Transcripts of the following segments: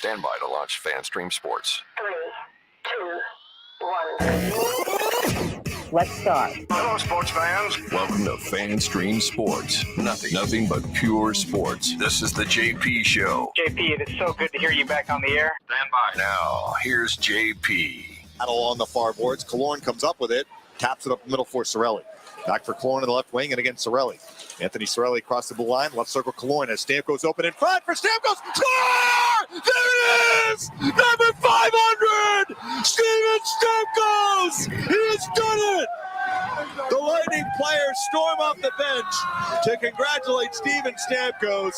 Stand by to launch FanStream Sports. 3, 2, 1. Let's start. Hello, sports fans. Welcome to FanStream Sports. Nothing but pure sports. This is the JP Show. JP, it is so good to hear you back on the air. Stand by. Now, here's JP. Battle on the far boards. Killorn comes up with it. Taps it up the middle for Cirelli. Back for Killorn in the left wing, and again, Cirelli. Anthony Cirelli across the blue line. Left circle, Killorn as Stamkos open in front for Stamkos. Score! There it is! Number 500! Steven Stamkos! He has done it! The Lightning players storm off the bench to congratulate Steven Stamkos.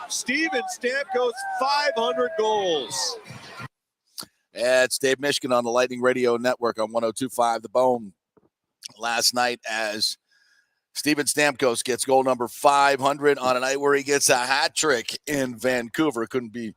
Steven Stamkos, 500 goals. It's Dave Mishkin on the Lightning Radio Network on 102.5 The Bone. Last night as Steven Stamkos gets goal number 500 on a night where he gets a hat trick in Vancouver. Couldn't be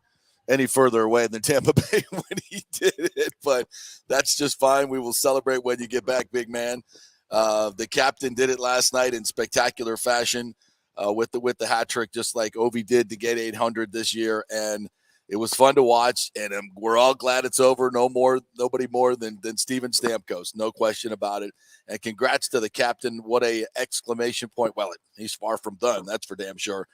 any further away than Tampa Bay when he did it, but that's just fine. We will celebrate when you get back, big man. The captain did it last night in spectacular fashion with the hat trick, just like Ovi did to get 800 this year, and it was fun to watch, and we're all glad it's over. Nobody more than Steven Stamkos, no question about it. And congrats to the captain. What a exclamation point. Well, he's far from done, that's for damn sure,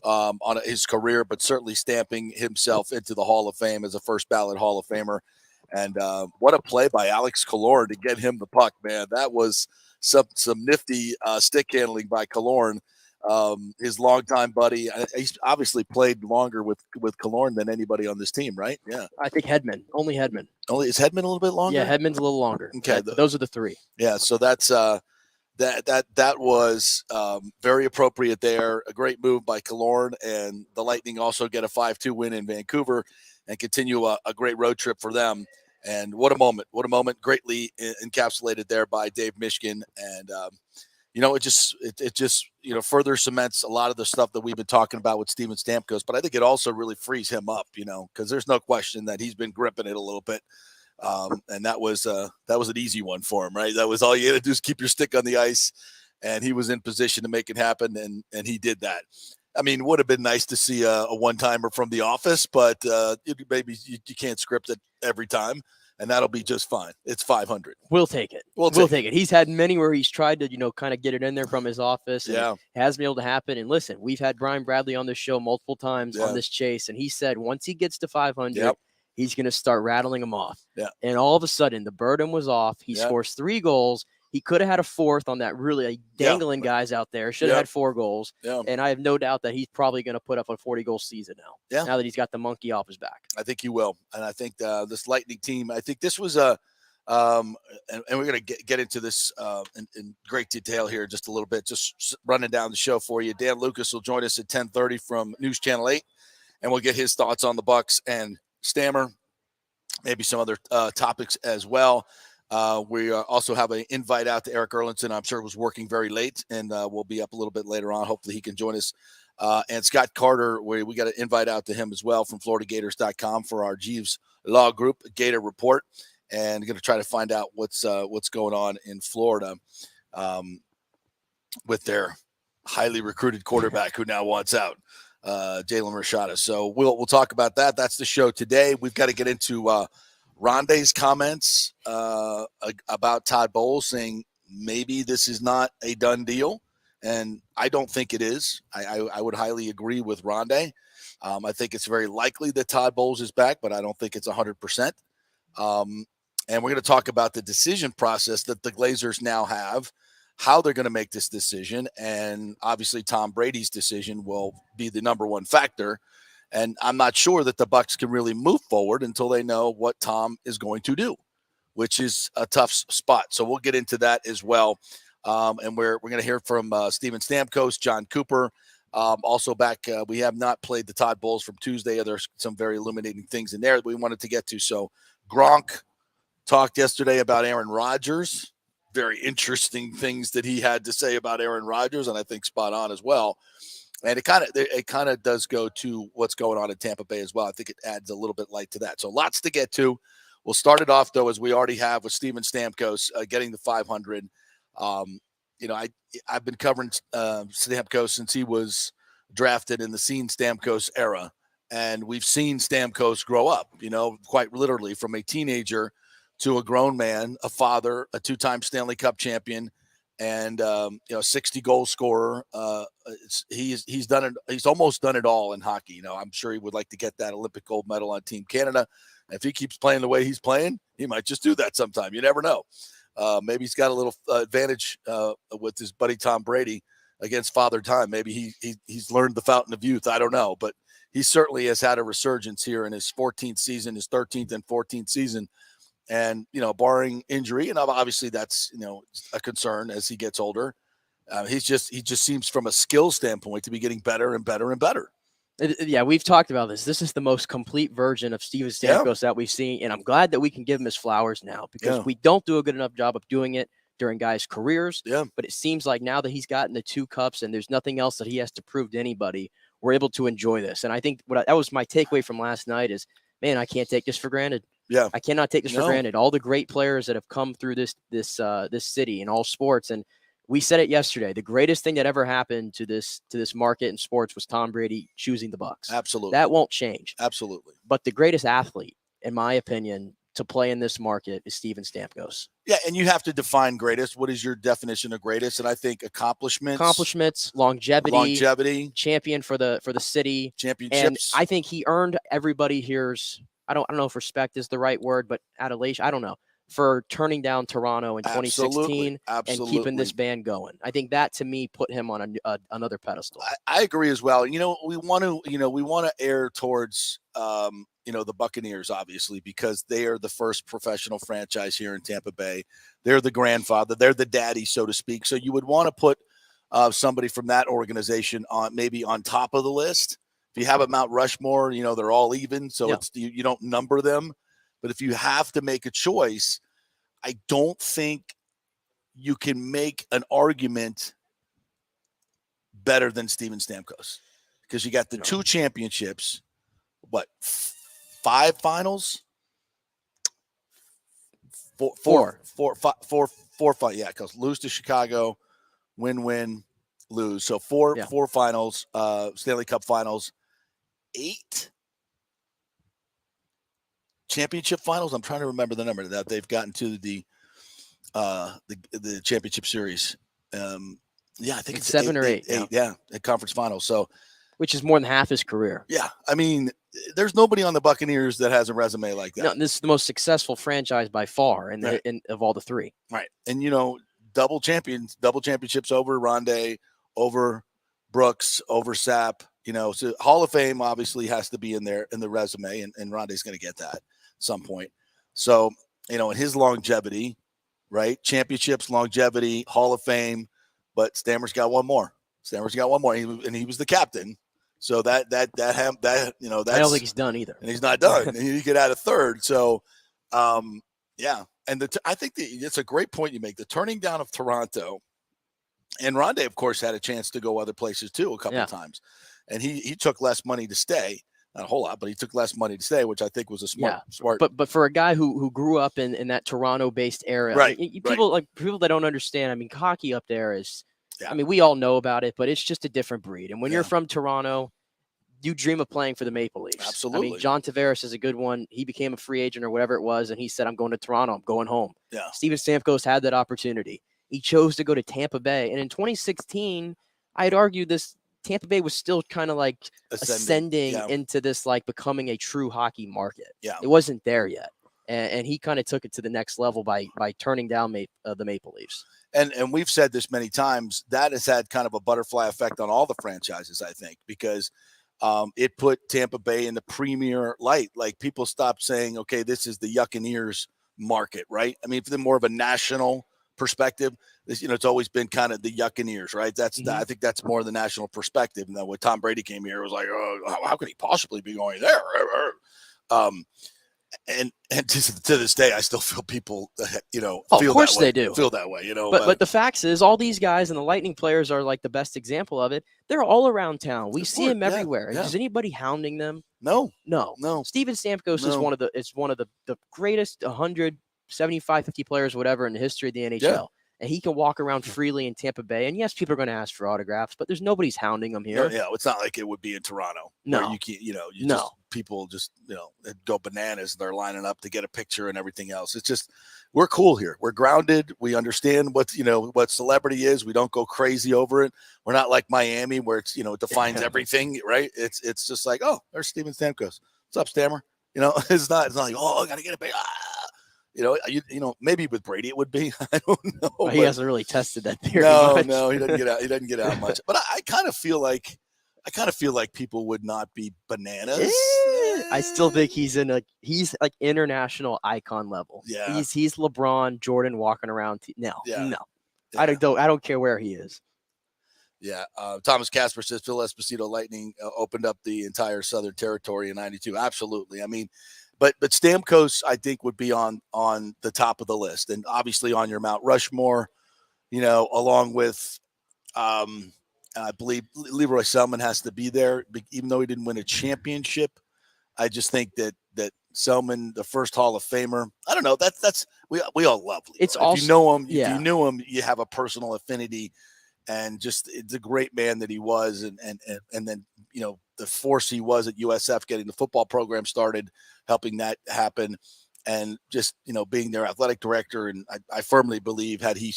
on his career, but certainly stamping himself into the Hall of Fame as a first ballot Hall of Famer. And what a play by Alex Killorn to get him the puck, man. That was some nifty stick handling by Killorn. His longtime buddy. He's obviously played longer with Killorn than anybody on this team, right? Yeah. I think Hedman. Only Hedman. Is Hedman a little bit longer? Yeah, Hedman's a little longer. Okay. Those are the three. Yeah, so that's that was very appropriate there. A great move by Killorn, and the Lightning also get a 5-2 win in Vancouver and continue a great road trip for them. And what a moment. What a moment. Greatly encapsulated there by Dave Mishkin. And it just further cements a lot of the stuff that we've been talking about with Steven Stamkos, but I think it also really frees him up, because there's no question that he's been gripping it a little bit. And that was an easy one for him, right? That was all you had to do is keep your stick on the ice, and he was in position to make it happen, and he did that. I mean, it would have been nice to see a one-timer from The Office, but maybe you can't script it every time. And that'll be just fine. It's 500. We'll take it. We'll take it. He's had many where he's tried to, kind of get it in there from his office. And it hasn't been able to happen. And listen, we've had Brian Bradley on this show multiple times on this chase. And he said once he gets to 500, he's going to start rattling them off. Yeah. And all of a sudden, the burden was off. He scores 3 goals. He could have had a 4th on that really dangling guys out there. Should have had 4 goals. Yeah. And I have no doubt that he's probably going to put up a 40-goal season now. Yeah. Now that he's got the monkey off his back. I think he will. And I think this Lightning team, I think this was and we're going to get into this in great detail here just a little bit, just running down the show for you. Dan Lucas will join us at 10:30 from News Channel 8, and we'll get his thoughts on the Bucs and Stammer, maybe some other topics as well. We also have an invite out to Eric Erlinson. I'm sure was working very late, and we'll be up a little bit later on. Hopefully he can join us. And Scott Carter, we got an invite out to him as well from FloridaGators.com for our Jeeves Law Group Gator Report, and going to try to find out what's going on in Florida with their highly recruited quarterback who now wants out, Jalen Rashada. So we'll talk about that. That's the show today. We've got to get into Rondé's comments about Todd Bowles, saying maybe this is not a done deal, and I don't think it is. I would highly agree with Rondé. I think it's very likely that Todd Bowles is back, but I don't think it's 100%. And we're going to talk about the decision process that the Glazers now have, how they're going to make this decision, and obviously Tom Brady's decision will be the number one factor. And I'm not sure that the Bucs can really move forward until they know what Tom is going to do, which is a tough spot. So we'll get into that as well. And we're going to hear from Steven Stamkos, John Cooper. Also back, we have not played the Todd Bowles from Tuesday. There's some very illuminating things in there that we wanted to get to. So Gronk talked yesterday about Aaron Rodgers. Very interesting things that he had to say about Aaron Rodgers, and I think spot on as well. And it kind of does go to what's going on in Tampa Bay as well. I think it adds a little bit light to that. So lots to get to. We'll start it off, though, as we already have with Steven Stamkos getting the 500. I've been covering Stamkos since he was drafted in the Stamkos era. And we've seen Stamkos grow up, quite literally from a teenager to a grown man, a father, a 2-time Stanley Cup champion, and 60 goal scorer. He's done it. He's almost done it all in hockey. I'm sure he would like to get that Olympic gold medal on Team Canada. If he keeps playing the way he's playing, he might just do that sometime. You never know. Maybe he's got a little advantage with his buddy Tom Brady against Father Time. Maybe he's learned the fountain of youth. I don't know, but he certainly has had a resurgence here in his 14th season, his 13th and 14th season. And, barring injury, and obviously that's, a concern as he gets older. He just seems from a skill standpoint to be getting better and better and better. Yeah, we've talked about this. This is the most complete version of Steven Stamkos that we've seen. And I'm glad that we can give him his flowers now, because we don't do a good enough job of doing it during guys' careers. Yeah. But it seems like now that he's gotten the 2 cups and there's nothing else that he has to prove to anybody, we're able to enjoy this. And I think that was my takeaway from last night is, man, I can't take this for granted. Yeah, I cannot take this for granted. All the great players that have come through this city in all sports, and we said it yesterday. The greatest thing that ever happened to this market in sports was Tom Brady choosing the Bucs. Absolutely, that won't change. Absolutely. But the greatest athlete, in my opinion, to play in this market is Steven Stamkos. Yeah, and you have to define greatest. What is your definition of greatest? And I think accomplishments, longevity, champion for the city, championships. And I think he earned everybody here's. I don't know if respect is the right word, but adulation, I don't know, for turning down Toronto in 2016 and keeping this band going. I think that, to me, put him on another pedestal. I agree as well. We want to err towards, the Buccaneers, obviously, because they are the first professional franchise here in Tampa Bay. They're the grandfather. They're the daddy, so to speak. So you would want to put somebody from that organization maybe on top of the list. If you have a Mount Rushmore, they're all even, so it's you don't number them. But if you have to make a choice, I don't think you can make an argument better than Steven Stamkos, because you got the 2 championships, 5 finals, 4, yeah, because lose to Chicago, win, lose. So 4 finals, Stanley Cup finals. 8 championship finals. I'm trying to remember the number that they've gotten to the championship series. I think it's 7 or 8. At conference finals. So, which is more than half his career. Yeah, I mean, there's nobody on the Buccaneers that has a resume like that. No, this is the most successful franchise by far, of all the 3. Right, and double championships over Rondé, over Brooks, over Sapp. So Hall of Fame obviously has to be in there in the resume, and Rondé's going to get that at some point. So, in his longevity, right? Championships, longevity, Hall of Fame, but Stammer's got one more. And he was the captain. So that that's, I don't think he's done either. And he's not done. And he could add a third. So, yeah. And I think it's a great point you make. The turning down of Toronto, and Rondé, of course, had a chance to go other places too a couple of times. And he took less money to stay, not a whole lot, but he took less money to stay, which I think was a smart. But for a guy who grew up in that Toronto-based area, right? People that don't understand. I mean, hockey up there is. Yeah. I mean, we all know about it, but it's just a different breed. And when you're from Toronto, you dream of playing for the Maple Leafs. Absolutely. I mean, John Tavares is a good one. He became a free agent or whatever it was, and he said, "I'm going to Toronto. I'm going home." Yeah. Steven Stamkos had that opportunity. He chose to go to Tampa Bay, and in 2016, I'd argue this. Tampa Bay was still kind of like ascending into this, like becoming a true hockey market. Yeah. It wasn't there yet. And he kind of took it to the next level by turning down the Maple Leafs. And we've said this many times, that has had kind of a butterfly effect on all the franchises, I think, because it put Tampa Bay in the premier light. Like, people stopped saying, okay, this is the Buccaneers market, right? I mean, for the more of a national perspective, this, it's always been kind of the Buccaneers, right? That's I think that's more the national perspective. And then when Tom Brady came here, it was like, oh, how could he possibly be going there? And to this day, I still feel people, feel of course that way, they do feel that way, But the facts is, all these guys and the Lightning players are like the best example of it. They're all around town. We see them everywhere. Yeah. Is anybody hounding them? No. Steven Stamkos is one of the greatest 175, 50 players, whatever, in the history of the NHL. and he can walk around freely in Tampa Bay. And yes, people are going to ask for autographs, but there's nobody's hounding him here. Yeah, it's not like it would be in Toronto. No, where you can't. Just people just go bananas. They're lining up to get a picture and everything else. It's just we're cool here. We're grounded. We understand what celebrity is. We don't go crazy over it. We're not like Miami where it's it defines everything, right? It's just like, oh, there's Steven Stamkos. What's up, Stammer? It's not like, oh, I gotta get a big. Maybe with Brady it would be. I don't know. Well, he hasn't really tested that theory. No, he doesn't get out. He doesn't get out much. But I kind of feel like people would not be bananas. I still think he's like international icon level. Yeah, he's LeBron, Jordan walking around. No. I don't care where he is. Yeah, Thomas Casper says Phil Esposito Lightning opened up the entire Southern Territory in '92. Absolutely. I mean. But Stamkos, I think, would be on the top of the list, and obviously on your Mount Rushmore, along with, I believe Leroy Selman has to be there, even though he didn't win a championship. I just think that Selman, the first Hall of Famer, I don't know. We all love Leroy. It's also, if you know him, yeah. If you knew him, you have a personal affinity, and just it's a great man that he was, and then the force he was at USF, getting the football program started, helping that happen, and just being their athletic director. And I firmly believe had he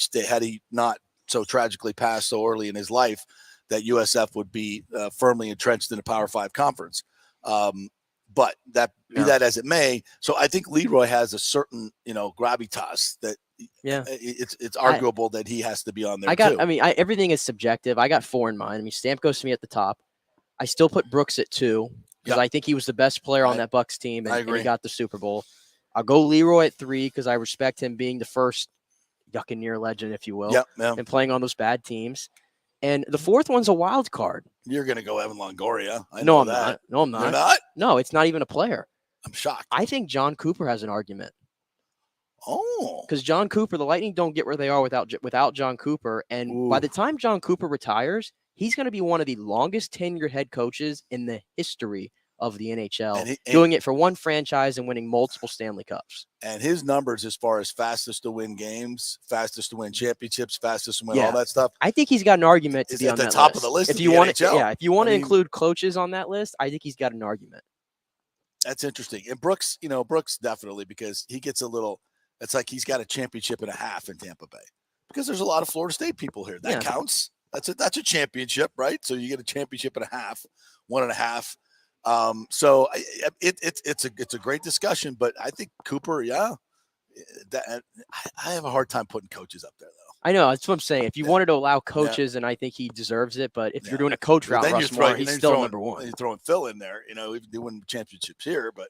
not so tragically passed so early in his life, that USF would be firmly entrenched in a Power 5 conference. But that be that as it may, so I think Leroy has a certain gravitas that it's arguable that he has to be on there. Everything is subjective. I got 4 in mind. Stamkos to me at the top. I still put Brooks at 2 because I think he was the best player on that Bucs team, and he got the Super Bowl. I'll go Leroy at 3 because I respect him being the first Buccaneer legend, if you will, and playing on those bad teams. And the 4th one's a wild card. You're going to go Evan Longoria. No, I'm not. You're not? No, it's not even a player. I'm shocked. I think John Cooper has an argument. Oh. Because John Cooper, the Lightning don't get where they are without John Cooper. And by the time John Cooper retires, he's going to be one of the longest tenured head coaches in the history of the NHL, doing it for one franchise and winning multiple Stanley Cups. And his numbers as far as fastest to win games, fastest to win championships, fastest to win all that stuff. I think he's got an argument to be on that top of the list. If you want to include coaches on that list, I think he's got an argument. That's interesting. And Brooks, Brooks definitely, because he gets a little, it's like he's got a championship and a half in Tampa Bay because there's a lot of Florida State people here. That counts. That's a championship, right? So you get a championship and a half, 1.5. So it's a great discussion, but I think Cooper, I have a hard time putting coaches up there, though. I know, that's what I'm saying. If you wanted to allow coaches, and I think he deserves it, but if you're doing a coach route Rushmore, he's still number 1. You're throwing Phil in there, they win championships here, but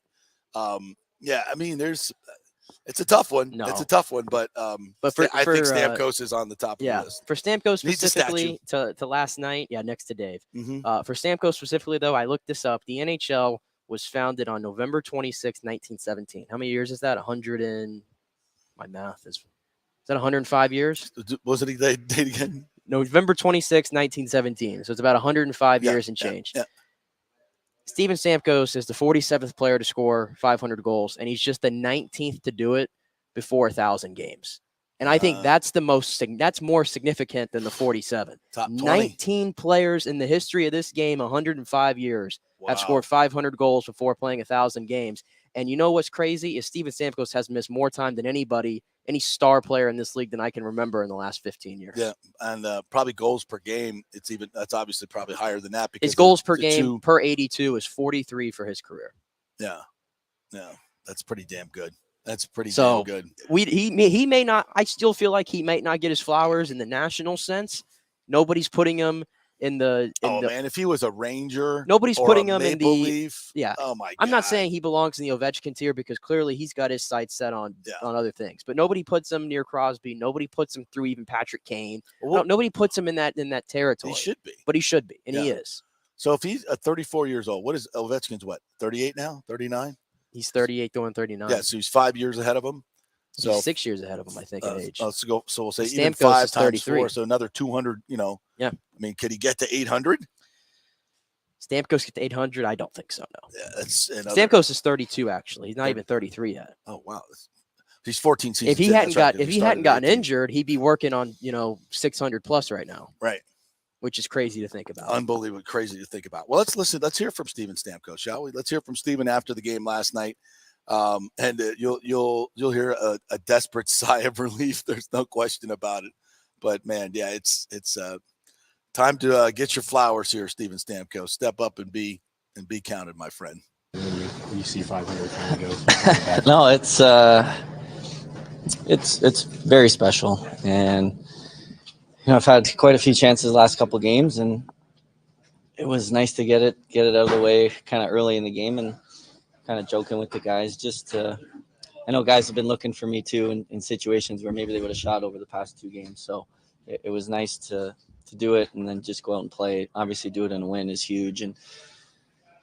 it's a tough one. No. It's a tough one, but I think Stamkos is on the top of the list. For Stamkos specifically to last night, next to Dave. Mm-hmm. For Stamkos specifically, though, I looked this up. The NHL was founded on November 26, 1917. How many years is that? 100 and my math is that 105 years? Was it a date again? November 26, 1917. So it's about 105 years and change. Yeah. Steven Stamkos is the 47th player to score 500 goals, and he's just the 19th to do it before 1,000 games. And I think that's more significant than the 47. Top 20. 19 players in the history of this game, 105 years, have scored 500 goals before playing 1,000 games. And you know what's crazy is Steven Stamkos has missed more time than any star player in this league than I can remember in the last 15 years. Yeah, and probably goals per game. That's obviously probably higher than that because his goals per game per 82 is 43 for his career. Yeah, that's pretty damn good. That's pretty damn good. He may not. I still feel like he might not get his flowers in the national sense. Nobody's putting him in the. Man, if he was a Ranger, nobody's putting him in the Leaf. Yeah. Oh my God. I'm not saying he belongs in the Ovechkin tier because clearly he's got his sights set on other things. But nobody puts him near Crosby. Nobody puts him through even Patrick Kane. Nobody puts him in that territory. He should be, but he should be, and he is. So if he's 34 years old, what is Ovechkin's? What 38 now? 39? He's 38 going 39. Yeah, so he's 5 years ahead of him. So he's 6 years ahead of him, I think, in age. So we'll say Stamkos even 5 is times 33. 4, so another 200. Yeah. I mean, could he get to 800? Stamkos get to 800? I don't think so. No. Yeah, that's Stamkos is 32. Actually, he's not even 33 yet. Oh wow. He's 14 seasons. If he hadn't gotten injured, he'd be working on 600 plus right now. Right. Which is crazy to think about. Unbelievable, crazy to think about. Well, let's listen. Let's hear from Steven Stamkos, shall we? Let's hear from Steven after the game last night, and you'll hear a desperate sigh of relief. There's no question about it. But man, yeah, it's time to get your flowers here, Steven Stamkos. Step up and be counted, my friend. When you see 500 kind of go. No, it's very special, and I've had quite a few chances the last couple of games, and it was nice to get it out of the way kind of early in the game, and kind of joking with the guys. I know guys have been looking for me too in situations where maybe they would have shot over the past 2 games. So it was nice to do it and then just go out and play. Obviously, do it and win is huge, and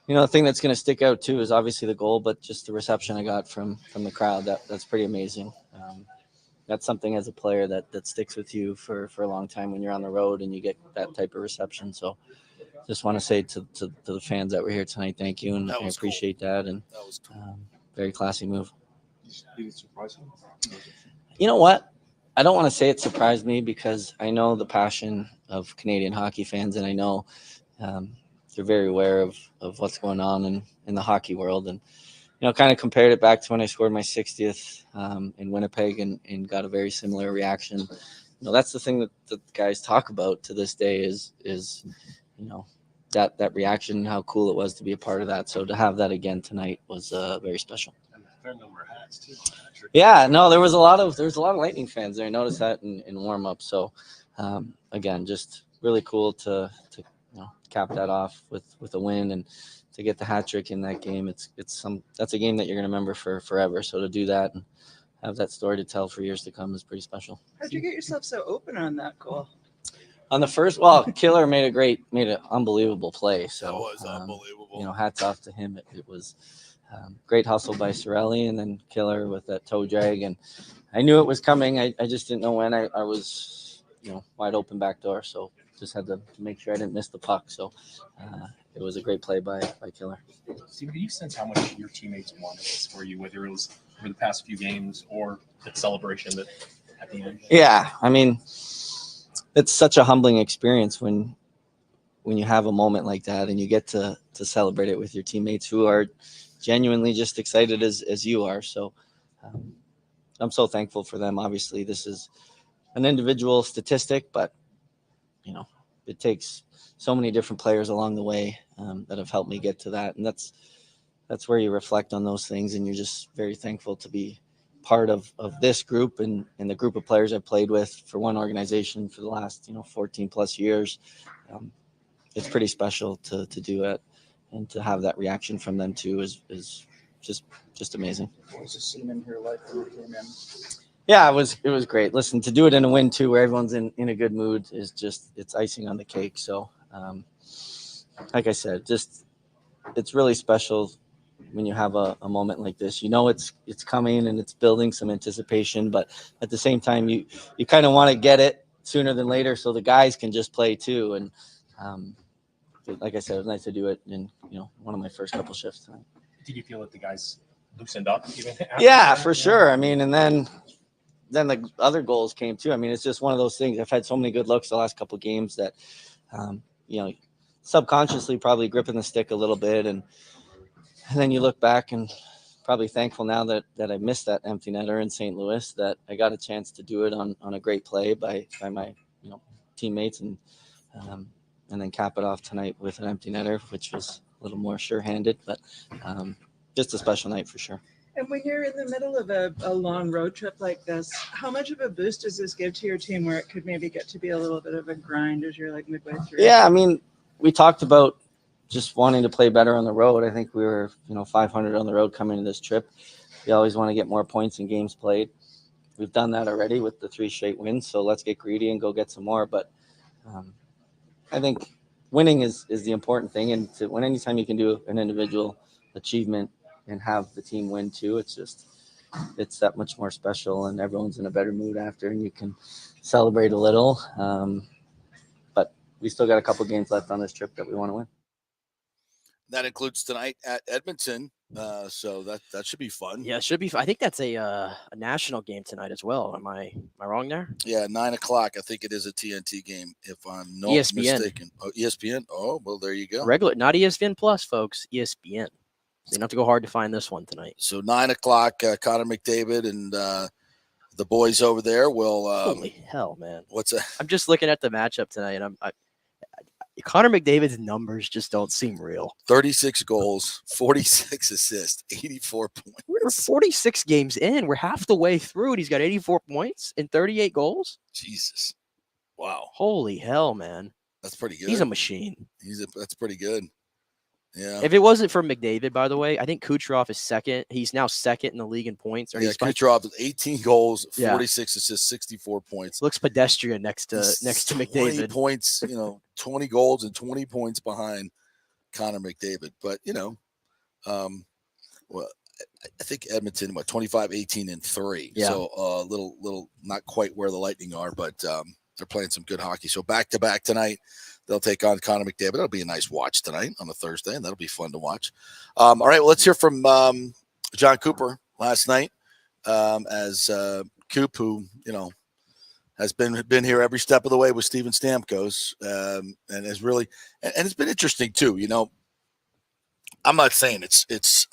the thing that's going to stick out too is obviously the goal, but just the reception I got from the crowd. That's pretty amazing. That's something as a player that sticks with you for a long time when you're on the road and you get that type of reception. So just want to say to the fans that were here tonight, thank you. And I appreciate that. And that was cool. Very classy move. Did it surprise you? You know what? I don't want to say it surprised me because I know the passion of Canadian hockey fans, and I know they're very aware of what's going on in the hockey world. And kind of compared it back to when I scored my 60th in Winnipeg and got a very similar reaction. That's the thing that the guys talk about to this day is that reaction, how cool it was to be a part of that. So to have that again tonight was very special. And a fair number of hats too. Yeah, no, there was a lot of Lightning fans there. I noticed that in warm up. So again, just really cool to cap that off with a win and to get the hat trick in that game. That's a game that you're going to remember for forever. So to do that and have that story to tell for years to come is pretty special. How'd you get yourself so open on that goal? On the first, Killer made an unbelievable play. So that was unbelievable. Hats off to him. It was great hustle by Cirelli, and then Killer with that toe drag. And I knew it was coming. I just didn't know when. I was, wide open back door. So just had to make sure I didn't miss the puck. So it was a great play by Killer. Steve, do you sense how much your teammates wanted this for you, whether it was over the past few games or the celebration that at the end? Yeah, I mean, it's such a humbling experience when you have a moment like that and you get to celebrate it with your teammates who are genuinely just excited as you are. So I'm so thankful for them. Obviously, this is an individual statistic, but it takes so many different players along the way that have helped me get to that. And that's where you reflect on those things, and you're just very thankful to be part of this group and the group of players I've played with for one organization for the last 14 plus years. It's pretty special to do it, and to have that reaction from them too is just amazing. What was the scene in your life when you came in? Yeah, it was great. Listen, to do it in a win too, where everyone's in a good mood is it's icing on the cake. So, like I said, it's really special when you have a moment like this. It's coming and it's building some anticipation, but at the same time, you kind of want to get it sooner than later so the guys can just play too. And like I said, it was nice to do it in one of my first couple shifts tonight. Did you feel that the guys loosened up even after Yeah, that? for sure. I mean, and then the other goals came too. I mean, it's just one of those things. I've had so many good looks the last couple of games that, subconsciously probably gripping the stick a little bit. And then you look back and probably thankful now that I missed that empty netter in St. Louis, that I got a chance to do it on a great play by my, teammates and then cap it off tonight with an empty netter, which was a little more sure-handed, but just a special night for sure. And when you're in the middle of a long road trip like this, how much of a boost does this give to your team where it could maybe get to be a little bit of a grind as you're like midway through? Yeah, I mean, we talked about just wanting to play better on the road. I think we were, 500 on the road coming to this trip. We always want to get more points in games played. We've done that already with the 3 straight wins, so let's get greedy and go get some more. But I think winning is the important thing, and to win anytime you can do an individual achievement and have the team win too, it's that much more special, and everyone's in a better mood after, and you can celebrate a little. But we still got a couple games left on this trip that we want to win. That includes tonight at Edmonton. So that should be fun. Yeah, it should be. I think that's a national game tonight as well. Am I wrong there? Yeah, 9:00. I think it is a TNT game, if I'm not ESPN. mistaken. Oh, ESPN. Oh, well, there you go. Regular, not ESPN Plus, folks. ESPN. So you don't have to go hard to find this one tonight. So 9:00. Connor McDavid and the boys over there will. Holy hell, man! What's that? I'm just looking at the matchup tonight, and Connor McDavid's numbers just don't seem real. 36 goals, 46 assists, 84 points. We're 46 games in. We're half the way through, and he's got 84 points and 38 goals. Jesus. Wow. Holy hell, man. That's pretty good. He's a machine. That's pretty good. Yeah. If it wasn't for McDavid, by the way, I think Kucherov is second. He's now second in the league in points. Yeah, Kucherov with 18 goals, 46 assists, 64 points. Looks pedestrian next to McDavid. 20 points, 20 goals and 20 points behind Connor McDavid. But, well, I think Edmonton, 25, 18, and 3. Yeah. So a little not quite where the Lightning are, but they're playing some good hockey. So back-to-back tonight. They'll take on Connor McDavid. That'll be a nice watch tonight on a Thursday, and that'll be fun to watch. All right, well, let's hear from John Cooper last night as Coop, who, has been here every step of the way with Steven Stamkos and has really – and it's been interesting too. I'm not saying it's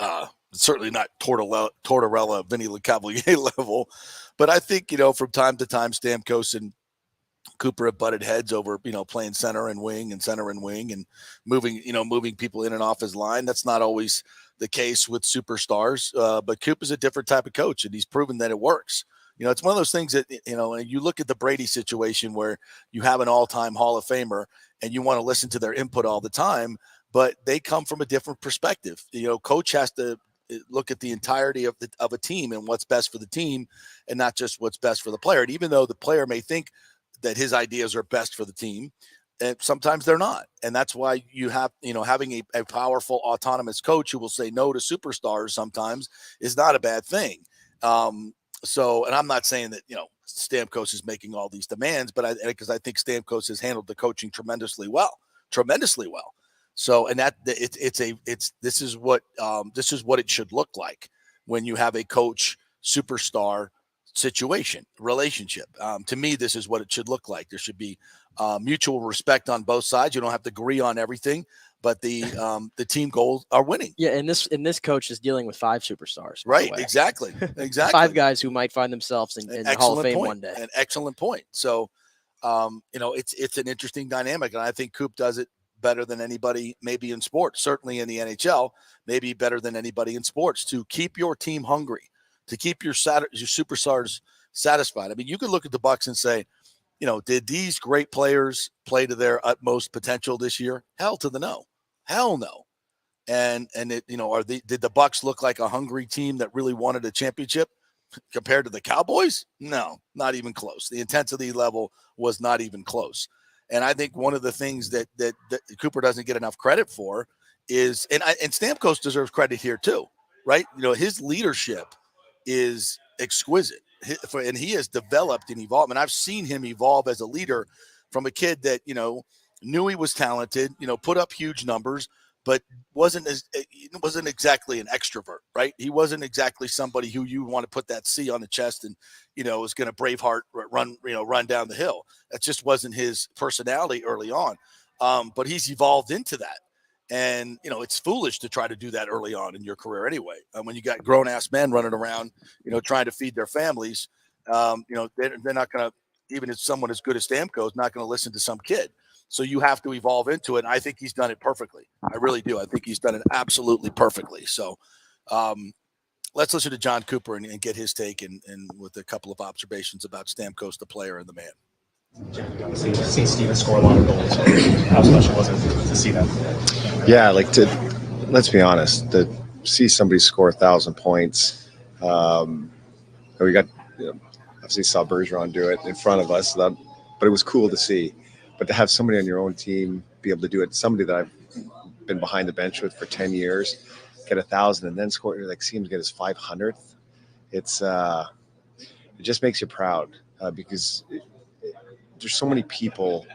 certainly not Tortorella, Vinny LeCavalier level, but I think, from time to time Stamkos and Cooper have butted heads over, playing center and wing and moving people in and off his line. That's not always the case with superstars. But Coop is a different type of coach, and he's proven that it works. It's one of those things that, and you look at the Brady situation where you have an all-time Hall of Famer and you want to listen to their input all the time, but they come from a different perspective. Coach has to look at the entirety of a team and what's best for the team and not just what's best for the player. And even though the player may think that his ideas are best for the team, and sometimes they're not. And that's why you have, having a powerful autonomous coach who will say no to superstars sometimes is not a bad thing. And I'm not saying that, Stamkos is making all these demands, but because I think Stamkos has handled the coaching tremendously well. So, and this is what it should look like when you have a coach superstar situation, relationship. To me, this is what it should look like. There should be mutual respect on both sides. You don't have to agree on everything, but the team goals are winning. Yeah, and this coach is dealing with 5 superstars. Right, exactly. 5 guys who might find themselves in the Hall of Fame one day. An excellent point. So, it's an interesting dynamic, and I think Coop does it better than anybody maybe in sports, certainly in the NHL, maybe better than anybody in sports, to keep your team hungry, to keep your superstars satisfied. I mean, you could look at the Bucs and say, did these great players play to their utmost potential this year? Hell to the no. Hell no. And did the Bucs look like a hungry team that really wanted a championship compared to the Cowboys? No, not even close. The intensity level was not even close. And I think one of the things that Cooper doesn't get enough credit for is, and Stamkos deserves credit here too, right? His leadership is exquisite, and he has developed and evolved. And I've seen him evolve as a leader from a kid that knew he was talented, put up huge numbers, but wasn't exactly an extrovert, right? He wasn't exactly somebody who you want to put that C on the chest and was going to Braveheart run down the hill. That just wasn't his personality early on. But he's evolved into that. And, it's foolish to try to do that early on in your career anyway. When you got grown-ass men running around, trying to feed their families, they're not going to, even if someone as good as Stamkos, not going to listen to some kid. So you have to evolve into it. And I think he's done it perfectly. I really do. I think he's done it absolutely perfectly. So let's listen to John Cooper and get his take and with a couple of observations about Stamkos, the player and the man. Seen Steven score a lot of goals. How special was it to see that? Yeah, let's be honest, to see somebody score 1,000 points. We got, obviously saw Bergeron do it in front of us, but it was cool to see. But to have somebody on your own team be able to do it, somebody that I've been behind the bench with for 10 years, get 1,000 and then score, see him get his 500th. It just makes you proud because there's so many people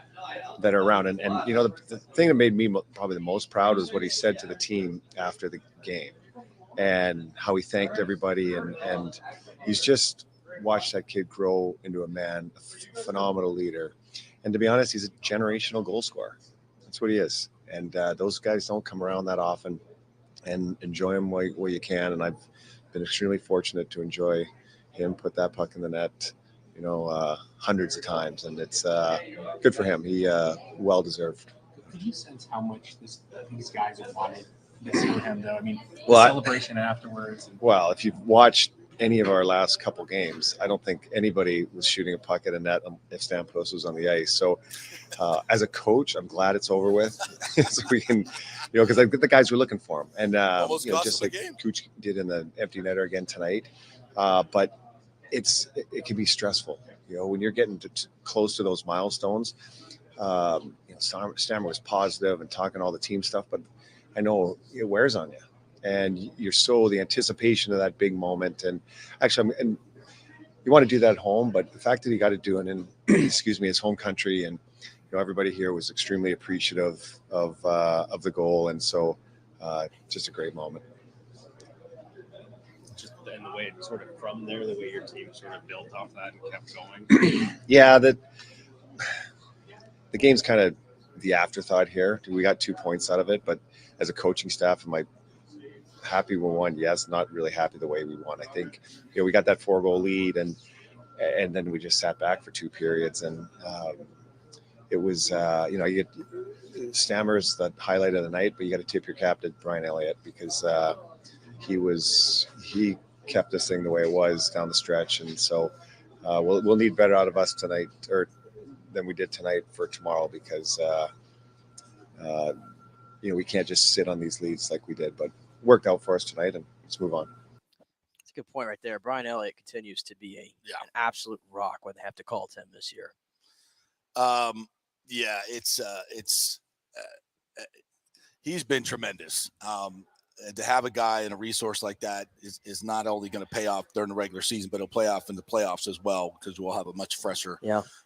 that are around. And the thing that made me probably the most proud was what he said to the team after the game. and how he thanked everybody. And he's just watched that kid grow into a man, a phenomenal leader. And to be honest, he's a generational goal scorer. That's what he is. And those guys don't come around that often, and enjoy him while you can. And I've been extremely fortunate to enjoy him put that puck in the net, hundreds of times. And it's good for him. He well-deserved. Could you sense how much these guys have wanted this for him, though? I mean, the Well, celebration afterwards. Well, if you've watched any of our last couple games, I don't think anybody was shooting a puck at a net if Stamkos was on the ice. So as a coach, I'm glad it's over with. So we can, because I get the guys were looking for him. And, just like Cooch did in the empty netter again tonight. But it can be stressful, when you're getting close to those milestones. Stammer was positive and talking all the team stuff, but I know it wears on you. And you're the anticipation of that big moment. And actually, and you want to do that at home, but the fact that he got to do it in, his home country, and everybody here was extremely appreciative of the goal, and so just a great moment. Just and the way it sort of from there, the way your team sort of built off that and kept going. Yeah, the game's kind of the afterthought here. We got 2 points out of it, but as a coaching staff, am I happy we won? Yes, not really happy the way we won. I think we got that 4-goal lead, and then we just sat back for 2 periods, and it was you get Stammer's the highlight of the night, but you got to tip your cap to Brian Elliott, because he kept this thing the way it was down the stretch, and so we'll need better out of us tonight, or than we did tonight, for tomorrow, because we can't just sit on these leads like we did, but worked out for us tonight, and let's move on. That's a good point right there. Brian Elliott continues to be an absolute rock when they have to call it him this year. He's been tremendous. And to have a guy and a resource like that is not only going to pay off during the regular season, but it'll pay off in the playoffs as well, because we'll have a much fresher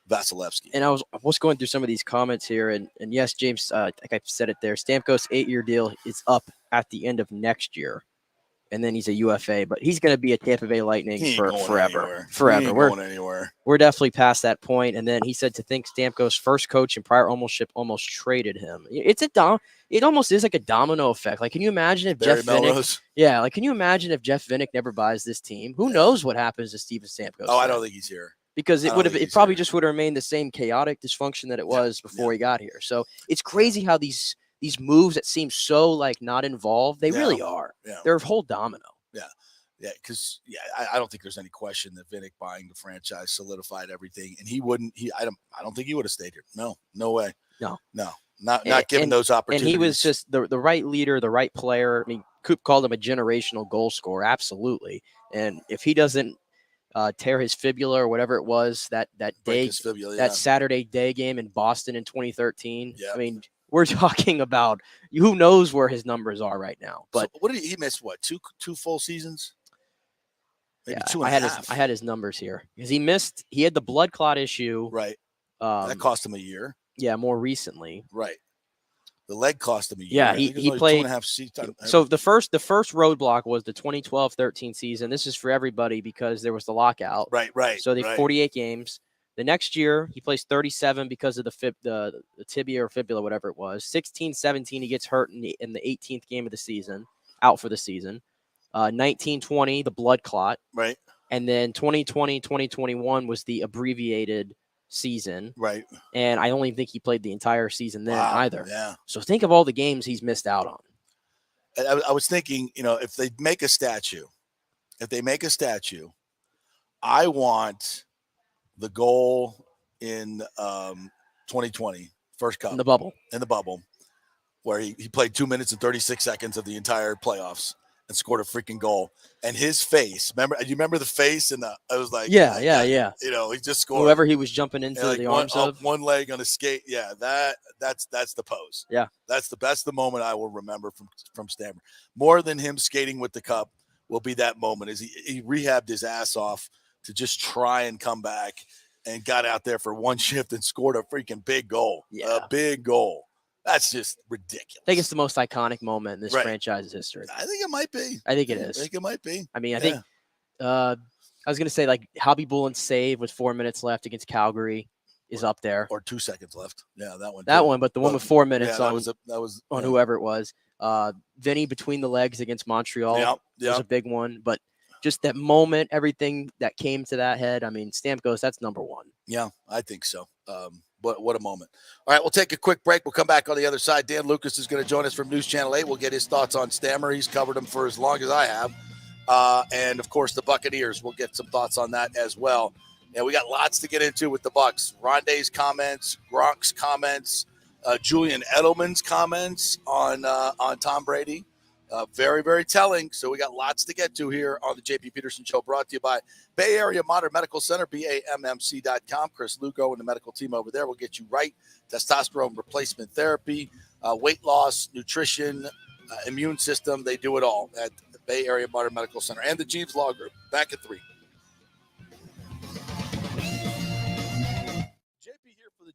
Vasilevsky. And I was going through some of these comments here, and yes, James, I think I said it there. Stamkos' 8-year deal is up at the end of next year, and then he's a UFA, but he's going to be a Tampa Bay Lightning for forever. Forever. We're definitely past that point. And then he said to think Stamkos' first coach and prior ownership almost traded him. It almost is like a domino effect. Like, can you imagine if Jeff Vinik? Can you imagine if Jeff Vinik never buys this team? Who knows what happens to Steven Stamkos? Oh, I don't think he's here. Because it probably just would have remained the same chaotic dysfunction that it was before he got here. So it's crazy how these moves that seem so like not involved, they really are. Yeah. They're a whole domino. Yeah. Yeah. Because I don't think there's any question that Vinik buying the franchise solidified everything. And I don't think he would have stayed here. No way. No. Not given those opportunities. And he was just the right leader, the right player. I mean, Coop called him a generational goal scorer. Absolutely. And if he doesn't tear his fibula or whatever it was that Saturday day game in Boston in 2013, I mean, we're talking about who knows where his numbers are right now. But so what did he miss? What, two full seasons? Maybe 2.5. I had his numbers here, because he had the blood clot issue. Right. That cost him a year. Yeah, more recently. Right. The leg cost him a year. Yeah, he played 2.5 seasons. So the first roadblock was the 2012-13 season. This is for everybody because there was the lockout. Right. So they 48 games. The next year, he plays 37 because of the tibia or fibula, whatever it was. 16-17, he gets hurt in the 18th game of the season, out for the season. 19-20, the blood clot. Right. And then 2020-2021 was the abbreviated season. Right. And I don't even think he played the entire season then either. Yeah. So think of all the games he's missed out on. I was thinking, if they make a statue, I want the goal in 2020, first cup. In the bubble. Where he played 2 minutes and 36 seconds of the entire playoffs and scored a freaking goal. And his face, do you remember the face? And I was like, yeah. He just scored. Whoever he was jumping into the arms of. One leg on a skate. Yeah, that's the pose. Yeah. That's the moment I will remember from Stammer. More than him skating with the cup will be that moment as he rehabbed his ass off to just try and come back, and got out there for one shift and scored a freaking big goal. Yeah. A big goal. That's just ridiculous. I think it's the most iconic moment in this franchise's history. I think it might be. I think it is. I think it might be. I mean, I think I was going to say, like, Hobby Bullen's save with 4 minutes left against Calgary is up there. Or 2 seconds left. Yeah, that one. That one, but the one with 4 minutes that was whoever it was. Vinny between the legs against Montreal was a big one. But just that moment, everything that came to that head, I mean, Stamkos, that's number one. Yeah, I think so. What a moment. All right, we'll take a quick break. We'll come back on the other side. Dan Lucas is going to join us from News Channel 8. We'll get his thoughts on Stammer. He's covered him for as long as I have. And, of course, the Buccaneers. We'll get some thoughts on that as well. And we got lots to get into with the Bucs. Rondé's comments, Gronk's comments, Julian Edelman's comments on Tom Brady. Very, very telling. So we got lots to get to here on the JP Peterson Show, brought to you by Bay Area Modern Medical Center, BAMMC.com. Chris Lugo and the medical team over there will get you right. Testosterone replacement therapy, weight loss, nutrition, immune system. They do it all at the Bay Area Modern Medical Center. And the Jeeves Law Group, back at 3.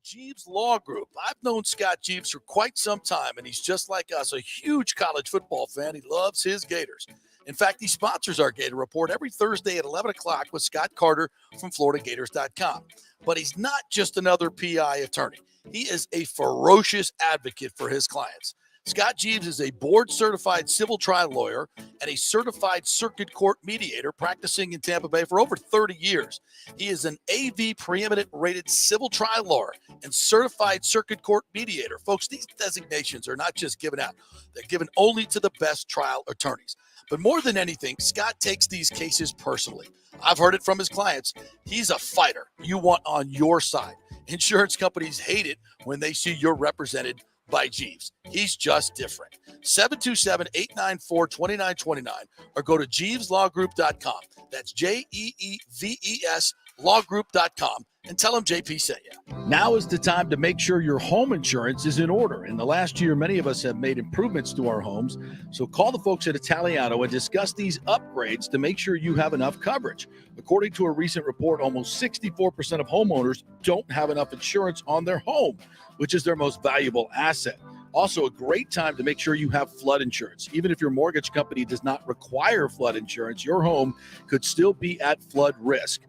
Jeeves Law Group. I've known Scott Jeeves for quite some time, and he's just like us, a huge college football fan. He loves his Gators. In fact, he sponsors our Gator Report every Thursday at 11 o'clock with Scott Carter from FloridaGators.com. But he's not just another PI attorney. He is a ferocious advocate for his clients. Scott Jeeves is a board-certified civil trial lawyer and a certified circuit court mediator practicing in Tampa Bay for over 30 years. He is an AV preeminent rated civil trial lawyer and certified circuit court mediator. Folks, these designations are not just given out. They're given only to the best trial attorneys. But more than anything, Scott takes these cases personally. I've heard it from his clients. He's a fighter you want on your side. Insurance companies hate it when they see you're represented by Jeeves. He's just different. 727-894-2929 or go to JeevesLawGroup.com. That's JEEVES lawgroup.com and tell them JP sent you. Now is the time to make sure your home insurance is in order. In the last year, many of us have made improvements to our homes. So call the folks at Italiano and discuss these upgrades to make sure you have enough coverage. According to a recent report, almost 64% of homeowners don't have enough insurance on their home, which is their most valuable asset. Also, a great time to make sure you have flood insurance. Even if your mortgage company does not require flood insurance, your home could still be at flood risk.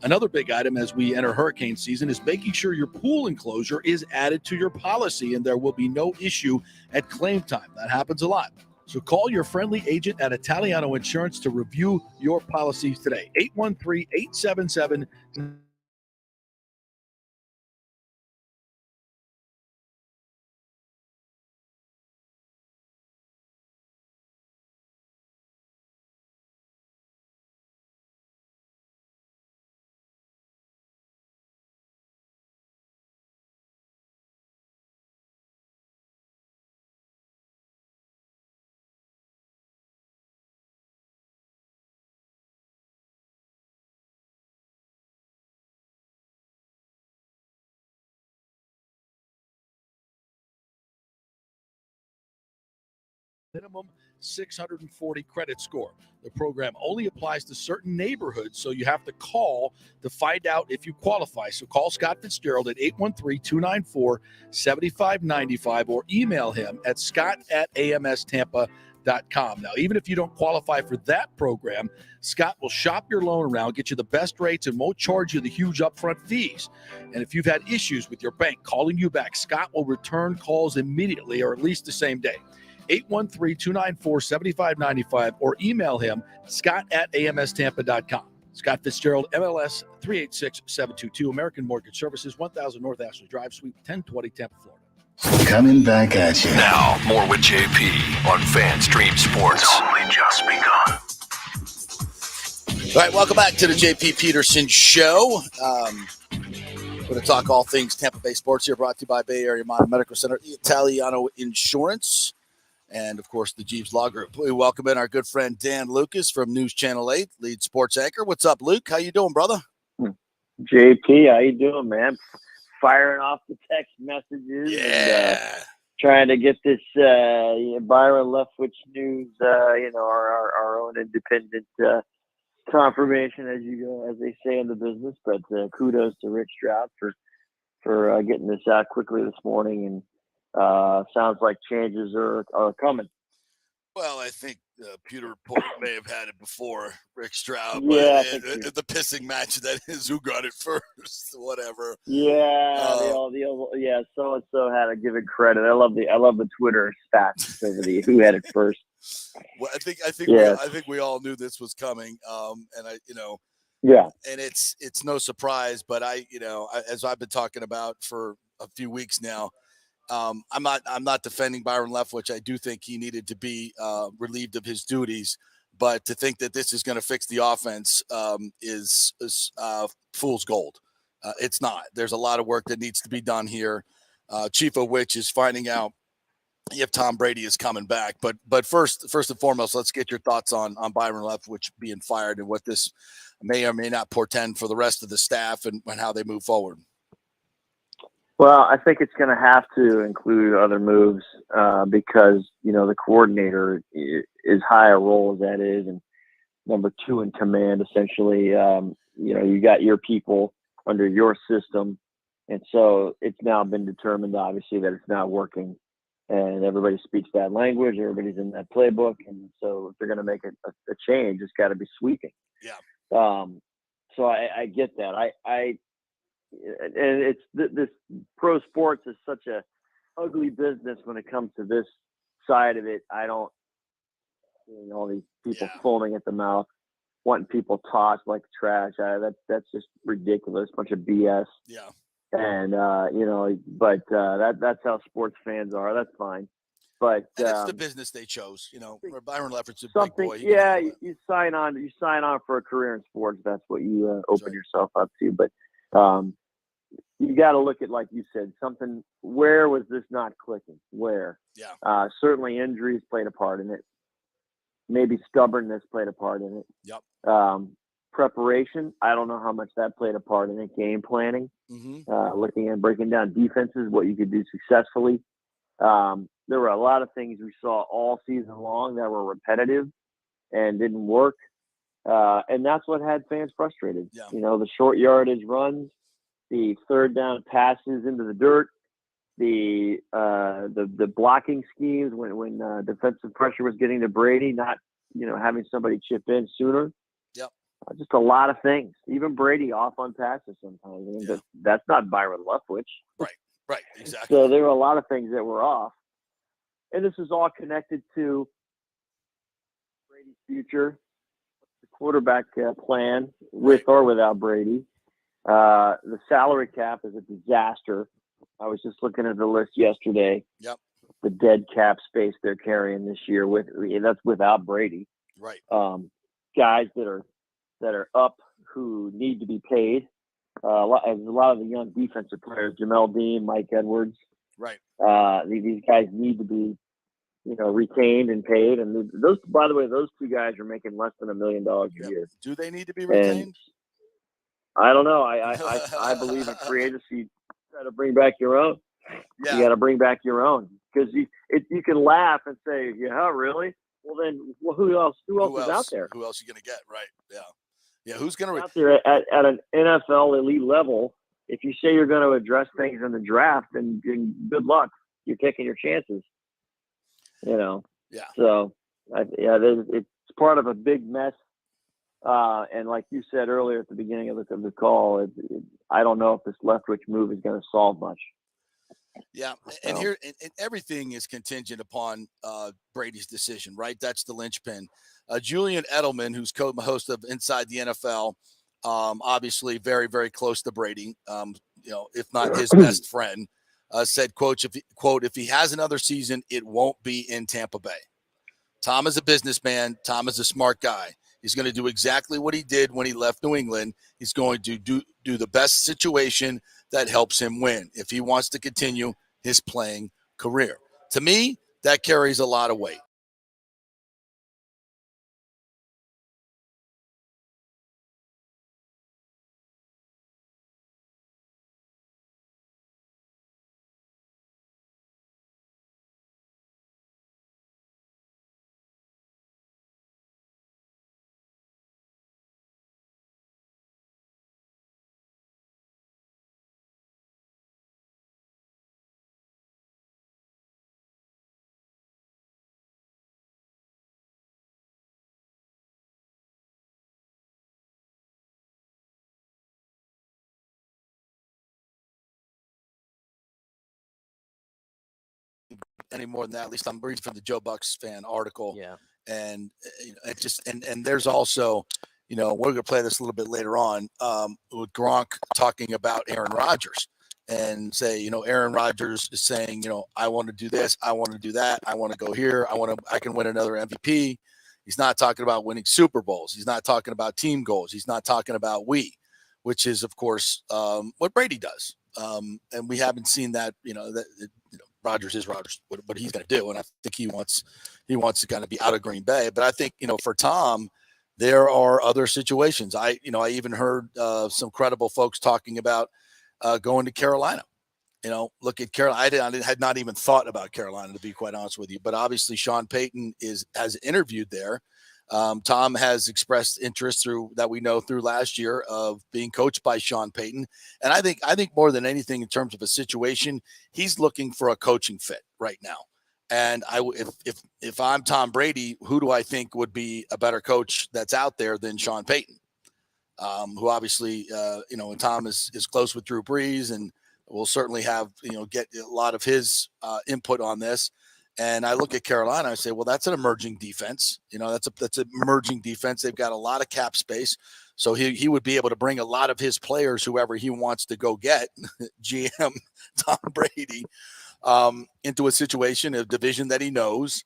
Another big item as we enter hurricane season is making sure your pool enclosure is added to your policy and there will be no issue at claim time. That happens a lot. So call your friendly agent at Italiano Insurance to review your policies today. 813-877- minimum 640 credit score. The program only applies to certain neighborhoods, so you have to call to find out if you qualify. So call Scott Fitzgerald at 813-294-7595 or email him at scott@amstampa.com. Now, even if you don't qualify for that program, Scott will shop your loan around, get you the best rates, and won't charge you the huge upfront fees. And if you've had issues with your bank calling you back, Scott will return calls immediately or at least the same day. 813-294-7595 or email him, scott@amstampa.com. Scott Fitzgerald, MLS 386722, American Mortgage Services, 1000 North Ashley Drive, Suite 1020, Tampa, Florida. Coming back at you. Now, more with JP on FanStream Sports. It's only just begun. All right, welcome back to the JP Peterson Show. We're going to talk all things Tampa Bay sports here, brought to you by Bay Area Modern Medical Center, Italiano Insurance, and, of course, the Jeeves Law Group. We welcome in our good friend Dan Lucas from News Channel 8, lead sports anchor. What's up, Luke? How you doing, brother? JP, how you doing, man? Firing off the text messages. Yeah. And, trying to get this Byron Leftwich news, our own independent confirmation, as they say in the business. But kudos to Rich Stroud for getting this out quickly this morning. And sounds like changes are coming. Well, I think Peter Report may have had it before Rick Stroud, Yeah, but the pissing match that is who got it first, whatever. Yeah, so and so had to give it credit. I love the Twitter stats over the who had it first. Well, I think we all knew this was coming, and and it's no surprise. But as I've been talking about for a few weeks now. I'm not defending Byron Leftwich. I do think he needed to be relieved of his duties, but to think that this is going to fix the offense is fool's gold. It's not. There's a lot of work that needs to be done here. Chief of which is finding out if Tom Brady is coming back. But first and foremost, let's get your thoughts on Byron Leftwich being fired and what this may or may not portend for the rest of the staff and how they move forward. Well, I think it's going to have to include other moves because, the coordinator is high a role as that is, and number two in command, essentially. You got your people under your system, and so it's now been determined, obviously, that it's not working, and everybody speaks that language, everybody's in that playbook, and so if they're going to make a change, it's got to be sweeping. Yeah. So I get that. And it's this pro sports is such a ugly business when it comes to this side of it. I don't, all these people foaming at the mouth, wanting people tossed like trash. That's just ridiculous, bunch of BS. Yeah. And but that's how sports fans are. That's fine. But it's the business they chose. Byron Leftwich is a big boy. You sign on for a career in sports. That's what you open yourself up to. But you got to look at, like you said, something. Where was this not clicking? Where? Yeah. Certainly injuries played a part in it. Maybe stubbornness played a part in it. Yep. Preparation. I don't know how much that played a part in it. Game planning. Mm-hmm. Looking at breaking down defenses, what you could do successfully. There were a lot of things we saw all season long that were repetitive and didn't work. And that's what had fans frustrated. Yeah. The short yardage runs, the third down passes into the dirt, the blocking schemes when defensive pressure was getting to Brady, not having somebody chip in sooner. Yep. Just a lot of things. Even Brady off on passes sometimes. That's not Byron Leftwich. Right. Exactly. So there were a lot of things that were off, and this is all connected to Brady's future, the quarterback plan with or without Brady. The salary cap is a disaster. I was just looking at the list yesterday. Yep. The dead cap space they're carrying this year that's without Brady. Right. Guys that are up who need to be paid. A lot of the young defensive players, Jamel Dean, Mike Edwards. Right. These guys need to be, retained and paid. And those, by the way, those two guys are making less than $1 million a year. Do they need to be retained? And I don't know. I believe in free agency. You got to bring back your own. Yeah. You got to bring back your own because you can laugh and say, "Yeah, really?" Well, then, who else is out there? Who else are you going to get? Right. Yeah. Yeah. Who's going to out there at an NFL elite level? If you say you're going to address things in the draft, then good luck. You're taking your chances. Yeah. So, it's part of a big mess. And like you said earlier at the beginning of the call, I don't know if this Leftwich move is going to solve much. Yeah, and here and everything is contingent upon Brady's decision, right? That's the linchpin. Julian Edelman, who's co-host of Inside the NFL, obviously very, very close to Brady, if not his best friend, said, quote, if he has another season, it won't be in Tampa Bay. Tom is a businessman. Tom is a smart guy. He's going to do exactly what he did when he left New England. He's going to do the best situation that helps him win if he wants to continue his playing career. To me, that carries a lot of weight. any more than that. At least I'm reading from the Joe Bucs fan article. Yeah. And it just and there's also, we're going to play this a little bit later on with Gronk talking about Aaron Rodgers and say, Aaron Rodgers is saying, I want to do this, I want to do that, I want to go here, I can win another MVP. He's not talking about winning Super Bowls. He's not talking about team goals. He's not talking about which is, of course, what Brady does. And we haven't seen that, Rodgers is Rodgers, what he's going to do. And I think he wants to kind of be out of Green Bay. But I think, for Tom, there are other situations. I even heard some credible folks talking about going to Carolina. Look at Carolina. I had not even thought about Carolina, to be quite honest with you. But obviously, Sean Payton has interviewed there. Tom has expressed interest through last year of being coached by Sean Payton. And I think more than anything, in terms of a situation, he's looking for a coaching fit right now. And if I'm Tom Brady, who do I think would be a better coach that's out there than Sean Payton, who obviously, and Tom is close with Drew Brees and will certainly have, get a lot of his input on this. And I look at Carolina, I say, well, that's an emerging defense. That's an emerging defense. They've got a lot of cap space. So he would be able to bring a lot of his players, whoever he wants to go get, GM Tom Brady, into a situation, a division that he knows.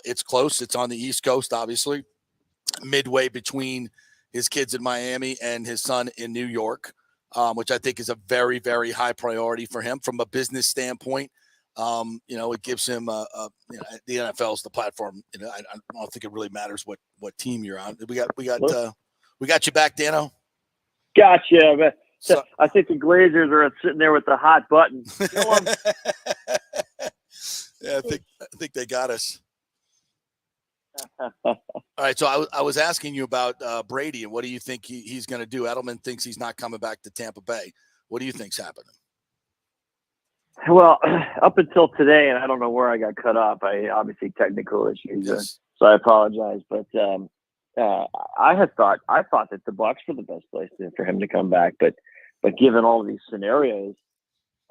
It's close. It's on the East Coast, obviously, midway between his kids in Miami and his son in New York, which I think is a very, very high priority for him from a business standpoint. It gives him the NFL is the platform. I don't think it really matters what team you're on. We got you back, Dano. Gotcha. But so, I think the Glazers are sitting there with the hot button. Yeah, I think they got us. All right. So I was asking you about Brady and what do you think he's going to do? Edelman thinks he's not coming back to Tampa Bay. What do you think's happening? Well, up until today, and I don't know where I got cut off. Obviously technical issues, yes. So I apologize. But I thought that the Bucs were the best place for him to come back. But given all of these scenarios,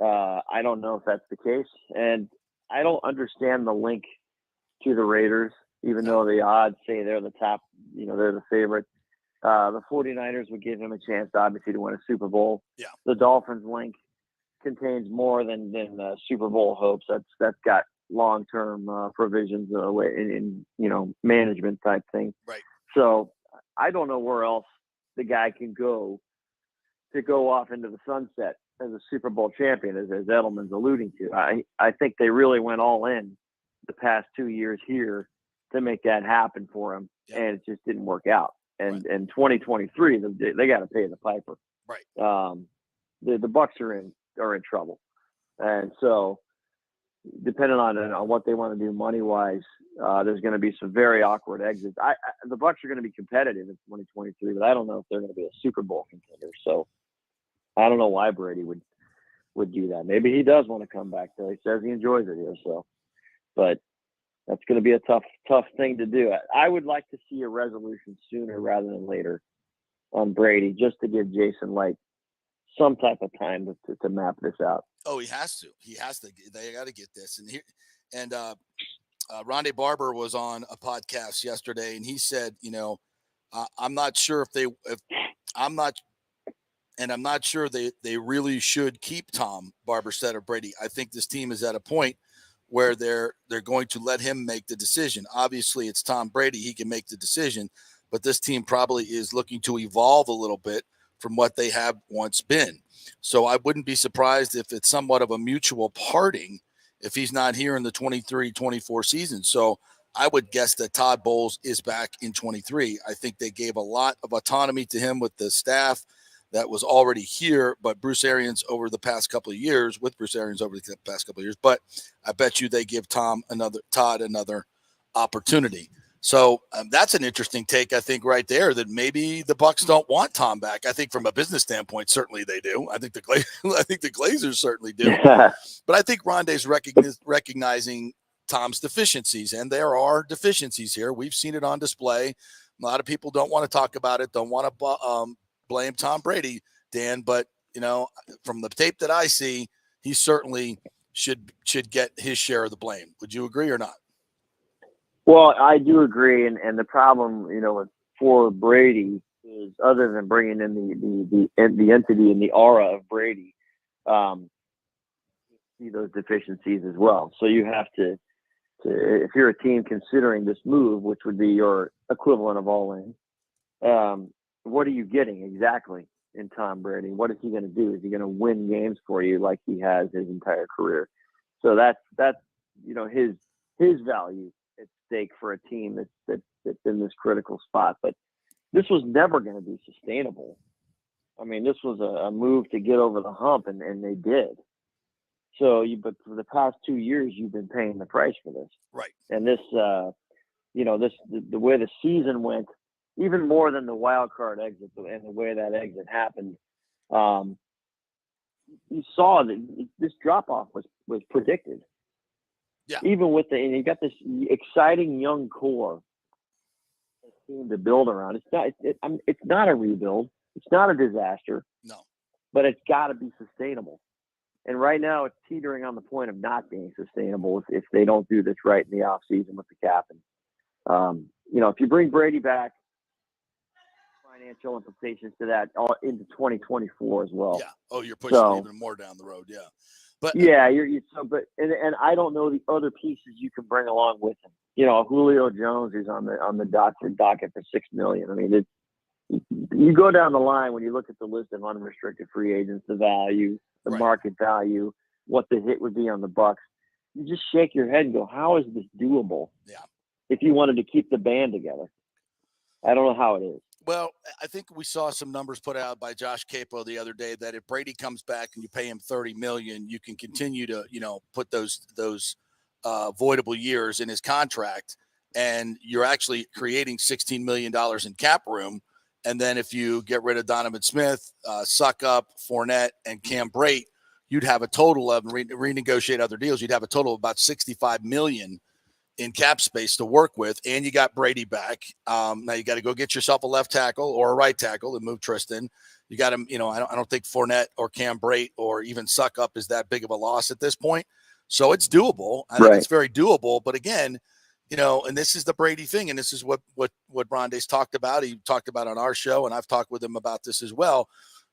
I don't know if that's the case. And I don't understand the link to the Raiders, even though the odds say they're the top. They're the favorite. The 49ers would give him a chance, obviously, to win a Super Bowl. Yeah. The Dolphins link contains more than Super Bowl hopes. That's got long-term provisions in management type thing. Right. So I don't know where else the guy can go off into the sunset as a Super Bowl champion, as Edelman's alluding to. I think they really went all in the past 2 years here to make that happen for him, and it just didn't work out. And in 2023, they got to pay the piper. Right. The Bucs are in trouble. And so depending on what they want to do money-wise, there's going to be some very awkward exits. The Bucs are going to be competitive in 2023, but I don't know if they're going to be a Super Bowl contender. So I don't know why Brady would do that. Maybe he does want to come back, though. He says he enjoys it here. So, but that's going to be a tough thing to do. I would like to see a resolution sooner rather than later on Brady, just to give Jason Light some type of time to map this out. Oh, he has to. They got to get this. And Rondé Barber was on a podcast yesterday, and he said, I'm not sure I'm not sure they really should keep Tom, Barber said, or Brady. I think this team is at a point where they're going to let him make the decision. Obviously, it's Tom Brady. He can make the decision, but this team probably is looking to evolve a little bit from what they have once been. So I wouldn't be surprised if it's somewhat of a mutual parting if he's not here in the 23-24 season. So I would guess that Todd Bowles is back in 23. I think they gave a lot of autonomy to him with the staff that was already here, but Bruce Arians over the past couple of years, but I bet you they give Todd another opportunity. So that's an interesting take, I think, right there, that maybe the Bucs don't want Tom back. I think from a business standpoint, certainly they do. I think the Glazers certainly do. But I think Rondé's recognizing Tom's deficiencies, and there are deficiencies here. We've seen it on display. A lot of people don't want to talk about it, don't want to blame Tom Brady, Dan, but, from the tape that I see, he's certainly should get his share of the blame. Would you agree or not? Well, I do agree, and the problem, for Brady is, other than bringing in the entity and the aura of Brady, see those deficiencies as well. So you have to if you're a team considering this move, which would be your equivalent of all in, what are you getting exactly in Tom Brady? What is he going to do? Is he going to win games for you like he has his entire career? So that's his value at stake for a team that's in this critical spot. But this was never going to be sustainable. I mean, this was a move to get over the hump, and they did. So, but for the past 2 years, you've been paying the price for this, right? And this, the way the season went, even more than the wild card exit and the way that exit happened, you saw that this drop off was predicted. Yeah. Even with and you got this exciting young core team to build around. It's not a rebuild. It's not a disaster. No. But it's got to be sustainable. And right now, it's teetering on the point of not being sustainable if they don't do this right in the offseason with the cap. And, if you bring Brady back, financial implications to that all into 2024 as well. Yeah. Oh, you're pushing even more down the road. Yeah. But yeah, and I don't know the other pieces you can bring along with him. Julio Jones is on the docket for $6 million. I mean, you go down the line when you look at the list of unrestricted free agents, the value, the market value, what the hit would be on the Bucs. You just shake your head and go, how is this doable? Yeah. If you wanted to keep the band together, I don't know how it is. Well, I think we saw some numbers put out by Josh Capo the other day that if Brady comes back and you pay him $30 million, you can continue to, put those voidable years in his contract, and you're actually creating $16 million in cap room. And then if you get rid of Donovan Smith, Suck Up, Fournette, and Cam Brate, you'd have a total of renegotiate other deals. You'd have a total of about $65 million in cap space to work with, and you got Brady back. Now you got to go get yourself a left tackle or a right tackle and move Tristan. You got him. I don't think Fournette or Cam Brate or even Suck Up is that big of a loss at this point. So it's doable. I think it's very doable. But again, and this is the Brady thing, and this is what Rondé's talked about. He talked about on our show, and I've talked with him about this as well.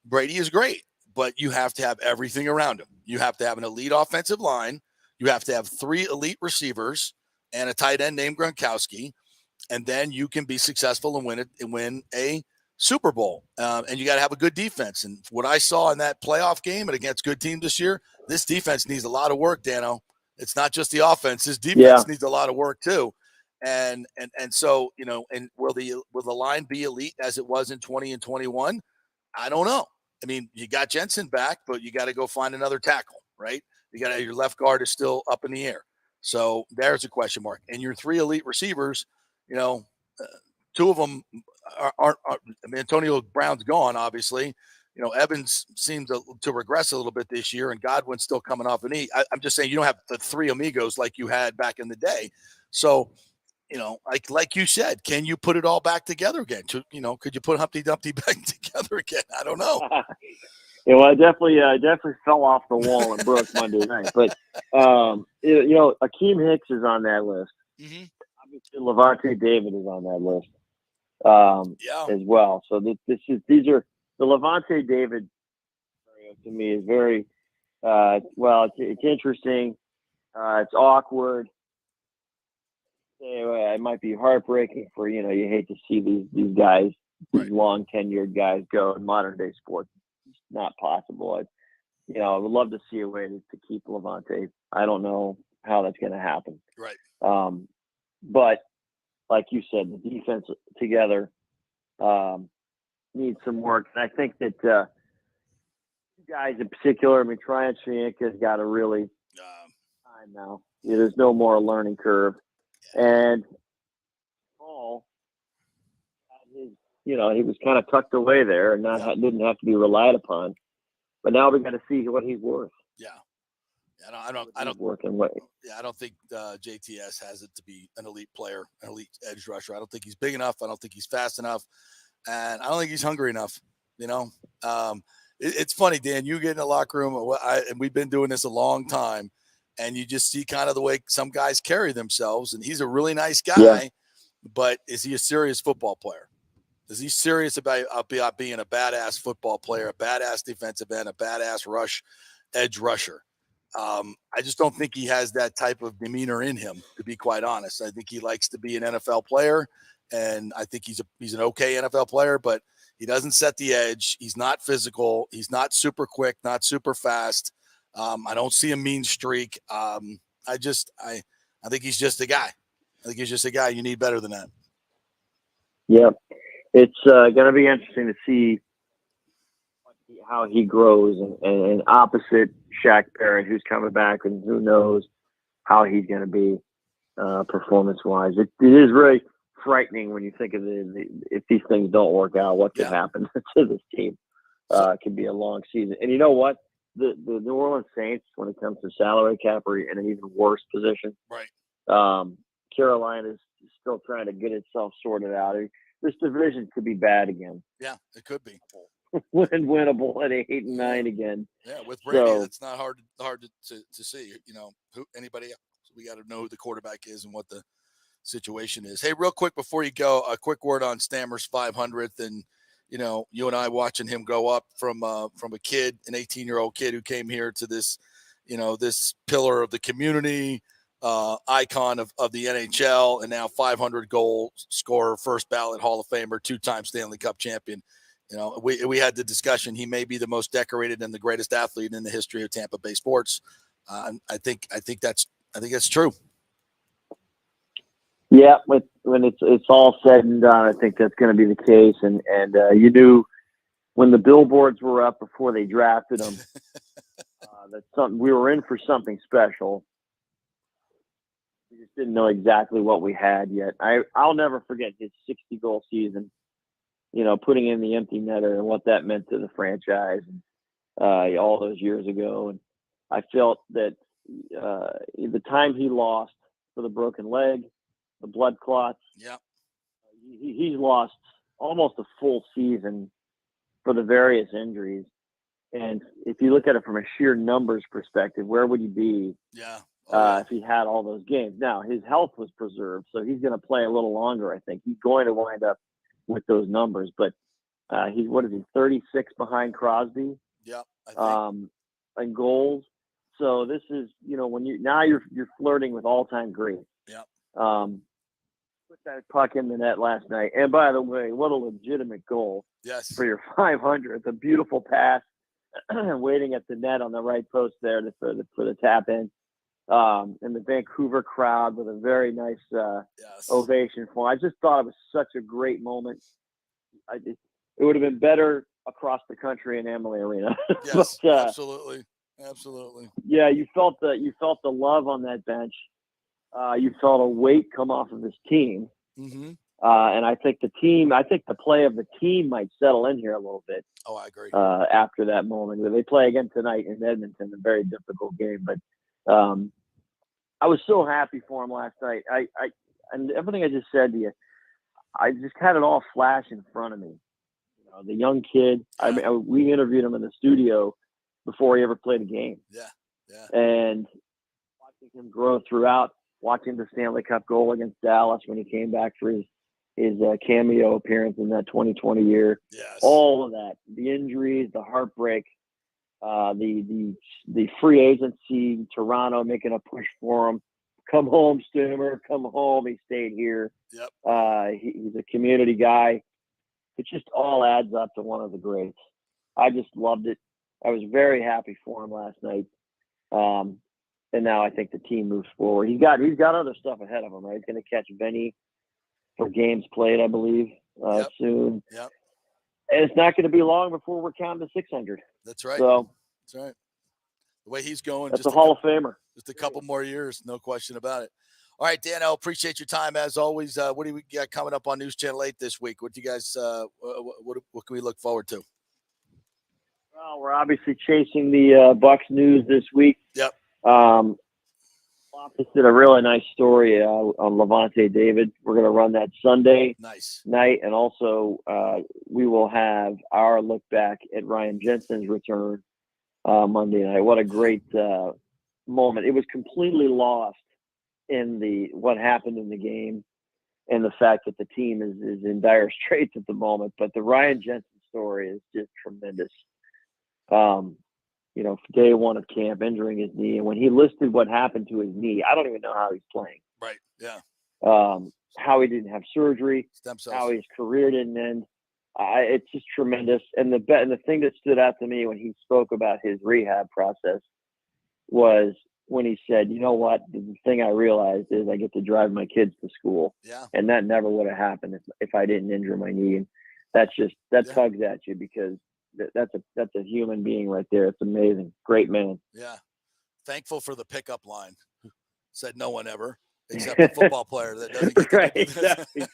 Brady is great, but you have to have everything around him. You have to have an elite offensive line. You have to have 3 elite receivers and a tight end named Gronkowski, and then you can be successful and win a Super Bowl. And you got to have a good defense. And what I saw in that playoff game and against good teams this year, this defense needs a lot of work, Dano. It's not just the offense. This defense needs a lot of work too. And so, and will the line be elite as it was in 20 and 21? I don't know. I mean, you got Jensen back, but you got to go find another tackle, right? Your left guard is still up in the air. So there's a question mark. And your 3 elite receivers, 2 of them aren't I mean, Antonio Brown's gone, obviously. Evans seems to regress a little bit this year, and Godwin's still coming off a knee. I'm just saying you don't have the 3 amigos like you had back in the day. So, like you said, can you put it all back together again? Could you put Humpty Dumpty back together again? I don't know. Yeah, well, I definitely fell off the wall and broke Monday night. But Akeem Hicks is on that list. Mm-hmm. Obviously, Levante David is on that list as well. So these are the Levante David to me is very it's interesting. It's awkward. Anyway, it might be heartbreaking for you hate to see these guys, these long tenured guys go in modern day sports. Not possible. I would love to see a way to keep Levante. I don't know how that's going to happen. Right. But like you said, the defense together needs some work. And I think that guys in particular, Tryon Shianka's got a really time now. There's no more learning curve. And Paul he was kind of tucked away there and didn't have to be relied upon. But now we got to see what he's worth. Yeah. I don't think JTS has it to be an elite player, an elite edge rusher. I don't think he's big enough. I don't think he's fast enough, and I don't think he's hungry enough. It's funny, Dan. You get in the locker room, and we've been doing this a long time. and you just see kind of the way some guys carry themselves. And he's a really nice guy, Yeah. but is he a serious football player? Is he serious about being a badass football player, a badass defensive end, a badass edge rusher? I just don't think he has that type of demeanor in him, to be quite honest. I think he likes to be an NFL player, and I think he's an okay NFL player, but he doesn't set the edge. He's not physical. He's not super quick, not super fast. I don't see a mean streak. I think he's just a guy. I think he's just a guy. You need better than that. Yeah. It's going to be interesting to see how he grows and opposite Shaq Barrett, who's coming back, and who knows how he's going to be performance-wise. It is really frightening when you think of if these things don't work out, what could happen to this team. It could be a long season. And you know what? The New Orleans Saints, when it comes to salary cap, are in an even worse position. Right. Carolina is still trying to get itself sorted out. This division could be bad again. Yeah, it could be. Winnable at 8-9 again. Yeah, with Brady, that's not hard to see. You know, anybody else. We got to know who the quarterback is and what the situation is. Hey, real quick before you go, a quick word on Stammer's 500th, and you know, you and I watching him grow up from a kid, an 18-year-old kid who came here to this, you know, this pillar of the community, icon of the NHL, and now 500 goal scorer, first ballot Hall of Famer, 2-time Stanley Cup champion. You know, we had the discussion. He may be the most decorated and the greatest athlete in the history of Tampa Bay sports. I think that's true. Yeah, when it's all said and done, I think that's going to be the case. And you knew when the billboards were up before they drafted him that we were in for something special. We just didn't know exactly what we had yet. I'll never forget his 60-goal season. You know, putting in the empty netter and what that meant to the franchise all those years ago. And I felt that the time he lost for the broken leg, the blood clots, he's lost almost a full season for the various injuries. And if you look at it from a sheer numbers perspective, where would he be if he had all those games? Now, his health was preserved, so he's going to play a little longer, I think. He's going to wind up with those numbers. But he's, 36 behind Crosby? Yeah, I think. And goals. So this is, you know, when you're flirting with all-time greats. Yeah. Put that puck in the net last night. And by the way, what a legitimate goal. Yes. For your 500th. A beautiful pass. Waiting at the net on the right post there for the tap in. And the Vancouver crowd with a very nice ovation for him. I just thought it was such a great moment. It would have been better across the country in Amalie Arena. Yes, but, absolutely. Yeah, you felt the love on that bench. You felt a weight come off of this team. Mm-hmm. And I think the play of the team might settle in here a little bit. Oh, I agree. After that moment, they play again tonight in Edmonton, a very difficult game. But I was so happy for him last night. And everything I just said to you, I just had it all flash in front of me. You know, the young kid. We interviewed him in the studio before he ever played a game. Yeah. And watching him grow throughout, watching the Stanley Cup goal against Dallas when he came back for his cameo appearance in that 2020 year. Yes. All of that, the injuries, the heartbreak, the free agency, Toronto making a push for him. Come home, Stammer. Come home. He stayed here. Yep. He's a community guy. It just all adds up to one of the greats. I just loved it. I was very happy for him last night. And now I think the team moves forward. He's got other stuff ahead of him, right? He's going to catch Benny for games played, I believe, soon. Yep. And it's not going to be long before we're counting to 600. That's right. So that's right. The way he's going, that's a Hall of Famer. Just a couple more years, no question about it. All right, Daniel, appreciate your time as always. What do we got coming up on News Channel 8 this week? What do you guys? What can we look forward to? Well, we're obviously chasing the Bucs news this week. Yep. Loftus did a really nice story on Levante David. We're going to run that Sunday night, and also we will have our look back at Ryan Jensen's return Monday night. What a great moment. It was completely lost in what happened in the game and the fact that the team is in dire straits at the moment. But the Ryan Jensen story is just tremendous. Day one of camp, injuring his knee, and when he listed what happened to his knee, I don't even know how he's playing. Right. Yeah. How he didn't have surgery, Stem cells. how his career didn't end. It's just tremendous. And the thing that stood out to me when he spoke about his rehab process was when he said, "You know what? The thing I realized is I get to drive my kids to school, and that never would have happened if I didn't injure my knee." And that tugs at you because that's a human being right there. It's amazing. Great man. Yeah. Thankful for the pickup line. Said no one ever, except a football player that doesn't get right.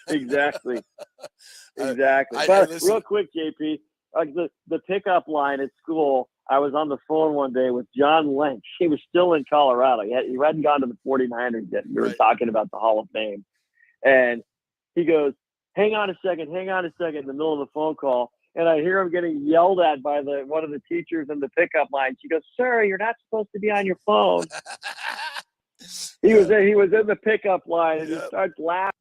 Exactly. But real quick, JP, the pickup line at school, I was on the phone one day with John Lynch. He was still in Colorado. He hadn't gone to the 49ers yet. We were talking about the Hall of Fame. And he goes, hang on a second, in the middle of the phone call. And I hear him getting yelled at by one of the teachers in the pickup line. She goes, "Sir, you're not supposed to be on your phone." He was in the pickup line, and he starts laughing.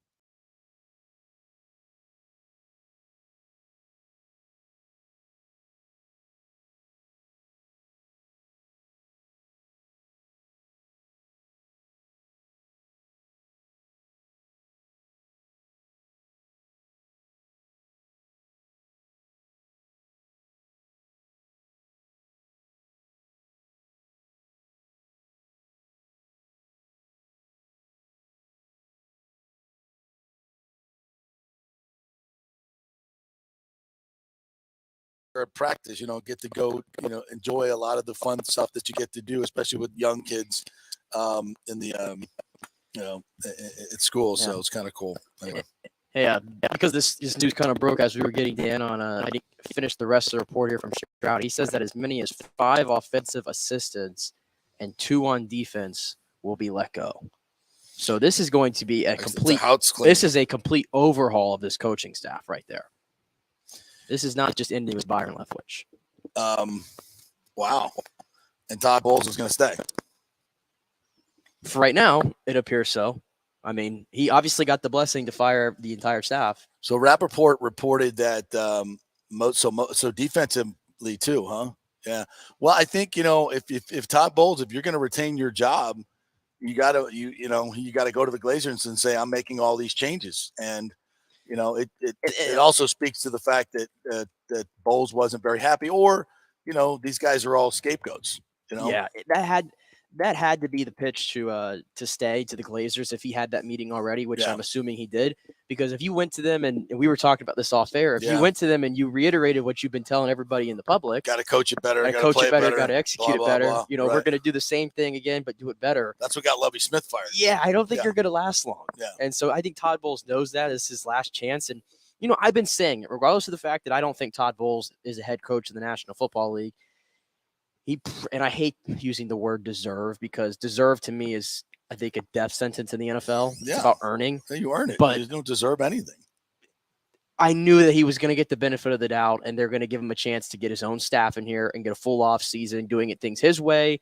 At practice, get to go, enjoy a lot of the fun stuff that you get to do, especially with young kids in the, at school. Yeah. So it's kind of cool. Anyway. Hey, because this news kind of broke as we were getting Dan on. I didn't finish the rest of the report here from Stroud. He says that as many as 5 offensive assistants and 2 on defense will be let go. So this is going to be a complete overhaul of this coaching staff right there. This is not just ending with Byron Leftwich. Wow. And Todd Bowles is going to stay. For right now, it appears so. I mean, he obviously got the blessing to fire the entire staff. So Rappaport reported that so defensively too, huh? Yeah. Well, I think, if Todd Bowles, if you're going to retain your job, you got to go to the Glazers and say, I'm making all these changes. And it also speaks to the fact that Bowles wasn't very happy, or these guys are all scapegoats. Yeah, that had to be the pitch to stay to the Glazers if he had that meeting already, which I'm assuming he did. Because if you went to them, and we were talking about this off air, if you went to them and you reiterated what you've been telling everybody in the public, got to coach it better, got to execute it better. We're going to do the same thing again, but do it better. That's what got Lovie Smith fired. Yeah, I don't think you're going to last long. Yeah. And so I think Todd Bowles knows that is his last chance. And, I've been saying it, regardless of the fact that I don't think Todd Bowles is a head coach in the National Football League. And I hate using the word deserve, because deserve to me is, I think, a death sentence in the NFL. Yeah. It's about earning. Yeah, you earn it. But you don't deserve anything. I knew that he was going to get the benefit of the doubt, and they're going to give him a chance to get his own staff in here and get a full off season, doing things his way.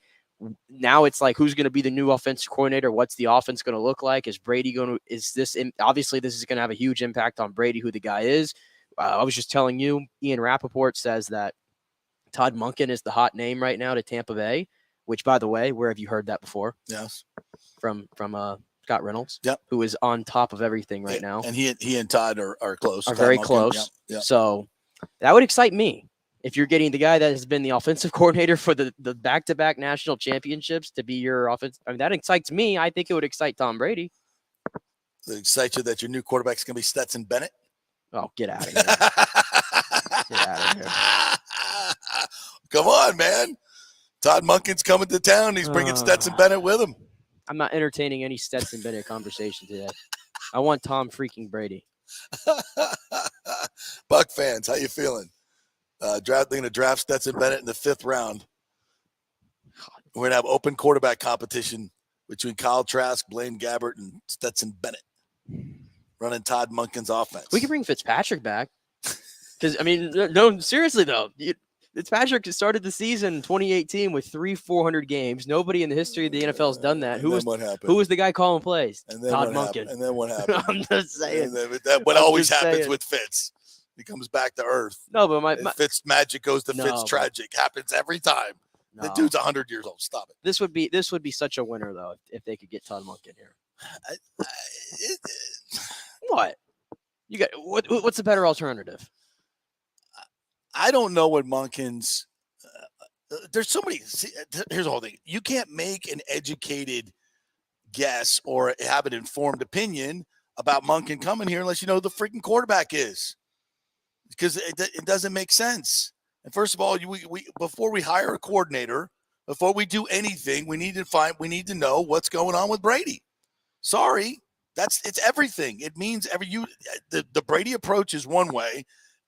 Now it's like, who's going to be the new offensive coordinator? What's the offense going to look like? Obviously this is going to have a huge impact on Brady, who the guy is. I was just telling you, Ian Rappaport says that Todd Monken is the hot name right now to Tampa Bay, which, by the way, where have you heard that before? Yes. From Scott Reynolds, yep, who is on top of everything right now. And he and Todd are close. Are very close. Yep. So that would excite me. If you're getting the guy that has been the offensive coordinator for the back-to-back national championships to be your offense, that excites me. I think it would excite Tom Brady. Does it excite you that your new quarterback's going to be Stetson Bennett? Oh, get out of here. Get out of here. Come on, man. Todd Monken's coming to town. He's bringing Stetson Bennett with him. I'm not entertaining any Stetson Bennett conversation today. I want Tom freaking Brady. Buck fans, how you feeling? They're going to draft Stetson Bennett in the 5th round. We're going to have open quarterback competition between Kyle Trask, Blaine Gabbert, and Stetson Bennett running Todd Monken's offense. We can bring Fitzpatrick back. Because, no, seriously, though. Fitzpatrick started the season in 2018 with 400 games. Nobody in the history of the NFL has done that. Who was the guy calling plays? And then Todd Monken. And then what happened? I'm just saying. What always happens with Fitz? He comes back to earth. No, but my Fitz magic goes to Fitz tragic. Happens every time. No. The dude's 100 years old. Stop it. This would be such a winner though if they could get Todd Monken here. What? You got what's the better alternative? I don't know what Monken's. There's so many. Here's the whole thing. You can't make an educated guess or have an informed opinion about Monken coming here unless you know who the freaking quarterback is, because it doesn't make sense. And first of all, we before we hire a coordinator, before we do anything, we need to know what's going on with Brady. Sorry, it's everything. It means the Brady approach is one way.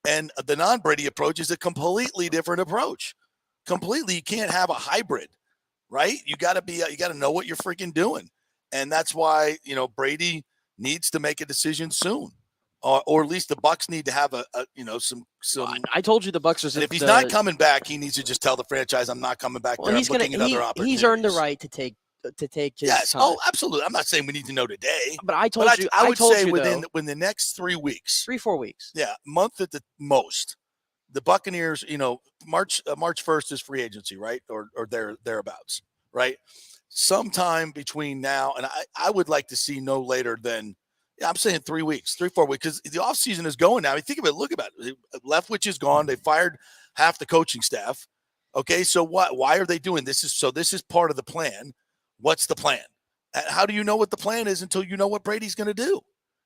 And the non-Brady approach is a completely different approach. Completely, you can't have a hybrid, right? You got to know what you're freaking doing, and that's why Brady needs to make a decision soon, or at least the Bucs need to have some. I told you the Bucs was. And if he's not coming back, he needs to just tell the franchise, "I'm not coming back." Well, I'm looking at other opportunities. He's earned the right to take his time. Oh, absolutely. I'm not saying we need to know today. But I would say within the next 3 weeks. 3-4 weeks. Yeah, month at the most. The Buccaneers, March 1st is free agency, right? Or thereabouts, right? Sometime between now and I would like to see no later than I'm saying 3 weeks, 3-4 weeks, because the offseason is going now. I mean, think of it, look about it. Leftwich is gone. They fired half the coaching staff. Okay, so what? Why are they doing this? This is part of the plan. What's the plan? How do you know what the plan is until you know what Brady's going to do?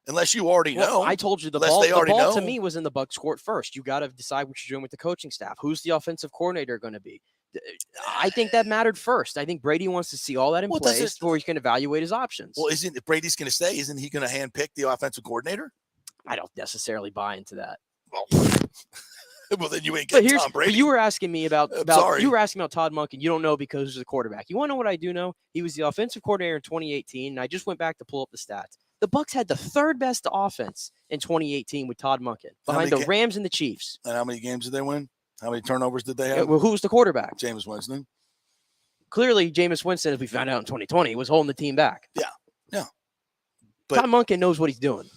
Unless you already know. I told you the ball to me was in the Bucs court first. You got to decide what you're doing with the coaching staff. Who's the offensive coordinator going to be? I think that mattered first. I think Brady wants to see all that in place before he can evaluate his options. Well, if Brady's going to stay, isn't he going to handpick the offensive coordinator? I don't necessarily buy into that. Well, then you ain't getting Tom Brady. But you were asking me about Todd Monken. You don't know because he's a quarterback. You want to know what I do know? He was the offensive coordinator in 2018, and I just went back to pull up the stats. The Bucs had the third best offense in 2018 with Todd Monken, behind the Rams and the Chiefs. And how many games did they win? How many turnovers did they have? Well, who was the quarterback? Jameis Winston. Clearly, Jameis Winston, as we found out in 2020, was holding the team back. Yeah. But Todd Monken knows what he's doing.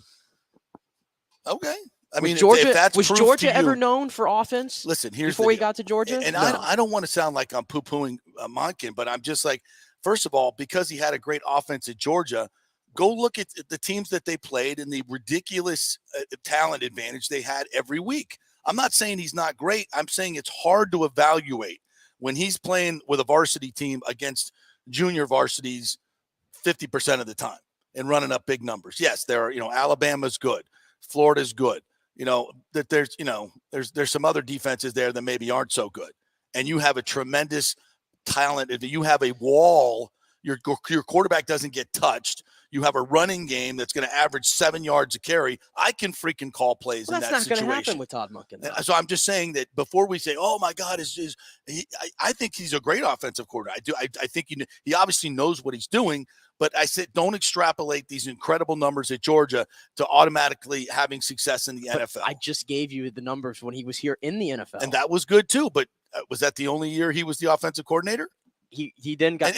Okay. I mean, was Georgia ever known for offense? Listen, before he got to Georgia, and I don't want to sound like I'm poo-pooing Monken, but I'm just like, first of all, because he had a great offense at Georgia, go look at the teams that they played and the ridiculous talent advantage they had every week. I'm not saying he's not great. I'm saying it's hard to evaluate when he's playing with a varsity team against junior varsities 50% of the time and running up big numbers. Yes, Alabama's good, Florida's good. That there's some other defenses there that maybe aren't so good, and you have a tremendous talent. If you have a wall, your quarterback doesn't get touched. You have a running game that's going to average 7 yards a carry. I can freaking call plays in that situation. That's not going to happen with Todd Monken. So I'm just saying that before we say, "Oh my God, I think he's a great offensive coordinator." I think he obviously knows what he's doing. But I said, don't extrapolate these incredible numbers at Georgia to automatically having success in the NFL. I just gave you the numbers when he was here in the NFL, and that was good too. But was that the only year he was the offensive coordinator? He then got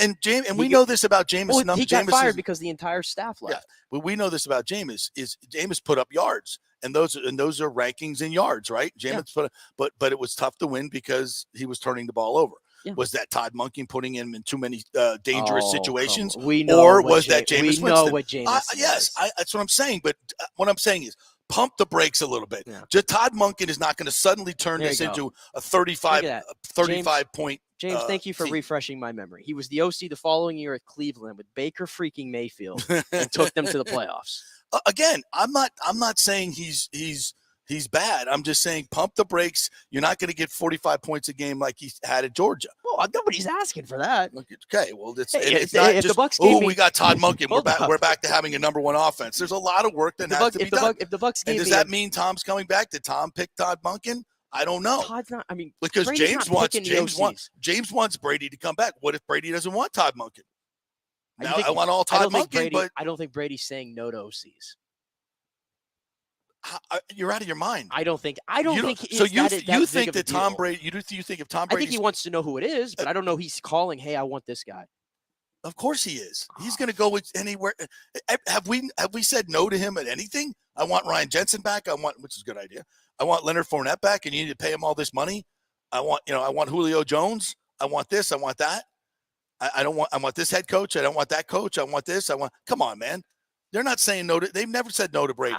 we know this about Jameis. Well, he got fired because the entire staff left. Yeah, but we know this about Jameis is Jameis put up yards, and those are rankings in yards, right? Jameis but it was tough to win because he was turning the ball over. Yeah. Was that Todd Monken putting him in too many dangerous situations? We know, or was that Jameis Winston? We know what Jameis yes, that's what I'm saying. But what I'm saying is, pump the brakes a little bit. Yeah. Just Todd Monken is not going to suddenly turn this into a 35 point. James, thank you for refreshing my memory. He was the OC the following year at Cleveland with Baker freaking Mayfield and took them to the playoffs. Again, I'm not saying he's bad. I'm just saying pump the brakes. You're not going to get 45 points a game like he had at Georgia. Well, nobody's asking for that. Okay, well, it's not just, the Bucs we got Todd Monken. We're back to having a number one offense. There's a lot of work that has to be done. If the Bucs gave does that mean Tom's coming back? Did Tom pick Todd Monken? I don't know. Todd's not. I mean, because James wants Brady to come back. What if Brady doesn't want Todd Monken? Now I want all Todd Monken, but I don't think Brady's saying no to OCs. You're out of your mind. I don't think. So you think that Tom Brady? You think if Tom Brady? I think he wants to know who it is, but I don't know. He's calling. Hey, I want this guy. Of course he is. He's going to go with anywhere. Have we said no to him at anything? I want Ryan Jensen back. Which is a good idea. I want Leonard Fournette back, and you need to pay him all this money. I want Julio Jones. I want this. I want that. I want this head coach. I don't want that coach. I want this. Come on, man. They're not saying no to. They've never said no to Brady.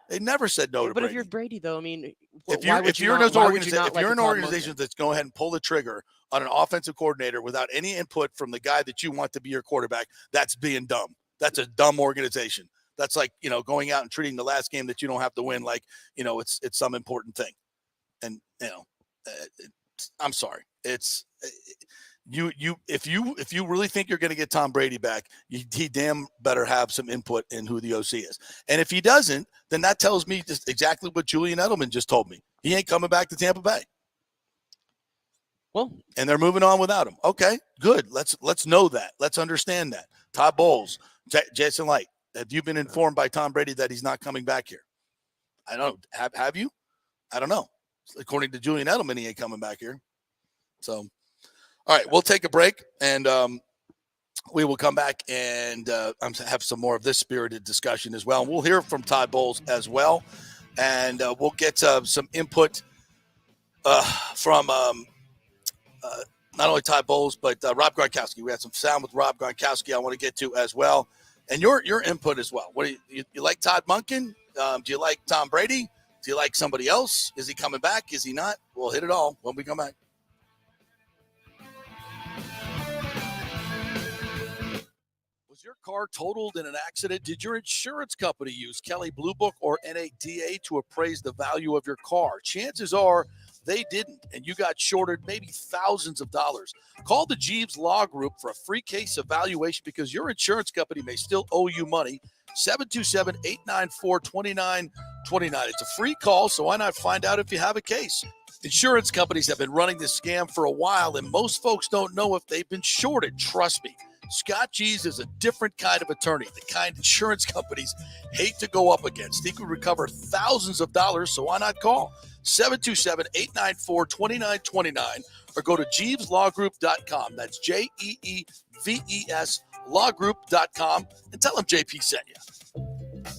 They never said no to Brady. But if you're Brady, though, I mean, if you're an organization that's go ahead and pull the trigger on an offensive coordinator without any input from the guy that you want to be your quarterback, that's being dumb. That's a dumb organization. That's like, going out and treating the last game that you don't have to win like, it's some important thing. And, I'm sorry. It's if you really think you're going to get Tom Brady back, he damn better have some input in who the OC is. And if he doesn't, then that tells me just exactly what Julian Edelman just told me. He ain't coming back to Tampa Bay. Well, and they're moving on without him. Okay, good. Let's know that. Let's understand that. Todd Bowles, Jason Light, have you been informed by Tom Brady that he's not coming back here? I don't know. Have you? I don't know. According to Julian Edelman, he ain't coming back here. So, all right, we'll take a break, and we will come back and have some more of this spirited discussion as well. And we'll hear from Todd Bowles as well, and we'll get some input from not only Todd Bowles, but Rob Gronkowski. We had some sound with Rob Gronkowski I want to get to as well, and your input as well. What do you like Todd Monken? Do you like Tom Brady? Do you like somebody else? Is he coming back? Is he not? We'll hit it all when we come back. Was your car totaled in an accident? Did your insurance company use Kelley Blue Book or NADA to appraise the value of your car? Chances are they didn't, and you got shorted maybe thousands of dollars. Call the Jeeves Law Group for a free case evaluation because your insurance company may still owe you money. 727-894-2929. It's a free call, so why not find out if you have a case? Insurance companies have been running this scam for a while, and most folks don't know if they've been shorted. Trust me. Scott Jeeves is a different kind of attorney, the kind insurance companies hate to go up against. He could recover thousands of dollars, so why not call? 727-894-2929 or go to JeevesLawGroup.com. That's JEEVES lawgroup.com and tell them JP sent you.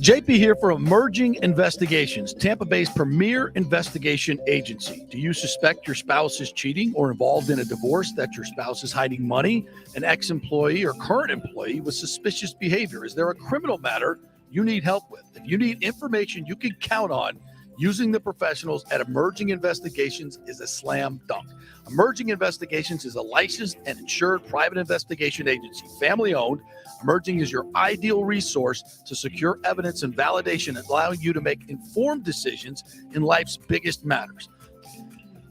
JP here for Emerging Investigations, Tampa Bay's premier investigation agency. Do you suspect your spouse is cheating or involved in a divorce, that your spouse is hiding money, an ex-employee or current employee with suspicious behavior? Is there a criminal matter you need help with? If you need information you can count on, using the professionals at Emerging Investigations is a slam dunk. Emerging Investigations is a licensed and insured private investigation agency, family-owned. Emerging is your ideal resource to secure evidence and validation, allowing you to make informed decisions in life's biggest matters.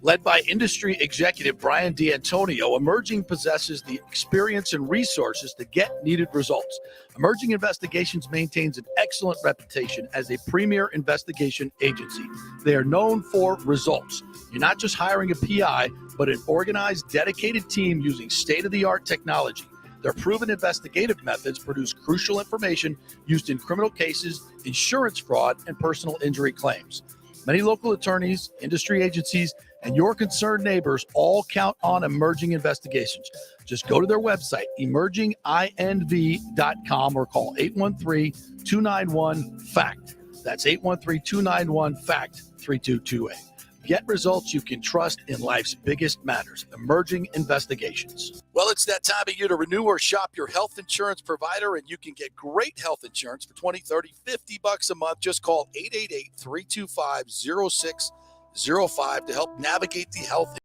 Led by industry executive Brian D'Antonio, Emerging possesses the experience and resources to get needed results. Emerging Investigations maintains an excellent reputation as a premier investigation agency. They are known for results. You're not just hiring a PI, but an organized, dedicated team using state-of-the-art technology. Their proven investigative methods produce crucial information used in criminal cases, insurance fraud, and personal injury claims. Many local attorneys, industry agencies, and your concerned neighbors all count on Emerging Investigations. Just go to their website, emerginginv.com, or call 813-291-FACT. That's 813-291-FACT-3228. Get results you can trust in life's biggest matters. Emerging Investigations. Well, it's that time of year to renew or shop your health insurance provider, and you can get great health insurance for $20, $30, $50 a month. Just call 888-325-0605 to help navigate the health.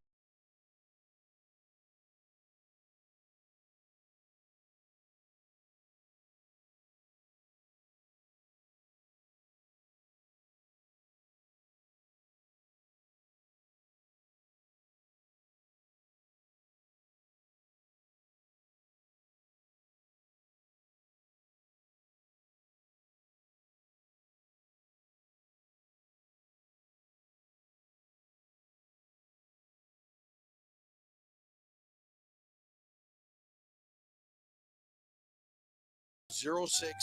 $0605.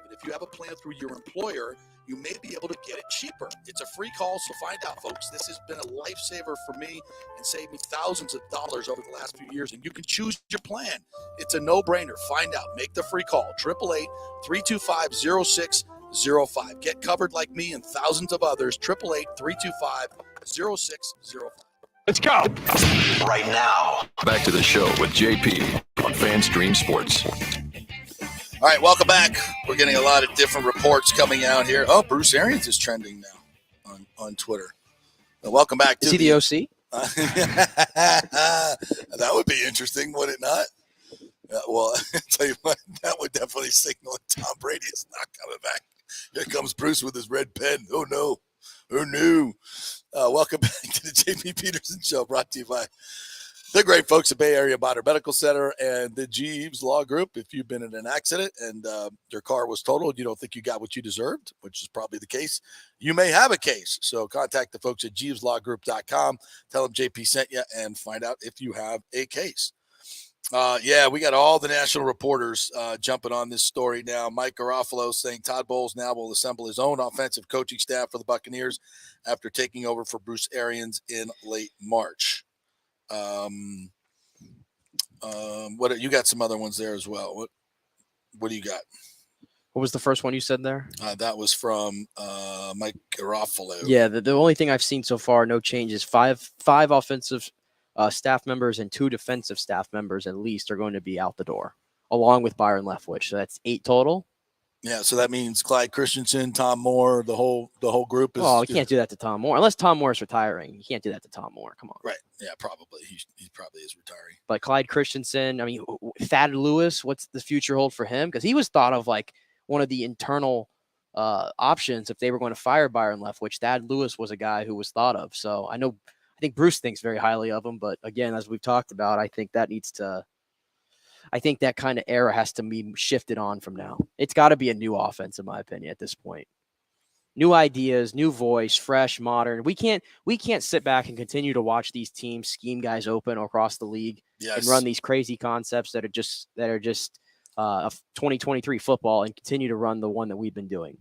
And if you have a plan through your employer, you may be able to get it cheaper. It's a free call, so find out, folks. This has been a lifesaver for me and saved me thousands of dollars over the last few years, and you can choose your plan. It's a no-brainer. Find out. Make the free call, 888-325-0605. Get covered like me and thousands of others, 888-325-0605. Let's go. Right now. Back to the show with JP on FanStream Sports. All right, welcome back. We're getting a lot of different reports coming out here. Oh, Bruce Arians is trending now on Twitter. Welcome back to Is he the OC? That would be interesting, would it not? Well, I'll tell you what, that would definitely signal that Tom Brady is not coming back. Here comes Bruce with his red pen. Oh, no. Oh, no. Welcome back to the JP Peterson Show, brought to you by the great folks at Bay Area Modern Medical Center and the Jeeves Law Group. If you've been in an accident and your car was totaled, you don't think you got what you deserved, which is probably the case, you may have a case. So contact the folks at JeevesLawGroup.com. Tell them JP sent you and find out if you have a case. Yeah, we got all the national reporters jumping on this story now. Mike Garofalo saying Todd Bowles now will assemble his own offensive coaching staff for the Buccaneers after taking over for Bruce Arians in late March. What you got? Some other ones there as well. What do you got? What was the first one you said there? That was from Mike Garofalo. Yeah, the only thing I've seen so far, no changes. Five offensive staff members and 2 defensive staff members at least are going to be out the door, along with Byron Leftwich. So that's 8 total. Yeah, so that means Clyde Christensen, Tom Moore, the whole group is. Oh, you can't do that to Tom Moore unless Tom Moore is retiring. You can't do that to Tom Moore. Come on. Right. Yeah, probably. He probably is retiring. But Clyde Christensen, I mean, Thad Lewis, what's the future hold for him? Because he was thought of like one of the internal options if they were going to fire Byron Leftwich. Thad Lewis was a guy who was thought of. So I think Bruce thinks very highly of him. But again, as we've talked about, I think that kind of era has to be shifted on from now. It's got to be a new offense, in my opinion, at this point. New ideas, new voice, fresh, modern. We can't sit back and continue to watch these teams scheme guys open across the league and run these crazy concepts that are just 2023 football and continue to run the one that we've been doing.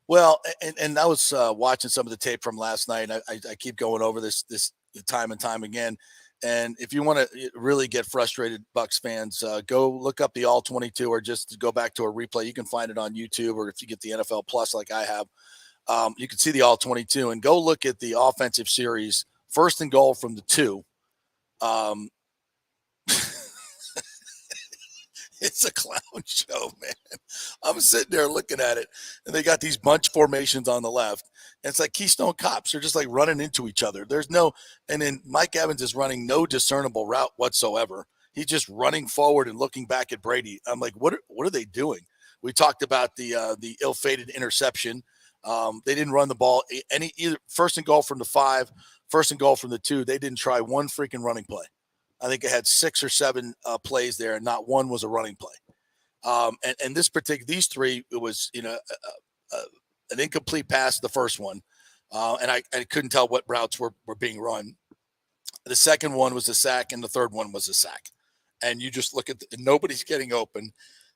Well, and I was watching some of the tape from last night. I keep going over this time and time again. And if you want to really get frustrated, Bucs fans, go look up the All 22 or just go back to a replay. You can find it on YouTube, or if you get the NFL Plus like I have, you can see the All 22 and go look at the offensive series, 1st and goal from the 2. It's a clown show, man. I'm sitting there looking at it, and they got these bunch formations on the left. And it's like Keystone Cops. They're just like running into each other. And then Mike Evans is running no discernible route whatsoever. He's just running forward and looking back at Brady. I'm like, what are they doing? We talked about the ill-fated interception. They didn't run the ball either 1st and goal from the 5, 1st and goal from the 2. They didn't try one freaking running play. I think it had 6 or 7 plays there, and not one was a running play. And these 3, it was an incomplete pass, the first one, and I couldn't tell what routes were being run. The second one was a sack, and the third one was a sack. And you just look at nobody's getting open.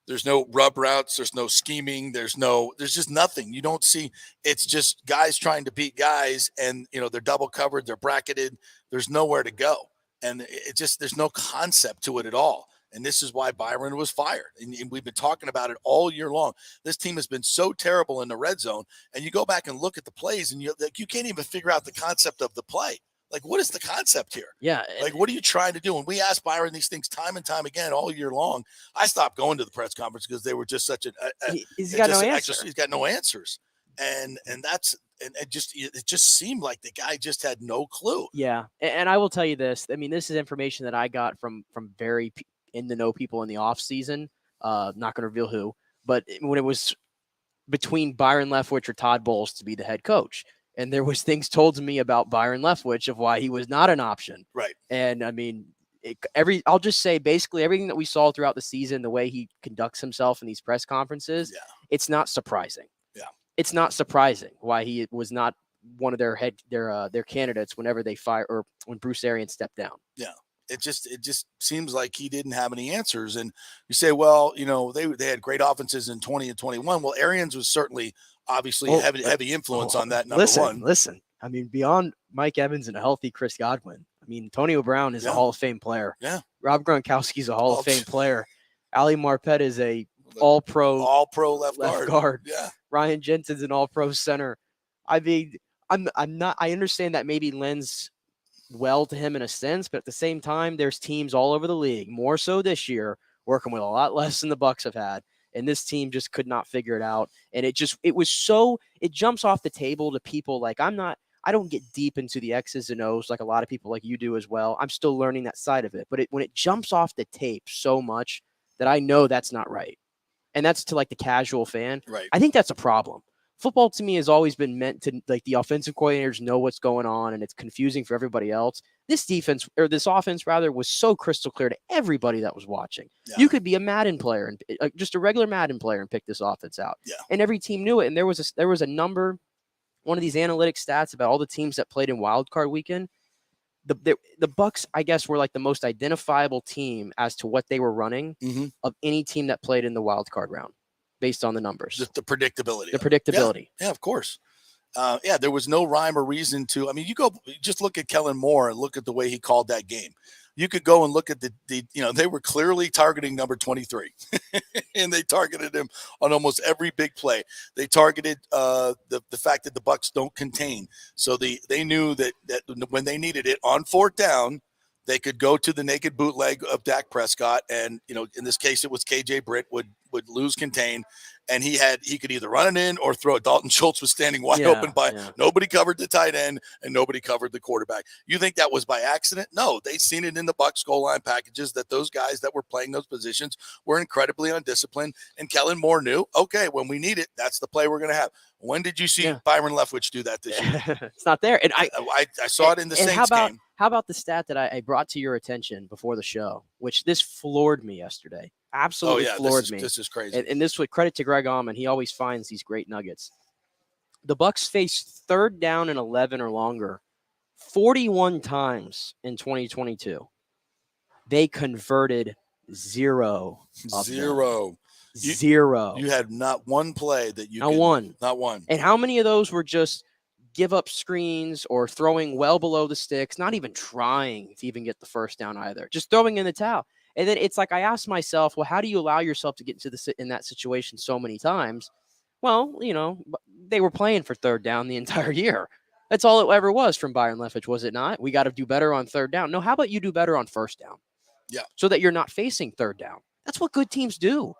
There's no rub routes. There's no scheming. There's just nothing. You don't see. It's just guys trying to beat guys, and they're double covered. They're bracketed. There's nowhere to go. And there's no concept to it at all. And this is why Byron was fired. And we've been talking about it all year long. This team has been so terrible in the red zone. And you go back and look at the plays, and you can't even figure out the concept of the play. Like, what is the concept here? Yeah. Like, what are you trying to do? And we asked Byron these things time and time again all year long. I stopped going to the press conference because they were just such he's got no answer. He's got no answers. And it just seemed like the guy just had no clue. Yeah. And I will tell you this. I mean, this is information that I got from very in the know people in the off season. Not going to reveal who, but when it was between Byron Leftwich or Todd Bowles to be the head coach, and there was things told to me about Byron Leftwich of why he was not an option. Right. And I mean, I'll just say basically everything that we saw throughout the season, the way he conducts himself in these press conferences, it's not surprising. Yeah. It's not surprising why he was not one of their candidates whenever they fire or when Bruce Arians stepped down. Yeah. It just seems like he didn't have any answers. And you say, well, they had great offenses in 20 and 21. Well, Arians was certainly obviously heavy influence on that. Number one. Listen. I mean, beyond Mike Evans and a healthy Chris Godwin, I mean, Antonio Brown is a Hall of Fame player. Yeah. Rob Gronkowski's a Hall of Fame player. Ali Marpet is a all-pro left guard. Yeah. Ryan Jensen's an all-pro center. I mean, I'm not. I understand that maybe lends well to him in a sense, but at the same time, there's teams all over the league, more so this year, working with a lot less than the Bucs have had. And this team just could not figure it out. And it jumps off the table to people like I don't get deep into the X's and O's like a lot of people like you do as well. I'm still learning that side of it. But when it jumps off the tape so much that I know that's not right. And that's to like the casual fan. Right. I think that's a problem. Football to me has always been meant to like the offensive coordinators know what's going on and it's confusing for everybody else. This offense was so crystal clear to everybody that was watching. Yeah. You could be a Madden player and just a regular Madden player and pick this offense out. Yeah. And every team knew it. And there was a number, one of these analytic stats about all the teams that played in Wild Card Weekend. The Bucs, I guess, were like the most identifiable team as to what they were running of any team that played in the Wild Card round, based on the numbers. The predictability. The predictability. Yeah, of course. There was no rhyme or reason to. I mean, just look at Kellen Moore and look at the way he called that game. You could go and look at they were clearly targeting number 23 and they targeted him on almost every big play. They targeted the fact that the Bucs don't contain. So they knew that when they needed it on fourth down, they could go to the naked bootleg of Dak Prescott. And, in this case, it was KJ Britt would lose contain. And he could either run it in or throw it. Dalton Schultz was standing wide open nobody covered the tight end and nobody covered the quarterback. You think that was by accident? No, they seen it in the Bucs goal line packages that those guys that were playing those positions were incredibly undisciplined. And Kellen Moore knew, okay, when we need it, that's the play we're going to have. When did you see Byron Leftwich do that this year? It's not there. And I saw it in the Saints game. How about the stat that I brought to your attention before the show, which this floored me yesterday? Absolutely floored me. This is crazy. And this would credit to Greg Auman. He always finds these great nuggets. The Bucs faced 3rd down and 11 or longer 41 times in 2022. They converted 0 of them. Zero. You had not one play that you Not one. Not one. And how many of those were just give up screens or throwing well below the sticks, not even trying to even get the first down either, just throwing in the towel? And then it's like I asked myself, well, how do you allow yourself to get into in that situation so many times? Well, they were playing for 3rd down the entire year. That's all it ever was from Byron Leftwich, was it not? We got to do better on 3rd down. No, how about you do better on 1st down? Yeah. So that you're not facing 3rd down. That's what good teams do.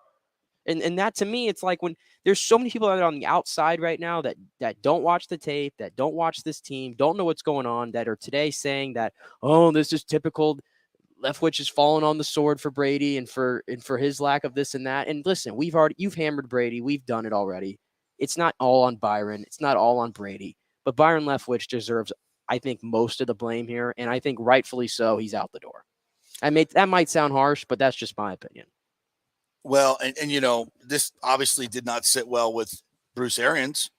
And that, to me, it's like when there's so many people that are on the outside right now that don't watch the tape, that don't watch this team, don't know what's going on, that are today saying that, oh, this is typical. Leftwich is falling on the sword for Brady and for his lack of this and that. And listen, you've hammered Brady. We've done it already. It's not all on Byron. It's not all on Brady. But Byron Leftwich deserves, I think, most of the blame here. And I think rightfully so, he's out the door. That might sound harsh, but that's just my opinion. Well, and this obviously did not sit well with Bruce Arians.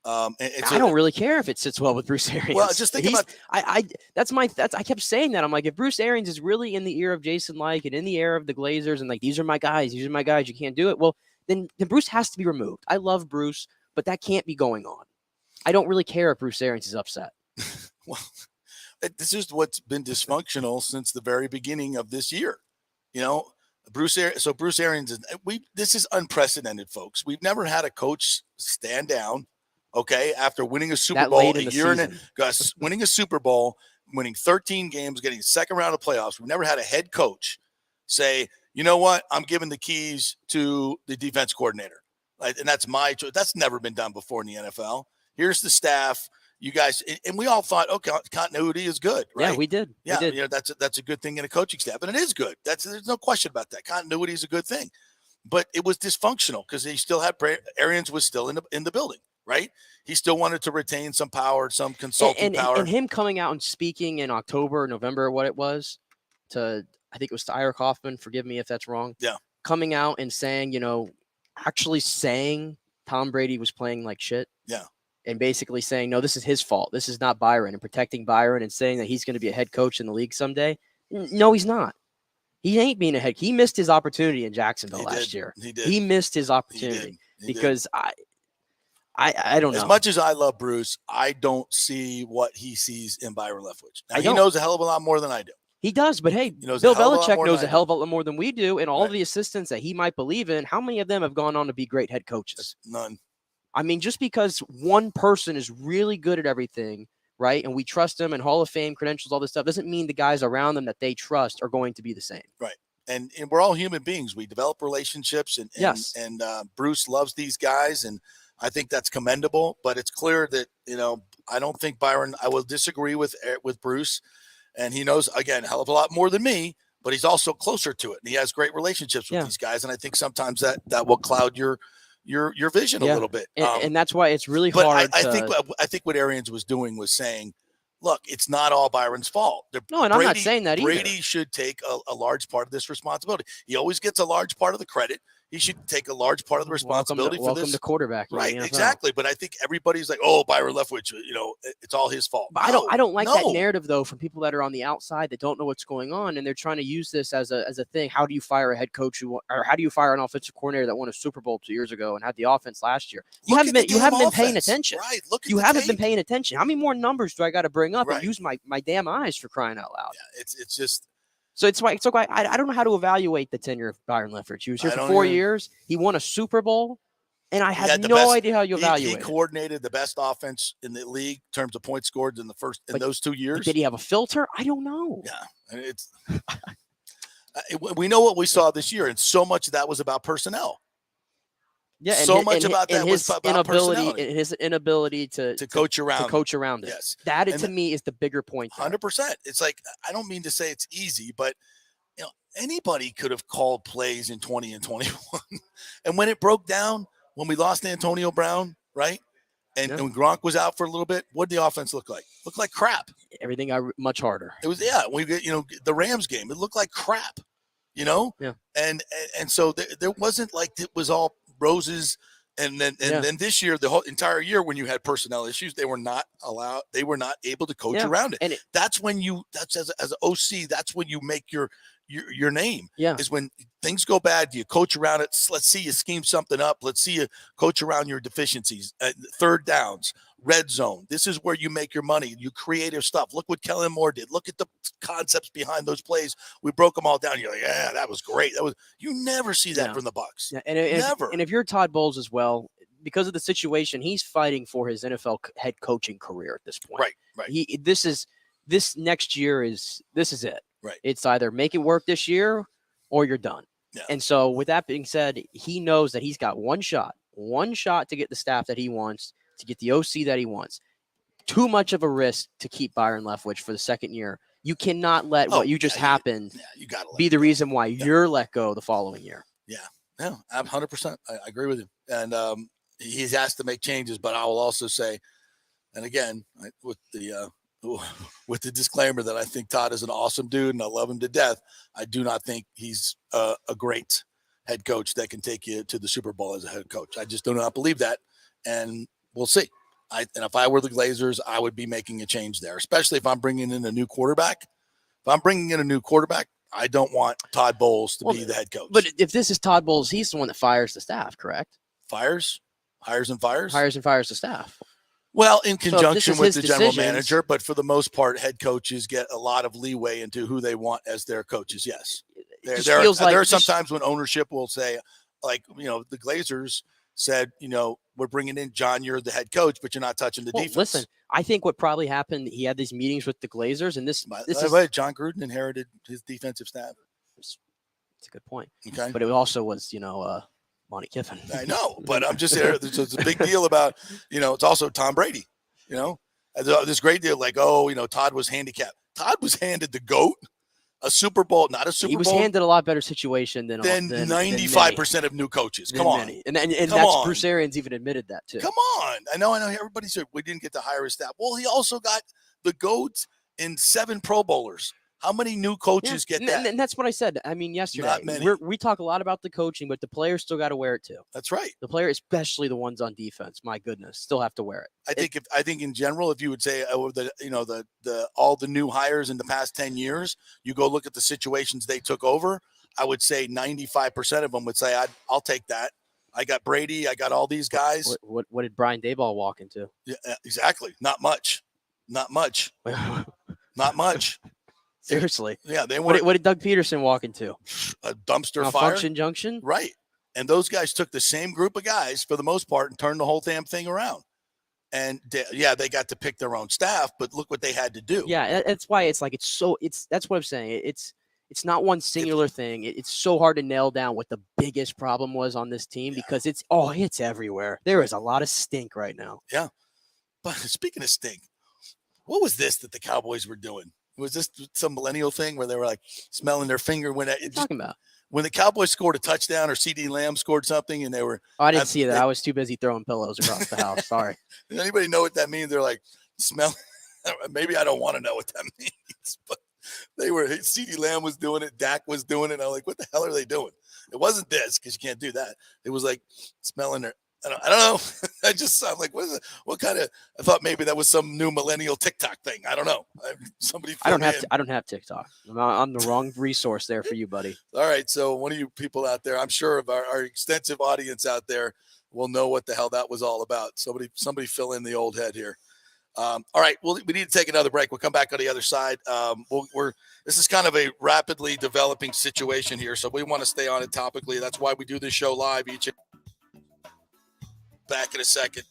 I don't really care if it sits well with Bruce Arians. Well, just think about I kept saying that. I'm like, if Bruce Arians is really in the ear of Jason Licht and in the ear of the Glazers and like, these are my guys, you can't do it. Well, then Bruce has to be removed. I love Bruce, but that can't be going on. I don't really care if Bruce Arians is upset. Well, this is what's been dysfunctional since the very beginning of this year. Bruce Arians, this is unprecedented, folks. We've never had a coach stand down, okay, after winning a Super Bowl winning a Super Bowl, winning 13 games, getting the second round of playoffs. We've never had a head coach say, you know what, I'm giving the keys to the defense coordinator. And that's my choice. That's never been done before in the NFL. Here's the staff. You guys, and we all thought, okay, continuity is good, right? Yeah, we did. Yeah, we did. That's a good thing in a coaching staff, and it is good. There's no question about that. Continuity is a good thing, but it was dysfunctional because he still had Arians was still in the building, right? He still wanted to retain some power, some consulting power, and him coming out and speaking in October, November, what it was I think it was to Ira Kaufman. Forgive me if that's wrong. Yeah, coming out and saying, actually saying Tom Brady was playing like shit. Yeah. And basically saying, no, this is his fault. This is not Byron, and protecting Byron and saying that he's going to be a head coach in the league someday. No, he's not. He ain't being a head. He missed his opportunity in Jacksonville last year. He did. He missed his opportunity because I don't know. As much as I love Bruce, I don't see what he sees in Byron Leftwich. Now, he don't. knows a hell of a lot more than I do. He does, but hey, Bill Belichick knows a hell of a lot more than we do, and all of the assistants that he might believe in, how many of them have gone on to be great head coaches? None. I mean, just because one person is really good at everything, right, and we trust them and Hall of Fame credentials, all this stuff, doesn't mean the guys around them that they trust are going to be the same. Right. And we're all human beings. We develop relationships, and Bruce loves these guys, and I think that's commendable. But it's clear that, I don't think Byron, I will disagree with Bruce. And he knows, again, a hell of a lot more than me, but he's also closer to it. And he has great relationships with these guys. And I think sometimes that will cloud your vision a little bit. And that's why it's really hard. I think what Arians was doing was saying, look, it's not all Byron's fault. I'm not saying that either. Brady should take a large part of this responsibility. He always gets a large part of the credit. He should take a large part of the responsibility for this. Welcome to quarterback. Right, exactly. But I think everybody's like, oh, Byron Leftwich, it's all his fault. But I don't like that narrative, though, from people that are on the outside that don't know what's going on, and they're trying to use this as a thing. How do you fire a head coach or how do you fire an offensive coordinator that won a Super Bowl 2 years ago and had the offense last year? You haven't been paying attention. Right. You haven't been paying attention. How many more numbers do I got to bring up and use my damn eyes, for crying out loud? Yeah, it's just. So it's why I don't know how to evaluate the tenure of Byron Leftwich. He was here for 4 years. He won a Super Bowl, and I have no idea how you evaluate it. He coordinated the best offense in the league in terms of points scored in those 2 years. Did he have a filter? I don't know. Yeah, it's we know what we saw this year, and so much of that was about personnel. Yeah, so much about that was about personality. His inability to coach around it. Yes, that to me is the bigger point. 100%. It's like, I don't mean to say it's easy, but anybody could have called plays in 20 and 21. And when it broke down, when we lost Antonio Brown, right, and when Gronk was out for a little bit, what did the offense look like? Looked like crap. Everything got much harder. It was we get the Rams game. It looked like crap. Yeah. And so there wasn't like it was all roses, and then this year, the whole entire year, when you had personnel issues, they were not able to coach around it. And that's when as an OC, that's when you make your name. Is when things go bad, you coach around it. Let's see you scheme something up. Let's see you coach around your deficiencies. Third downs, red zone. This is where you make your money. You creative stuff. Look what Kellen Moore did. Look at the concepts behind those plays. We broke them all down. You're like, yeah, that was great. You never see that from the Bucs. Yeah. Never. And if you're Todd Bowles as well, because of the situation, he's fighting for his NFL head coaching career at this point. Right. This next year is it. Right. It's either make it work this year or you're done. Yeah. And so with that being said, he knows that he's got one shot to get the staff that he wants, to get the OC that he wants. Too much of a risk to keep Byron Leftwich for the second year. You cannot let what you just happened be the reason why you're let go the following year. Yeah, I'm 100%. I agree with him. And he's asked to make changes, but I will also say, and again, with the disclaimer that I think Todd is an awesome dude and I love him to death, I do not think he's a great head coach that can take you to the Super Bowl as a head coach. I just do not believe that, and we'll see. And if I were the Glazers, I would be making a change there, especially if I'm bringing in a new quarterback. If I'm bringing in a new quarterback, I don't want Todd Bowles to be the head coach. But if this is Todd Bowles, he's the one that fires the staff, correct? Hires and fires the staff. Well, in conjunction with the general manager, but for the most part, head coaches get a lot of leeway into who they want as their coaches. Yes. There are some times when ownership will say, like, the Glazers said, we're bringing in John, you're the head coach, but you're not touching the defense. Listen, I think what probably happened, he had these meetings with the Glazers, and this is way, John Gruden inherited his defensive staff. It's a good point. Okay. But it also was, Monty Kiffin. I know, but I'm just here. It's a big deal about, it's also Tom Brady, this great deal. Like, Todd was handicapped. Todd was handed the GOAT, a Super Bowl, not a Super Bowl. He was handed a lot better situation than 95% of new coaches. Come on. Bruce Arians even admitted that too. Come on. I know. Everybody said we didn't get to hire his staff. Well, he also got the GOAT in 7 Pro Bowlers. How many new coaches get that? And that's what I said. I mean, yesterday. Not many. We talk a lot about the coaching, but the players still got to wear it too. That's right. The player, especially the ones on defense, my goodness, still have to wear it. I think in general, if you would say all the new hires in the past 10 years, you go look at the situations they took over, I would say 95% of them would say, I'll take that. I got Brady. I got all these guys. What did Brian Daboll walk into? Yeah, exactly. Not much. Not much. Not much. Seriously. Yeah, they what did Doug Peterson walk into? A dumpster fire. Malfunction junction? Right. And those guys took the same group of guys for the most part and turned the whole damn thing around. And they got to pick their own staff, but look what they had to do. Yeah, that's why it's that's what I'm saying. It's not one singular thing. It's so hard to nail down what the biggest problem was on this team because it's everywhere. There is a lot of stink right now. Yeah. But speaking of stink, what was this that the Cowboys were doing? Was this some millennial thing where they were like smelling their finger when what are you talking about? When the Cowboys scored a touchdown or CD Lamb scored something and they were I didn't see that. I was too busy throwing pillows across the house. Sorry. Does anybody know what that means? They're like smell. Maybe I don't want to know what that means, but they were. CD Lamb was doing it. Dak was doing it. I'm like, what the hell are they doing? It wasn't this because you can't do that. It was like smelling their. I don't know. I just sound like what kind of? I thought maybe that was some new millennial TikTok thing. I don't know. I don't have TikTok. I'm the wrong resource there for you, buddy. All right. So one of you people out there, I'm sure of our extensive audience out there, will know what the hell that was all about. Somebody fill in the old head here. All right. Well, we need to take another break. We'll come back on the other side. This is kind of a rapidly developing situation here, so we want to stay on it topically. That's why we do this show live each. Back in a second.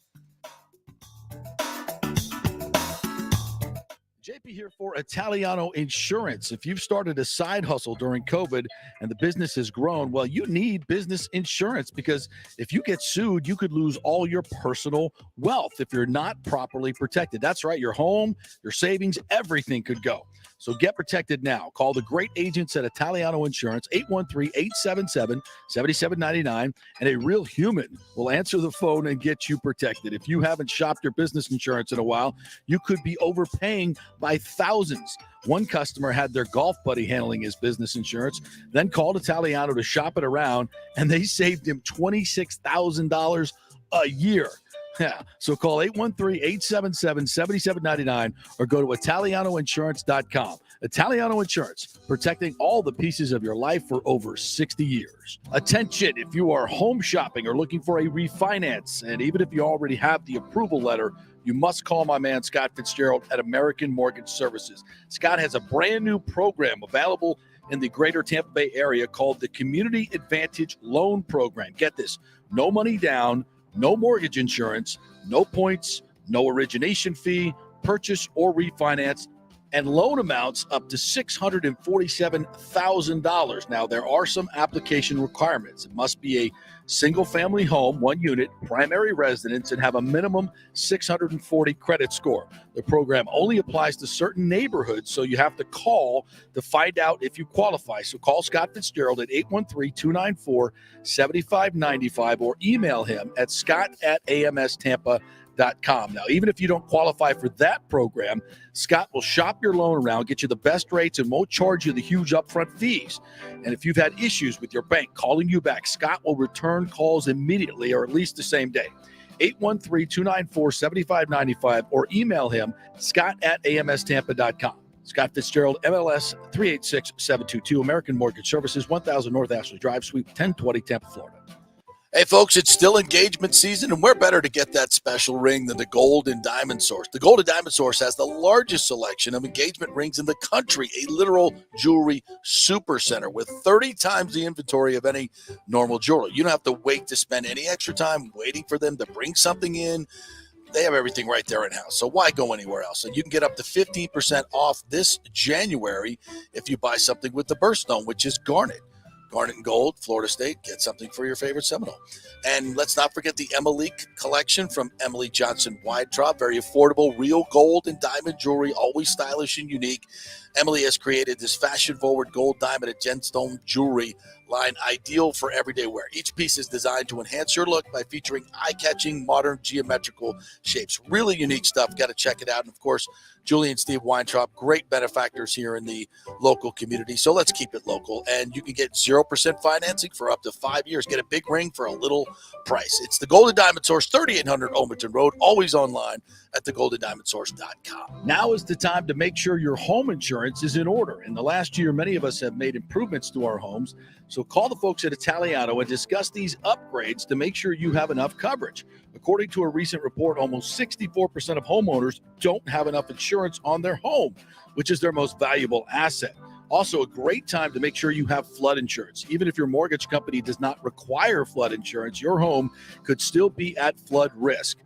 JP here for Italiano Insurance. If you've started a side hustle during COVID and the business has grown, well, you need business insurance because if you get sued, you could lose all your personal wealth if you're not properly protected. That's right. Your home, your savings, everything could go. So get protected now. Call the great agents at Italiano Insurance, 813-877-7799, and a real human will answer the phone and get you protected. If you haven't shopped your business insurance in a while, you could be overpaying by thousands. One customer had their golf buddy handling his business insurance, then called Italiano to shop it around, and they saved him $26,000 a year. Yeah. So call 813-877-7799 or go to ItalianoInsurance.com. Italiano Insurance, protecting all the pieces of your life for over 60 years. Attention, if you are home shopping or looking for a refinance, and even if you already have the approval letter, you must call my man Scott Fitzgerald at American Mortgage Services. Scott has a brand new program available in the greater Tampa Bay area called the Community Advantage Loan Program. Get this, no money down, no mortgage insurance, no points, no origination fee, purchase or refinance, and loan amounts up to $647,000. Now, there are some application requirements. It must be a single-family home, one unit, primary residence, and have a minimum 640 credit score. The program only applies to certain neighborhoods, so you have to call to find out if you qualify. So call Scott Fitzgerald at 813-294-7595 or email him at scott@amstampa.com. Now, even if you don't qualify for that program, Scott will shop your loan around, get you the best rates, and won't charge you the huge upfront fees. And if you've had issues with your bank calling you back, Scott will return calls immediately or at least the same day. 813-294-7595 or email him, scott@amstampa.com. Scott Fitzgerald, MLS 386722, American Mortgage Services, 1000 North Ashley Drive, Suite 1020, Tampa, Florida. Hey, folks, it's still engagement season, and where better to get that special ring than the Gold and Diamond Source. The Gold and Diamond Source has the largest selection of engagement rings in the country, a literal jewelry super center with 30 times the inventory of any normal jeweler. You don't have to wait to spend any extra time waiting for them to bring something in. They have everything right there in-house, so why go anywhere else? And you can get up to 15% off this January if you buy something with the birthstone, which is garnet. Garnet and Gold, Florida State, get something for your favorite Seminole. And let's not forget the Emily collection from Emily Johnson Weintraub. Very affordable, real gold and diamond jewelry, always stylish and unique. Emily has created this fashion-forward gold, diamond, and gemstone jewelry line ideal for everyday wear. Each piece is designed to enhance your look by featuring eye-catching, modern, geometrical shapes. Really unique stuff. Got to check it out. And, of course, Julie and Steve Weintraub, great benefactors here in the local community. So let's keep it local. And you can get 0% financing for up to 5 years. Get a big ring for a little price. It's the Golden Diamond Source, 3800 Omerton Road, always online at thegoldendiamondsource.com. Now is the time to make sure your home insurance insurance is in order. In the last year, many of us have made improvements to our homes. So call the folks at Italiano and discuss these upgrades to make sure you have enough coverage. According to a recent report, almost 64% of homeowners don't have enough insurance on their home, which is their most valuable asset. Also, a great time to make sure you have flood insurance. Even if your mortgage company does not require flood insurance, your home could still be at flood risk.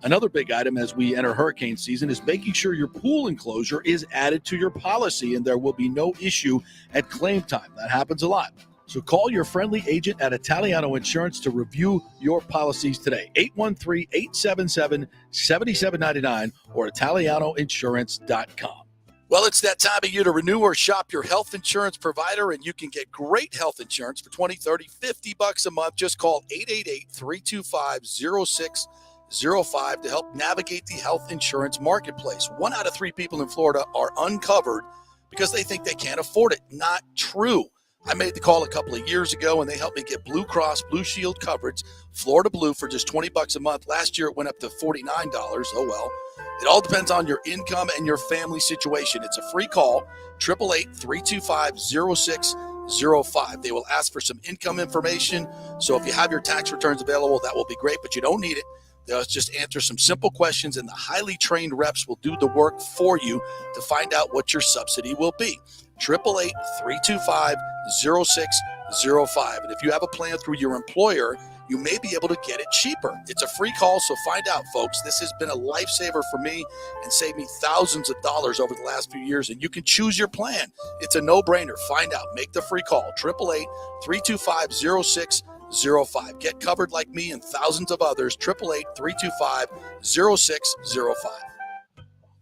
Another big item as we enter hurricane season is making sure your pool enclosure is added to your policy and there will be no issue at claim time. That happens a lot. So call your friendly agent at Italiano Insurance to review your policies today. 813-877-7799 or italianoinsurance.com. Well, it's that time of year to renew or shop your health insurance provider, and you can get great health insurance for $20, $30, $50 a month. Just call 888-325-0605 to help navigate the health insurance marketplace. 1 out of 3 people in Florida are uncovered because they think they can't afford it. Not true. I made the call a couple of years ago, and they helped me get Blue Cross Blue Shield coverage, Florida Blue, for just $20 a month. Last year, it went up to $49. Oh, well. It all depends on your income and your family situation. It's a free call, 888-325-0605. They will ask for some income information. So if you have your tax returns available, that will be great, but you don't need it. They'll just answer some simple questions, and the highly trained reps will do the work for you to find out what your subsidy will be. 888-325-0605. And if you have a plan through your employer, you may be able to get it cheaper. It's a free call, so find out, folks. This has been a lifesaver for me and saved me thousands of dollars over the last few years, and you can choose your plan. It's a no-brainer. Find out. Make the free call. 888-325-0605. Get covered like me and thousands of others. 888-325-0605.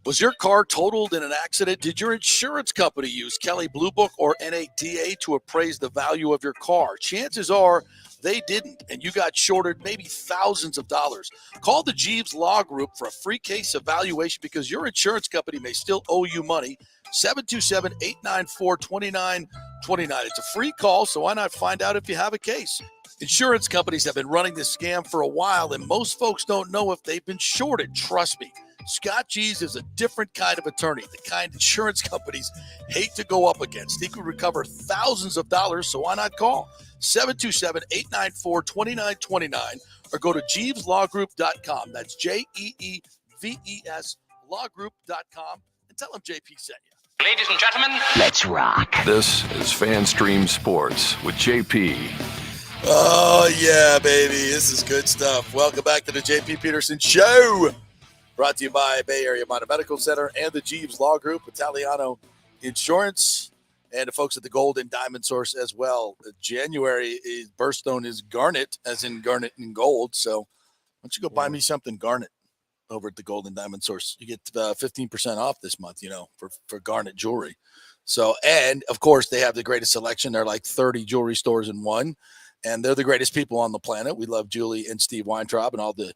Was your car totaled in an accident? Did your insurance company use Kelley Blue Book or NADA to appraise the value of your car? Chances are they didn't, and you got shorted maybe thousands of dollars. Call the Jeeves Law Group for a free case evaluation because your insurance company may still owe you money. 727-894-2929. It's a free call, so why not find out if you have a case? Insurance companies have been running this scam for a while, and most folks don't know if they've been shorted. Trust me. Scott Jeeves is a different kind of attorney, the kind insurance companies hate to go up against. He could recover thousands of dollars, so why not call? 727-894-2929 or go to JeevesLawGroup.com. That's JeeVes lawgroup.com and tell them JP sent you. Ladies and gentlemen, Let's rock. This is FanStream Sports with JP. Oh, yeah, baby. This is good stuff. Welcome back to the JP Peterson Show. Brought to you by Bay Area Minor Medical Center and the Jeeves Law Group, Italiano Insurance, and the folks at the Gold and Diamond Source as well. January birthstone is garnet, as in garnet and gold. So why don't you go buy me something garnet over at the Gold and Diamond Source? You get 15% off this month, for garnet jewelry. So, and of course, they have the greatest selection. They're like 30 jewelry stores in one, and they're the greatest people on the planet. We love Julie and Steve Weintraub and all the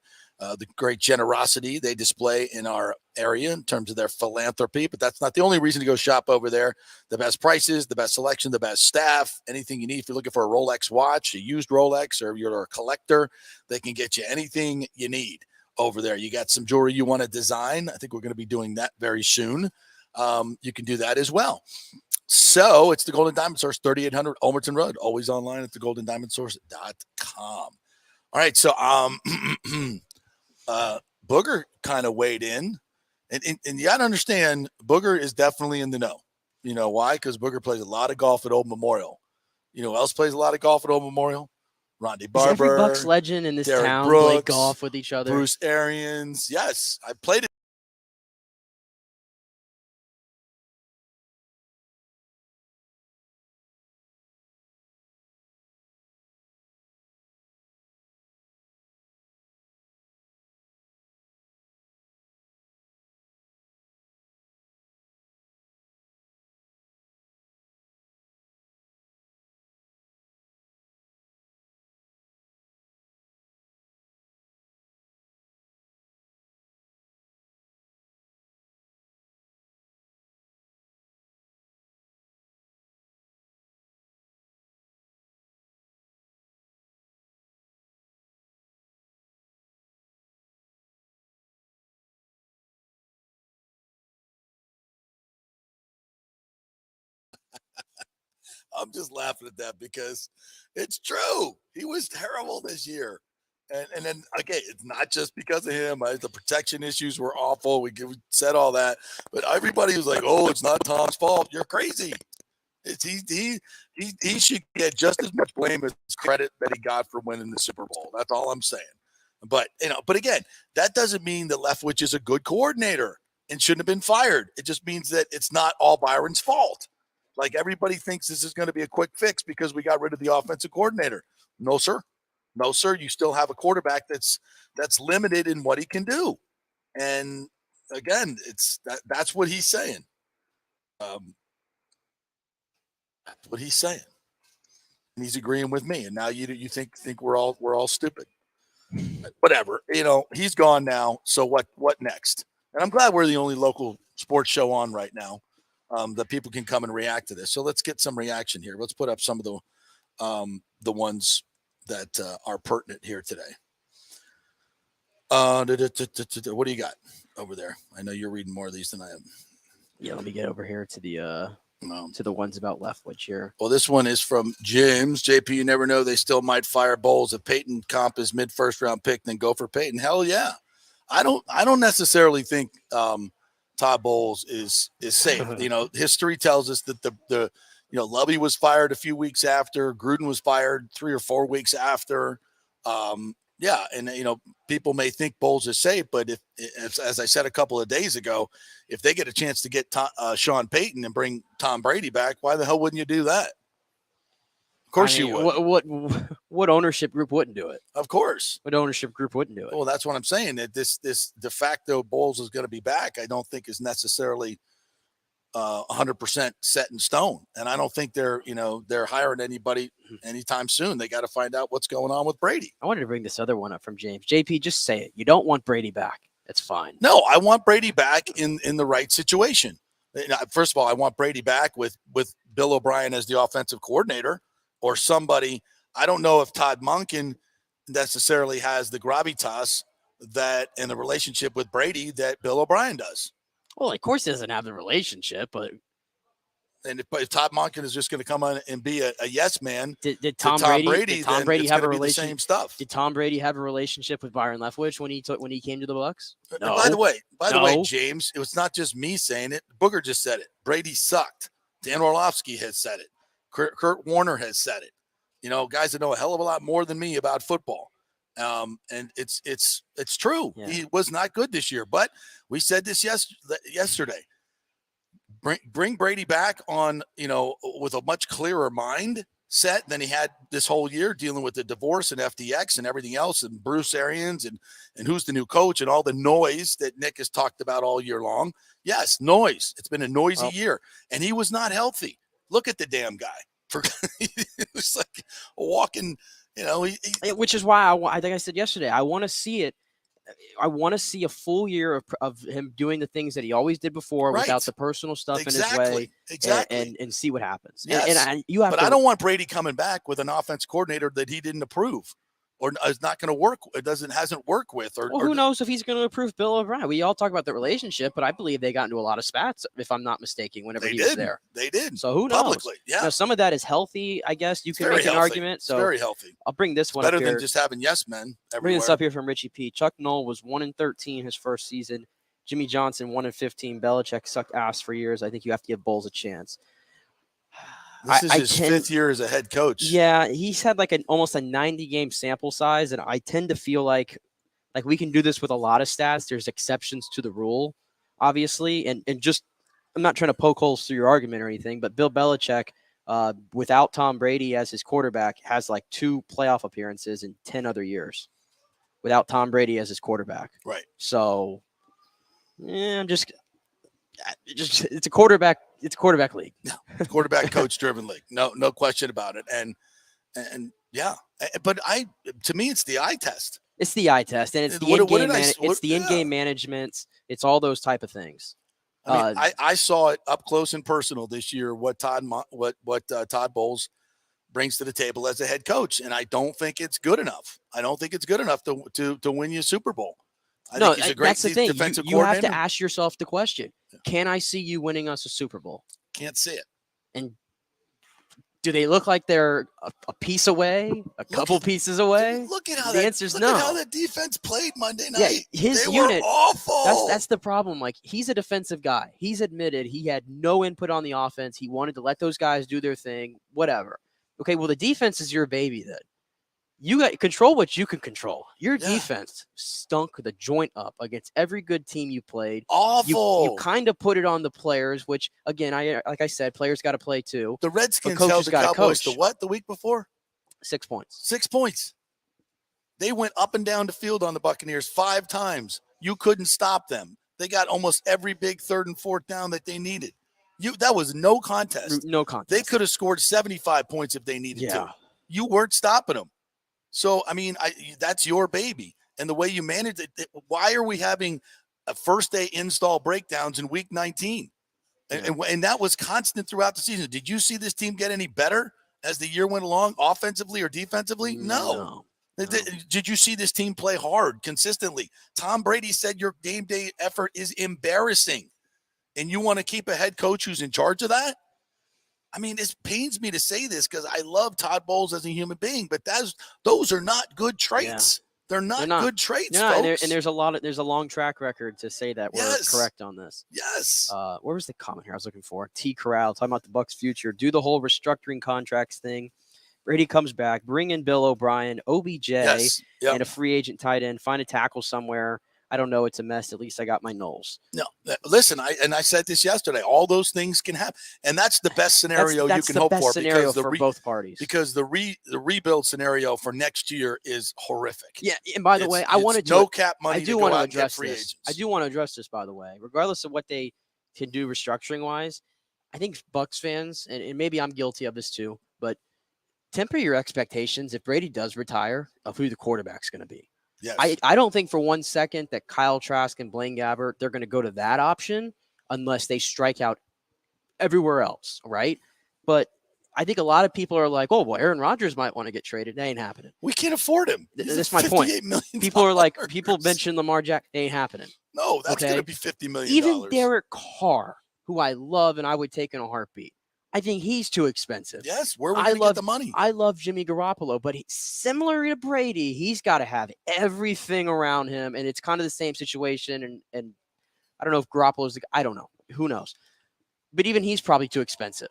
great generosity they display in our area in terms of their philanthropy. But that's not the only reason to go shop over there. The best prices, the best selection, the best staff, anything you need. If you're looking for a Rolex watch, a used Rolex, or you're a collector, they can get you anything you need over there. You got some jewelry you want to design. I think we're going to be doing that very soon. You can do that as well. So it's the Golden Diamond Source, 3800 Ulmerton Road, always online at thegoldendiamondsource.com. All right. So, Booger kind of weighed in, and you got to understand, Booger is definitely in the know. You know why? Because Booger plays a lot of golf at Old Memorial. You know who else plays a lot of golf at Old Memorial? Rondé Barber. Every Bucs legend in this Derek town Brooks, play golf with each other. Bruce Arians. Yes, I played it. I'm just laughing at that because it's true. He was terrible this year. And then, again, it's not just because of him. The protection issues were awful. We said all that. But everybody was like, oh, it's not Tom's fault. You're crazy. He should get just as much blame as credit that he got for winning the Super Bowl. That's all I'm saying. But again, that doesn't mean that Leftwich is a good coordinator and shouldn't have been fired. It just means that it's not all Byron's fault. Like everybody thinks this is going to be a quick fix because we got rid of the offensive coordinator. No, sir. No, sir. You still have a quarterback that's limited in what he can do. And again, that's what he's saying. That's what he's saying. And he's agreeing with me. And now you think we're all stupid. Whatever. He's gone now. So what next? And I'm glad we're the only local sports show on right now that people can come and react to this. So let's get some reaction here. Let's put up some of the ones that are pertinent here today. What do you got over there? I know you're reading more of these than I am. Yeah, let me get over here to the ones about Leftwich here. Well, this one is from James. JP, you never know. They still might fire Bowles if Peyton comp is mid-first round pick, then go for Peyton. Hell yeah. I don't necessarily think Todd Bowles is safe. History tells us that the Lovey was fired a few weeks after. Gruden was fired 3 or 4 weeks after. People may think Bowles is safe, but if as I said a couple of days ago, if they get a chance to get Sean Payton and bring Tom Brady back, why the hell wouldn't you do that? Of course you would. What ownership group wouldn't do it? Of course. What ownership group wouldn't do it? Well, that's what I'm saying. That this de facto Bowles is going to be back, I don't think is necessarily 100% set in stone. And I don't think they're hiring anybody anytime soon. They got to find out what's going on with Brady. I wanted to bring this other one up from James. JP, just say it. You don't want Brady back. It's fine. No, I want Brady back in the right situation. First of all, I want Brady back with Bill O'Brien as the offensive coordinator or somebody. I don't know if Todd Monken necessarily has the gravitas that in the relationship with Brady that Bill O'Brien does. Well, of course he doesn't have the relationship, but if Todd Monken is just going to come on and be a yes man, did Tom Brady have a relationship? Same stuff. Did Tom Brady have a relationship with Byron Leftwich when he came to the Bucs? No. By the way, James, it was not just me saying it. Booger just said it. Brady sucked. Dan Orlovsky has said it. Kurt Warner has said it. Guys that know a hell of a lot more than me about football. And it's true. Yeah. He was not good this year, but we said this yesterday. Bring Brady back on, with a much clearer mindset than he had this whole year, dealing with the divorce and FDX and everything else, and Bruce Arians and who's the new coach and all the noise that Nick has talked about all year long. Yes, noise. It's been a noisy year, and he was not healthy. Look at the damn guy. It was like a walking. Which is why I think I said yesterday, I want to see it. I want to see a full year of him doing the things that he always did before without the personal stuff in his way. Exactly. And see what happens. Yes. I don't want Brady coming back with an offense coordinator that he didn't approve or is not going to work. Hasn't worked with. Who knows if he's going to approve Bill O'Brien? We all talk about the relationship, but I believe they got into a lot of spats, if I'm not mistaken, whenever he was there. They did. So who knows? Publicly, yeah. Some of that is healthy, I guess. You can make an argument. So it's very healthy. I'll bring this one up better here. Than just having yes men everywhere. Bring this up here from Richie P. Chuck Noll was 1-13 his first season. Jimmy Johnson 1-15. Belichick sucked ass for years. I think you have to give Bowles a chance. This is his fifth year as a head coach. Yeah, he's had like almost a 90-game sample size, and I tend to feel like we can do this with a lot of stats. There's exceptions to the rule, obviously, and just I'm not trying to poke holes through your argument or anything, but Bill Belichick, without Tom Brady as his quarterback, has like 2 playoff appearances in 10 other years without Tom Brady as his quarterback. Right. So, it's a quarterback. It's a quarterback league. No, quarterback coach driven league. No question about it. And yeah, but to me, it's the eye test. It's the eye test, and it's the in-game management. It's all those type of things. I saw it up close and personal this year. What Todd Bowles brings to the table as a head coach, and I don't think it's good enough. I don't think it's good enough to win you a Super Bowl. I think he's a great that's the thing. defensive you have to ask yourself the question: can I see you winning us a Super Bowl? Can't see it. And Do they look like they're a piece away, a couple pieces away? Look at how the answer's no. Look at how the defense played Monday night. Yeah, his they unit, were awful. That's the problem. Like, he's a defensive guy. He's admitted he had no input on the offense. He wanted to let those guys do their thing, whatever. Okay, well, the defense is your baby then. You got control what you can control. Your defense stunk the joint up against every good team you played. Awful. You kind of put it on the players, which again, like I said, players got to play too. The Redskins held the Cowboys to what the week before? 6 points. 6 points. They went up and down the field on the Buccaneers 5 times. You couldn't stop them. They got almost every big 3rd and 4th down that they needed. That was no contest. No contest. They could have scored 75 points if they needed to. You weren't stopping them. So, I mean, that's your baby. And the way you manage it, why are we having a first-day install breakdowns in Week 19? And that was constant throughout the season. Did you see this team get any better as the year went along, offensively or defensively? No. Did you see this team play hard consistently? Tom Brady said your game day effort is embarrassing. And you want to keep a head coach who's in charge of that? I mean, it pains me to say this because I love Todd Bowles as a human being, but those are not good traits. They're not good traits, folks. And there's a long track record to say that we're correct on this. Yes. Where was the comment here I was looking for? T. Corral talking about the Bucs' future. Do the whole restructuring contracts thing. Brady comes back. Bring in Bill O'Brien, OBJ, and a free agent tight end. Find a tackle somewhere. I don't know. It's a mess. At least I got my Knowles. No, listen, I said this yesterday. All those things can happen. And that's the best scenario you can hope for. Scenario for both parties. Because the rebuild scenario for next year is horrific. Yeah, and by the way, I wanted to. No cap money. I do want to address this. I do want to address this, by the way. Regardless of what they can do restructuring-wise, I think Bucs fans, and maybe I'm guilty of this too, but temper your expectations if Brady does retire of who the quarterback's going to be. Yes. I don't think for 1 second that Kyle Trask and Blaine Gabbert, they're going to go to that option unless they strike out everywhere else, right? But I think a lot of people are like, oh, well, Aaron Rodgers might want to get traded. That ain't happening. We can't afford him. That's my point. People are like, people mention Lamar Jackson. They ain't happening. No, that's going to be $50 million. Even Derek Carr, who I love and I would take in a heartbeat. I think he's too expensive. Yes, where would we get the money? I love Jimmy Garoppolo, but similar to Brady, he's got to have everything around him, and it's kind of the same situation. And I don't know if Garoppolo's – I don't know. Who knows? But even he's probably too expensive.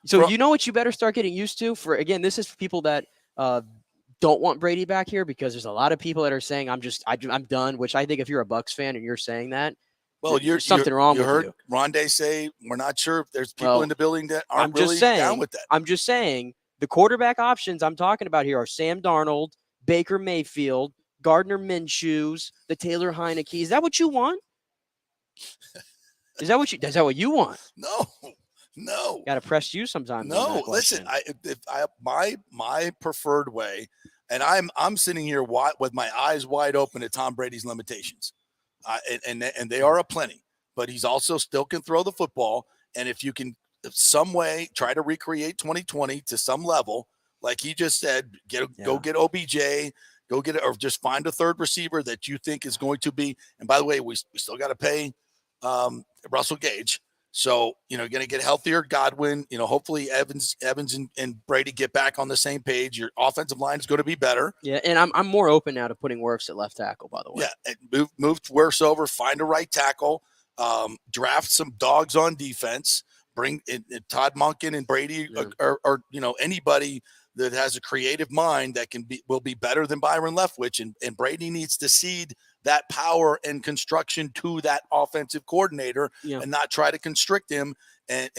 So you know what you better start getting used to? Again, this is for people that don't want Brady back here because there's a lot of people that are saying, I'm done, which I think if you're a Bucs fan and you're saying that, well, there's something wrong with you. You heard Rondé say we're not sure if there's people in the building that aren't really down with that. I'm just saying the quarterback options I'm talking about here are Sam Darnold, Baker Mayfield, Gardner Minshew's, the Taylor Heineke. Is that what you want? Is that what you want? No. Got to press you sometimes. No, listen. My preferred way, and I'm sitting here with my eyes wide open at Tom Brady's limitations. And they are aplenty, but he's also still can throw the football. And if you can some way try to recreate 2020 to some level, like he just said, go get OBJ, go get it, or just find a third receiver that you think is going to be. And by the way, we still got to pay Russell Gage. So, going to get healthier. Godwin, hopefully Evans and Brady get back on the same page. Your offensive line is going to be better. Yeah, and I'm more open now to putting Wirfs at left tackle, by the way. Yeah, and move Wirfs over, find a right tackle, draft some dogs on defense, bring in Todd Monken and Brady or anybody that has a creative mind that will be better than Byron Leftwich, and Brady needs to cede that power and construction to that offensive coordinator and not try to constrict him and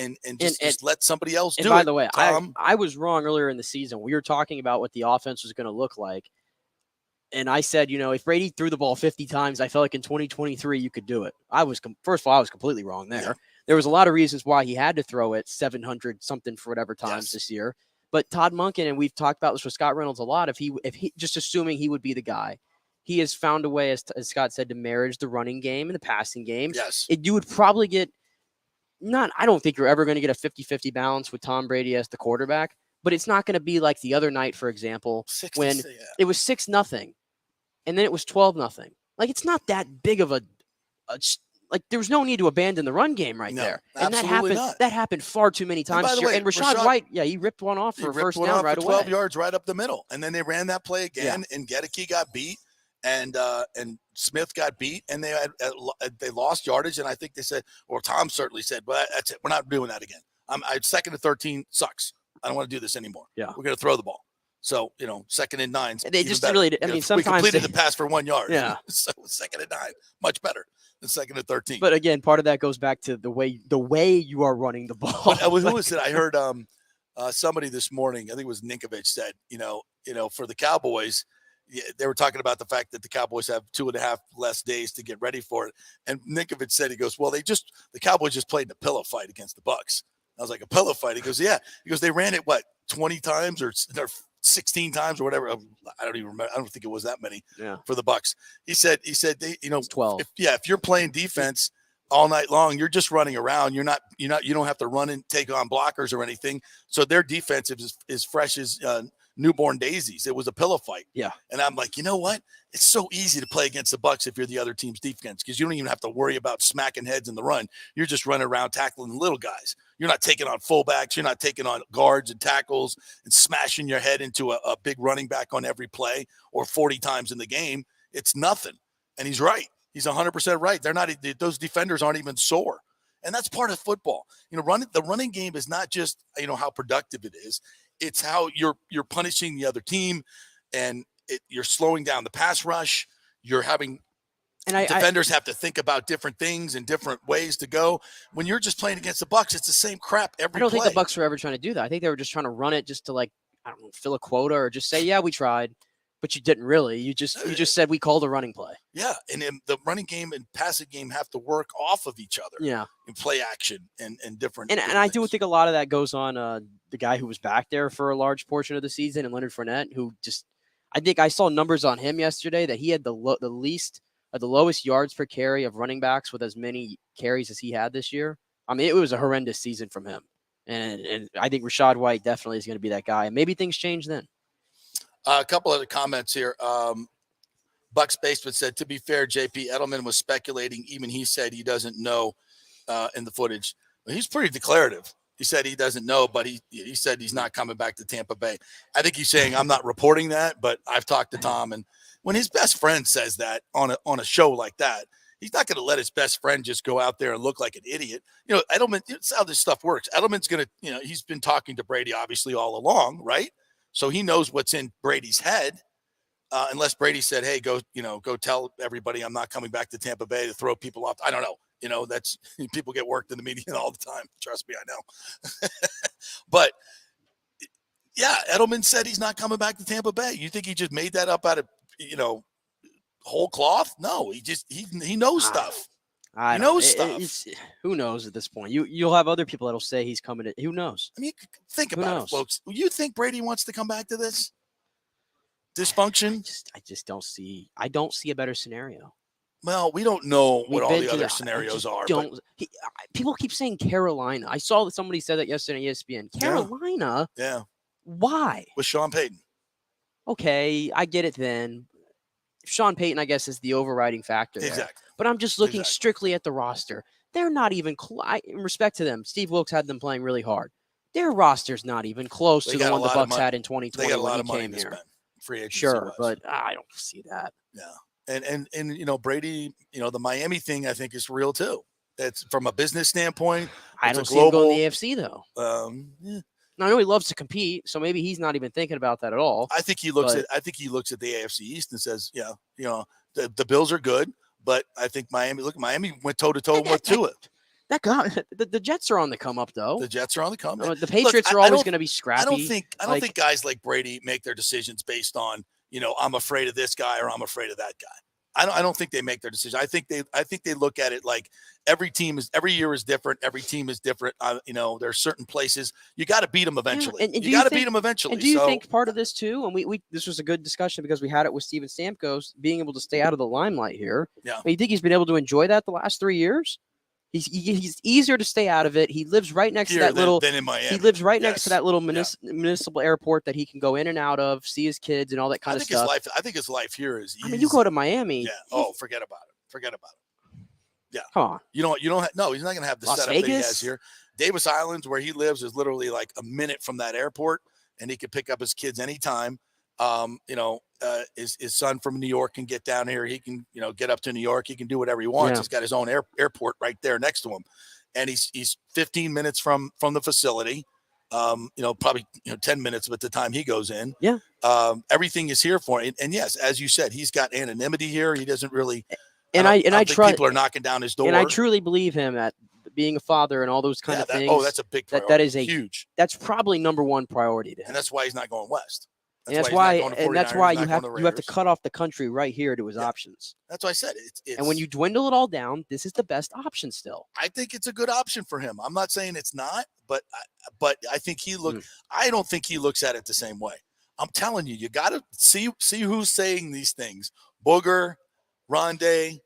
just let somebody else do it. And by the way, I was wrong earlier in the season. We were talking about what the offense was going to look like. And I said, if Brady threw the ball 50 times, I felt like in 2023 you could do it. First of all, I was completely wrong there. Yeah. There was a lot of reasons why he had to throw it 700 something for whatever times this year. But Todd Monken, and we've talked about this with Scott Reynolds a lot, if he just assuming he would be the guy, he has found a way, as Scott said, to marriage the running game and the passing game. Yes. You would probably get I don't think you're ever going to get a 50-50 balance with Tom Brady as the quarterback, but it's not going to be like the other night, for example, when it was 6-0 and then it was 12-0. Like, it's not that big of a like there was no need to abandon the run game there. And that happened far too many times. And by the way, and Rashad White, he ripped one off for a first down right away. 12 yards right up the middle. And then they ran that play again, and Gedeke got beat, and Smith got beat, and they lost yardage. And I think they said, or Tom certainly said, well, that's it. We're not doing that again. 2nd and 13 sucks. I don't want to do this anymore. Yeah. We're going to throw the ball. So, 2nd and 9. They just really, sometimes we completed the pass for 1 yard. Yeah. So 2nd and 9, much better than 2nd and 13. But again, part of that goes back to the way you are running the ball. But, who was it? I heard somebody this morning, I think it was Ninkovich, said, for the Cowboys, they were talking about the fact that the Cowboys have 2.5 less days to get ready for it. And Ninkovich said, he goes, well, the Cowboys just played in a pillow fight against the Bucs. I was like, a pillow fight? He goes, yeah. He goes, they ran it, 20 times or 16 times or whatever. I don't even remember. I don't think it was that many for the Bucs. He said they, 12. If you're playing defense all night long, you're just running around. You don't have to run and take on blockers or anything. So their defense is fresh as newborn daisies. It was a pillow fight. Yeah. And I'm like, you know what? It's so easy to play against the Bucs if you're the other team's defense, because you don't even have to worry about smacking heads in the run. You're just running around tackling the little guys. You're not taking on fullbacks. You're not taking on guards and tackles and smashing your head into a big running back on every play or 40 times in the game. It's nothing. And he's right. He's 100% right. Those defenders aren't even sore. And that's part of football. The running game is not just, how productive it is. It's how you're punishing the other team, and you're slowing down the pass rush. You're having defenders have to think about different things and different ways to go. When you're just playing against the Bucs, it's the same crap every play. I don't think the Bucs were ever trying to do that. I think they were just trying to run it just to fill a quota or just say, yeah, we tried. But you didn't really. You just said we called a running play. Yeah, and the running game and passing game have to work off of each other. Yeah, in play action and different. And I do think a lot of that goes on the guy who was back there for a large portion of the season, and Leonard Fournette, who I think I saw numbers on him yesterday that he had the lowest yards per carry of running backs with as many carries as he had this year. I mean, it was a horrendous season from him, and I think Rashad White definitely is going to be that guy, and maybe things change then. A couple other comments here. Bucs Basement said, to be fair, JP Edelman was speculating. Even he said he doesn't know in the footage. Well, he's pretty declarative. He said he doesn't know, but he said he's not coming back to Tampa Bay. I think he's saying I'm not reporting that, but I've talked to Tom, and when his best friend says that on a show like that, he's not going to let his best friend just go out there and look like an idiot. Edelman, it's how this stuff works. Edelman's going to, he's been talking to Brady obviously all along, right? So he knows what's in Brady's head, unless Brady said, hey, go tell everybody I'm not coming back to Tampa Bay to throw people off. I don't know. That's people get worked in the media all the time. Trust me, I know. But yeah, Edelman said he's not coming back to Tampa Bay. You think he just made that up out of, whole cloth? No, he knows stuff. He knows stuff. Who knows at this point? You'll have other people that'll say he's coming. Who knows? I mean, think about it, folks. You think Brady wants to come back to this dysfunction? I just don't see. I don't see a better scenario. Well, we don't know what all the other scenarios are. People keep saying Carolina. I saw that somebody said that yesterday on ESPN. Carolina? Yeah. Why? With Sean Payton. Okay, I get it then. Sean Payton, I guess, is the overriding factor there. Exactly. But I'm just looking strictly at the roster. They're not even in respect to them. Steve Wilkes had them playing really hard. Their roster's not even close to the one the Bucs had in 2020 they got a lot when of he money came to here. Spend. Free agency Sure, but I don't see that. Yeah. And Brady, the Miami thing I think is real too. It's from a business standpoint. I don't see him going to the AFC though. Yeah. Now, I know he loves to compete, so maybe he's not even thinking about that at all. I think he looks at the AFC East and says, the Bills are good, but I think Miami went toe to toe with Tua. That guy, the Jets are on the come up though. The Jets are on the come up. The Patriots are always going to be scrappy. I don't think guys like Brady make their decisions based on, I'm afraid of this guy or I'm afraid of that guy. I don't think they make their decision. I think they look at it like every year is different. Every team is different. There are certain places you got to beat them eventually. And you got to beat them eventually. And do you think part of this too? And we this was a good discussion because we had it with Steven Stamkos being able to stay out of the limelight here. Yeah. You think he's been able to enjoy that the last 3 years? He's easier to stay out of it. He lives right next to that than in Miami. He lives right next to that little municipal airport that he can go in and out of, see his kids and all that kind of stuff. I think his life here is easy. I mean, you go to Miami. Yeah. Oh, forget about it. Yeah. Come on. You don't no, he's not going to have the Las setup that he has Vegas? here. Davis Islands, where he lives, is literally like a minute from that airport, and he can pick up his kids anytime. His son from New York can get down here. He can, get up to New York. He can do whatever he wants. Yeah. He's got his own airport right there next to him. And he's 15 minutes from the facility. Probably 10 minutes at the time he goes in. Yeah. Everything is here for him. And yes, as you said, he's got anonymity here. He doesn't really. I trust people are knocking down his door. And I truly believe him at being a father and all those kind of things. That's a big priority. That is huge. That's probably number one priority to him. And that's why he's not going west. That's why you have to cut off the country right here to his options. That's why I said and when you dwindle it all down, this is the best option still. I think it's a good option for him. I'm not saying it's not, but I think I don't think he looks at it the same way. I'm telling you, you got to see who's saying these things. Booger, Rondé,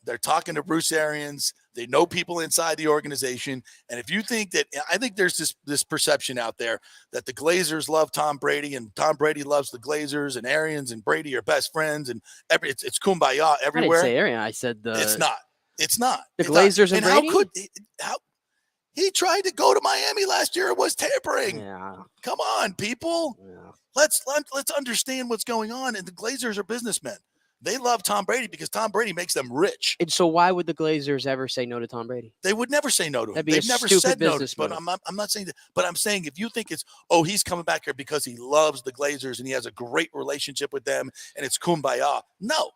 they're talking to Bruce Arians. They know people inside the organization. And if you think that, I think there's this perception out there that the Glazers love Tom Brady and Tom Brady loves the Glazers and Arians and Brady are best friends and it's kumbaya everywhere. I didn't say Arian. I said it's not. It's not. The Glazers and Brady? How he tried to go to Miami last year. It was tampering. Yeah. Come on, people. Yeah. Let's understand what's going on. And the Glazers are businessmen. They love Tom Brady because Tom Brady makes them rich. And so why would the Glazers ever say no to Tom Brady? They would never say no to him. That'd be They've a never stupid said no. business But move. I'm not saying that. But I'm saying if you think it's he's coming back here because he loves the Glazers and he has a great relationship with them and it's kumbaya. No,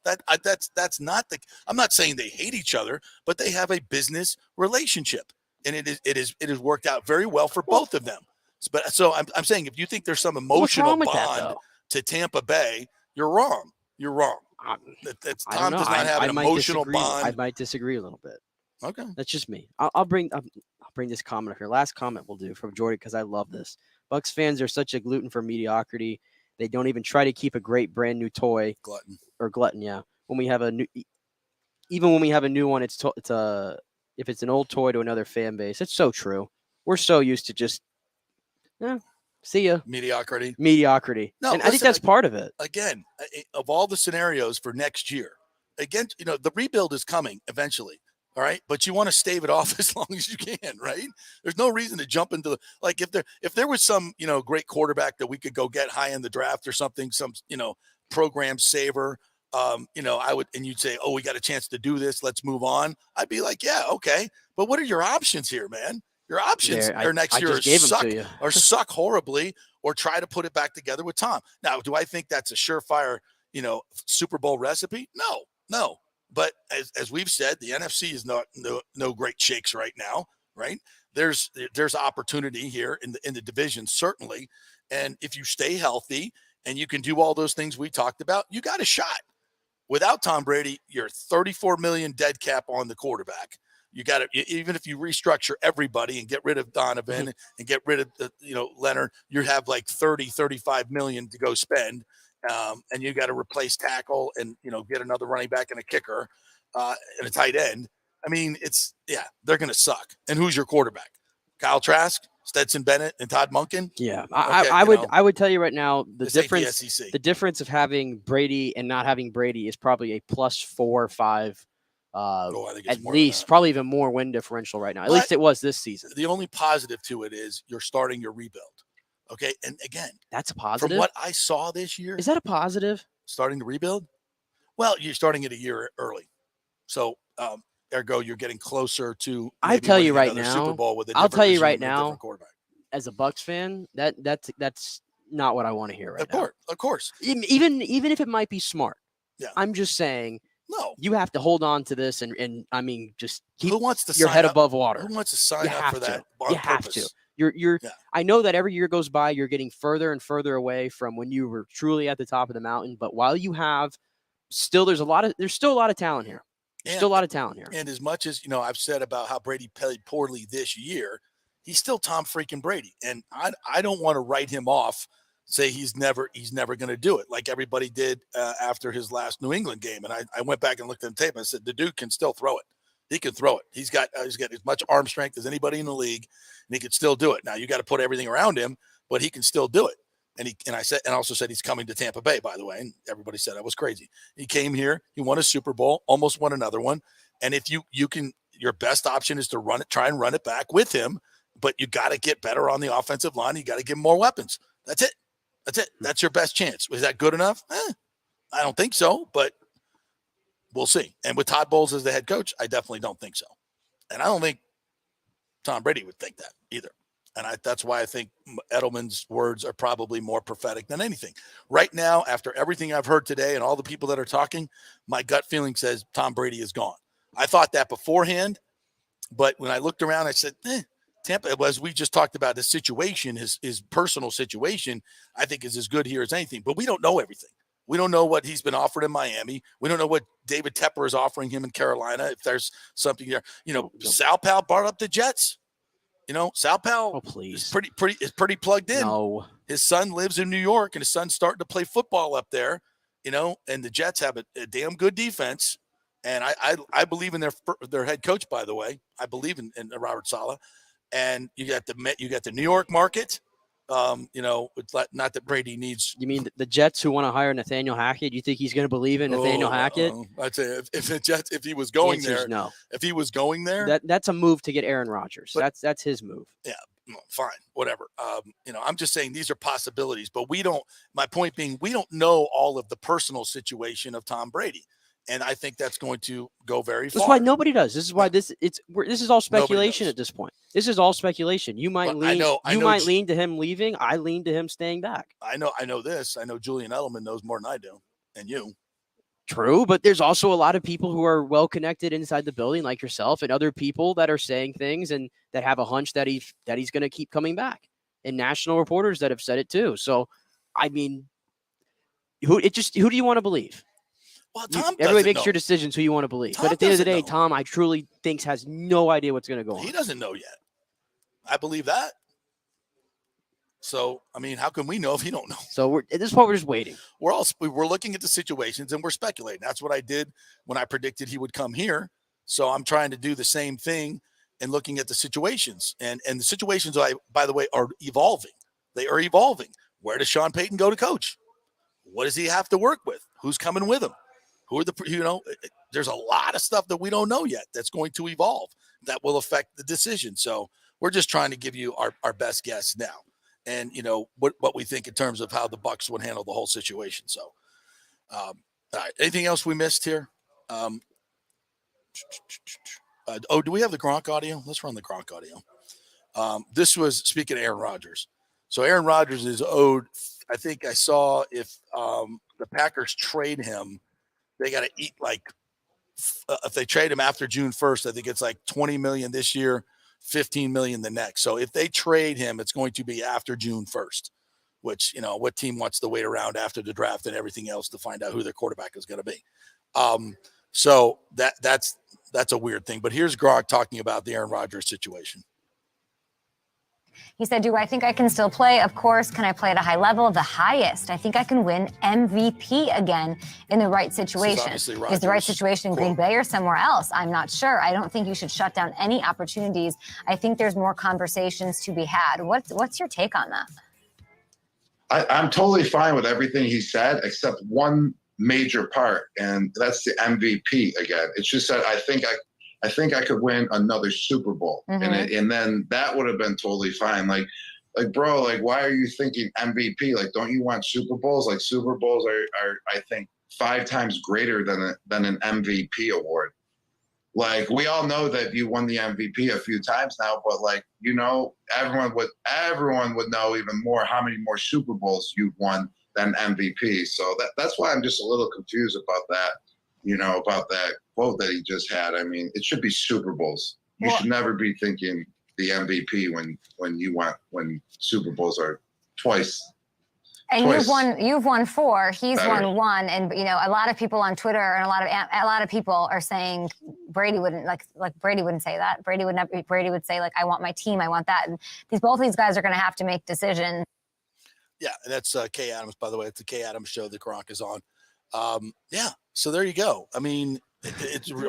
that's not the. I'm not saying they hate each other, but they have a business relationship, and it has worked out very well for both of them. So I'm saying if you think there's some emotional bond to Tampa Bay, you're wrong. You're wrong. Tom does not have an emotional bond. I might disagree a little bit. Okay, that's just me. I'll bring this comment up here. Last comment we'll do from Jordy because I love this. Bucs fans are such a glutton for mediocrity. They don't even try to keep a great brand new toy. Glutton, yeah. When we have a new one, it's if it's an old toy to another fan base. It's so true. We're so used to just see ya. Mediocrity. No, and I think that's part of it. Again, of all the scenarios for next year, again, the rebuild is coming eventually. All right. But you want to stave it off as long as you can, right? There's no reason to jump into if there was some, great quarterback that we could go get high in the draft or something, some, program saver, I would, and you'd say, we got a chance to do this. Let's move on. I'd be like, yeah, okay. But what are your options here, man? Your options are next year or suck horribly or try to put it back together with Tom. Now, do I think that's a surefire, Super Bowl recipe? No. But as we've said, the NFC is no great shakes right now, right? There's opportunity here in the division, certainly. And if you stay healthy and you can do all those things we talked about, you got a shot. Without Tom Brady, you're $34 million dead cap on the quarterback. You got to, even if you restructure everybody and get rid of Donovan and get rid of Leonard, you have like 35 million to go spend. And you got to replace tackle and, get another running back and a kicker and a tight end. I mean, they're going to suck. And who's your quarterback? Kyle Trask, Stetson Bennett, and Todd Monken? Yeah. I would tell you right now, the difference of having Brady and not having Brady is probably a plus 4 or 5. At least probably even more win differential right now. At least it was this season. The only positive to it is you're starting your rebuild. Okay. And again, that's a positive. From what I saw this year. Is that a positive? Starting to rebuild? Well, you're starting it a year early. So, ergo, you're getting closer to. I tell you right now, Super Bowl with I'll tell you right now, as a Bucs fan, that's not what I want to hear right now. Of course. Even if it might be smart. Yeah. I'm just saying. No, you have to hold on to this, and I mean, just keep who wants to your head up, above water. Who wants to sign up for that? You have to. You're. Yeah. I know that every year goes by, you're getting further and further away from when you were truly at the top of the mountain. But while you have, there's still a lot of talent here. Still a lot of talent here. And as much as I've said about how Brady played poorly this year, he's still Tom freaking Brady, and I don't want to write him off. Say he's never going to do it like everybody did after his last New England game. And I went back and looked at the tape and I said, the dude can still throw it. He can throw it. He's got as much arm strength as anybody in the league, and he can still do it. Now you got to put everything around him, but he can still do it. And I also said he's coming to Tampa Bay, by the way. And everybody said I was crazy. He came here, he won a Super Bowl, almost won another one. And if you can, your best option is to try and run it back with him, but you got to get better on the offensive line. You got to give him more weapons. That's it. That's your best chance. Was that good enough? I don't think so, but we'll see. And with Todd Bowles as the head coach, I definitely don't think so. And I don't think Tom Brady would think that either. And that's why I think Edelman's words are probably more prophetic than anything. Right now, after everything I've heard today and all the people that are talking, my gut feeling says Tom Brady is gone. I thought that beforehand, but when I looked around, I said, Tampa, as we just talked about, his situation, his personal situation, I think is as good here as anything. But we don't know everything. We don't know what he's been offered in Miami. We don't know what David Tepper is offering him in Carolina, if there's something there. Sal Pal brought up the Jets. Sal Pal is pretty plugged in. No. His son lives in New York, and his son's starting to play football up there, and the Jets have a damn good defense. And I believe in their head coach, by the way. I believe in Robert Saleh. And you got the New York market. It's not that Brady needs. You mean the Jets who want to hire Nathaniel Hackett? You think he's going to believe in Nathaniel Hackett? I'd say if he was going there, no. If he was going there, that's a move to get Aaron Rodgers. That's his move. Yeah, fine, whatever. I'm just saying these are possibilities, but we don't. My point being, we don't know all of the personal situation of Tom Brady. And I think that's going to go very far. That's why nobody does. This is why this is all speculation at this point. This is all speculation. You might might lean to him leaving. I lean to him staying back. I know this. I know Julian Edelman knows more than I do, and you. True, but there's also a lot of people who are well connected inside the building, like yourself, and other people that are saying things and that have a hunch that he's going to keep coming back, and national reporters that have said it too. So, I mean, who do you want to believe? Well, Tom everybody makes your decisions who you want to believe. But at the end of the day, Tom, I truly think has no idea what's going to go on. He doesn't know yet. I believe that. So, I mean, how can we know if he don't know? So at this point, we're just waiting. We're looking at the situations and we're speculating. That's what I did when I predicted he would come here. So I'm trying to do the same thing and looking at the situations. And the situations, by the way, are evolving. They are evolving. Where does Sean Payton go to coach? What does he have to work with? Who's coming with him? Who are there's a lot of stuff that we don't know yet that's going to evolve that will affect the decision. So we're just trying to give you our best guess now. And, what we think in terms of how the Bucs would handle the whole situation. So, all right. Anything else we missed here? Do we have the Gronk audio? Let's run the Gronk audio. This was, speaking of Aaron Rodgers. So Aaron Rodgers is owed, I think I saw if the Packers trade him, they got to eat if they trade him after June 1st, I think it's like $20 million this year, $15 million the next. So if they trade him, it's going to be after June 1st, which, what team wants to wait around after the draft and everything else to find out who their quarterback is going to be. So that's a weird thing. But here's Gronk talking about the Aaron Rodgers situation. He said, do I think I can still play? Of course. Can I play at a high level? The highest. I think I can win MVP again in the right situation. Is the right situation in Green Bay or somewhere else? I'm not sure. I don't think you should shut down any opportunities. I think there's more conversations to be had. What's your take on that? I'm totally fine with everything he said, except one major part, and that's the MVP again. It's just that I think I could win another Super Bowl, and then that would have been totally fine. Like, bro, why are you thinking MVP? Don't you want Super Bowls? Super Bowls are I think 5 times greater than an MVP award. We all know that you won the MVP a few times now, but everyone would know even more how many more Super Bowls you've won than MVP. So that's why I'm just a little confused about that. About that quote that he just had. I mean, it should be Super Bowls. You should never be thinking the MVP when Super Bowls are twice. And you've won 4. He's won 1. And a lot of people on Twitter and a lot of people are saying Brady wouldn't Brady wouldn't say that. Brady would say I want my team, I want that. And both of these guys are going to have to make decisions. Yeah, and that's Kay Adams, by the way. It's the Kay Adams show that Gronk is on. Yeah. So there you go. I mean,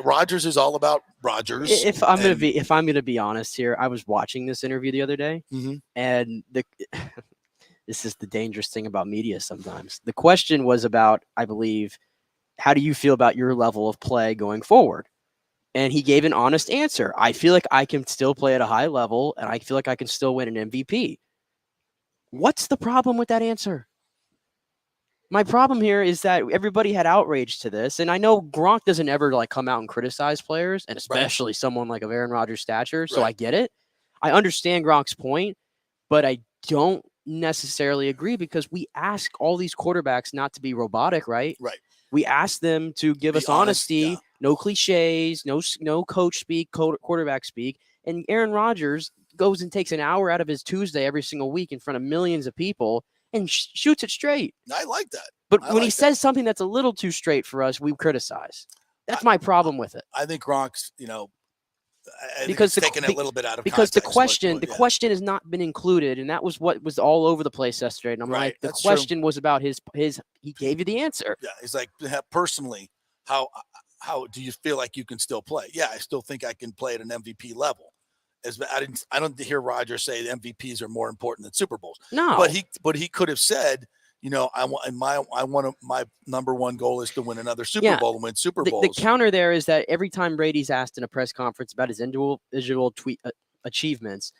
Rodgers is all about Rodgers. If I'm gonna be honest here, I was watching this interview the other day, and this is the dangerous thing about media sometimes. The question was about, I believe, how do you feel about your level of play going forward? And he gave an honest answer. I feel like I can still play at a high level, and I feel like I can still win an MVP. What's the problem with that answer? My problem here is that everybody had outrage to this, and I know Gronk doesn't ever like come out and criticize players, and especially someone like of Aaron Rodgers' stature, so I get it. I understand Gronk's point, but I don't necessarily agree because we ask all these quarterbacks not to be robotic, right? Right. We ask them to give us honesty, no cliches, no coach speak, quarterback speak. And Aaron Rodgers goes and takes an hour out of his Tuesday every single week in front of millions of people and shoots it straight. I like that. But when he says something that's a little too straight for us, we criticize. That's my problem with it. I think Gronk's, because taking it a little bit out of because context, the question has not been included, and that was what was all over the place yesterday. And I'm like, the question was about his. He gave you the answer. Yeah, he's like, personally, how do you feel like you can still play? Yeah, I still think I can play at an MVP level. I don't hear Rodgers say the MVPs are more important than Super Bowls. No, but he could have said, my number one goal is to win another Super Bowl and win Super Bowls. The counter there is that every time Brady's asked in a press conference about his individual achievements,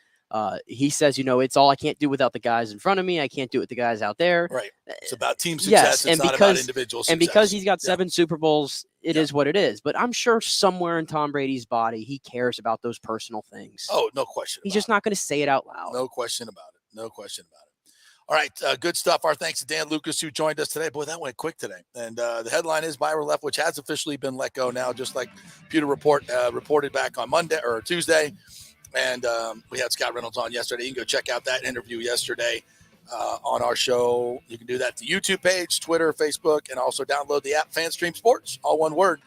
he says, it's all I can't do without the guys in front of me. I can't do it with the guys out there. Right. It's about team success. It's not about individual success. And because he's got 7 Super Bowls, it is what it is. But I'm sure somewhere in Tom Brady's body, he cares about those personal things. Oh, no question. He's just not going to say it out loud. No question about it. No question about it. All right, good stuff. Our thanks to Dan Lucas, who joined us today. Boy, that went quick today. And the headline is Byron Leftwich has officially been let go now, just like Pewter reported back on Monday or Tuesday. And we had Scott Reynolds on yesterday. You can go check out that interview yesterday on our show. You can do that to YouTube page, Twitter, Facebook, and also download the app FanStream Sports, all one word.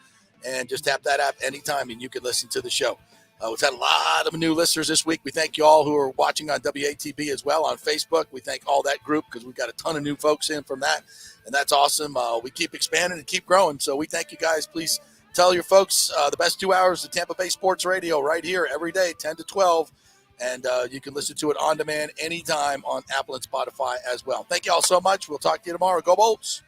And just tap that app anytime, and you can listen to the show. We've had a lot of new listeners this week. We thank you all who are watching on WATB as well on Facebook. We thank all that group because we've got a ton of new folks in from that, and that's awesome. We keep expanding and keep growing, so we thank you guys. Please tell your folks the best 2 hours of Tampa Bay Sports Radio right here every day, 10 to 12, and you can listen to it on demand anytime on Apple and Spotify as well. Thank you all so much. We'll talk to you tomorrow. Go Bolts.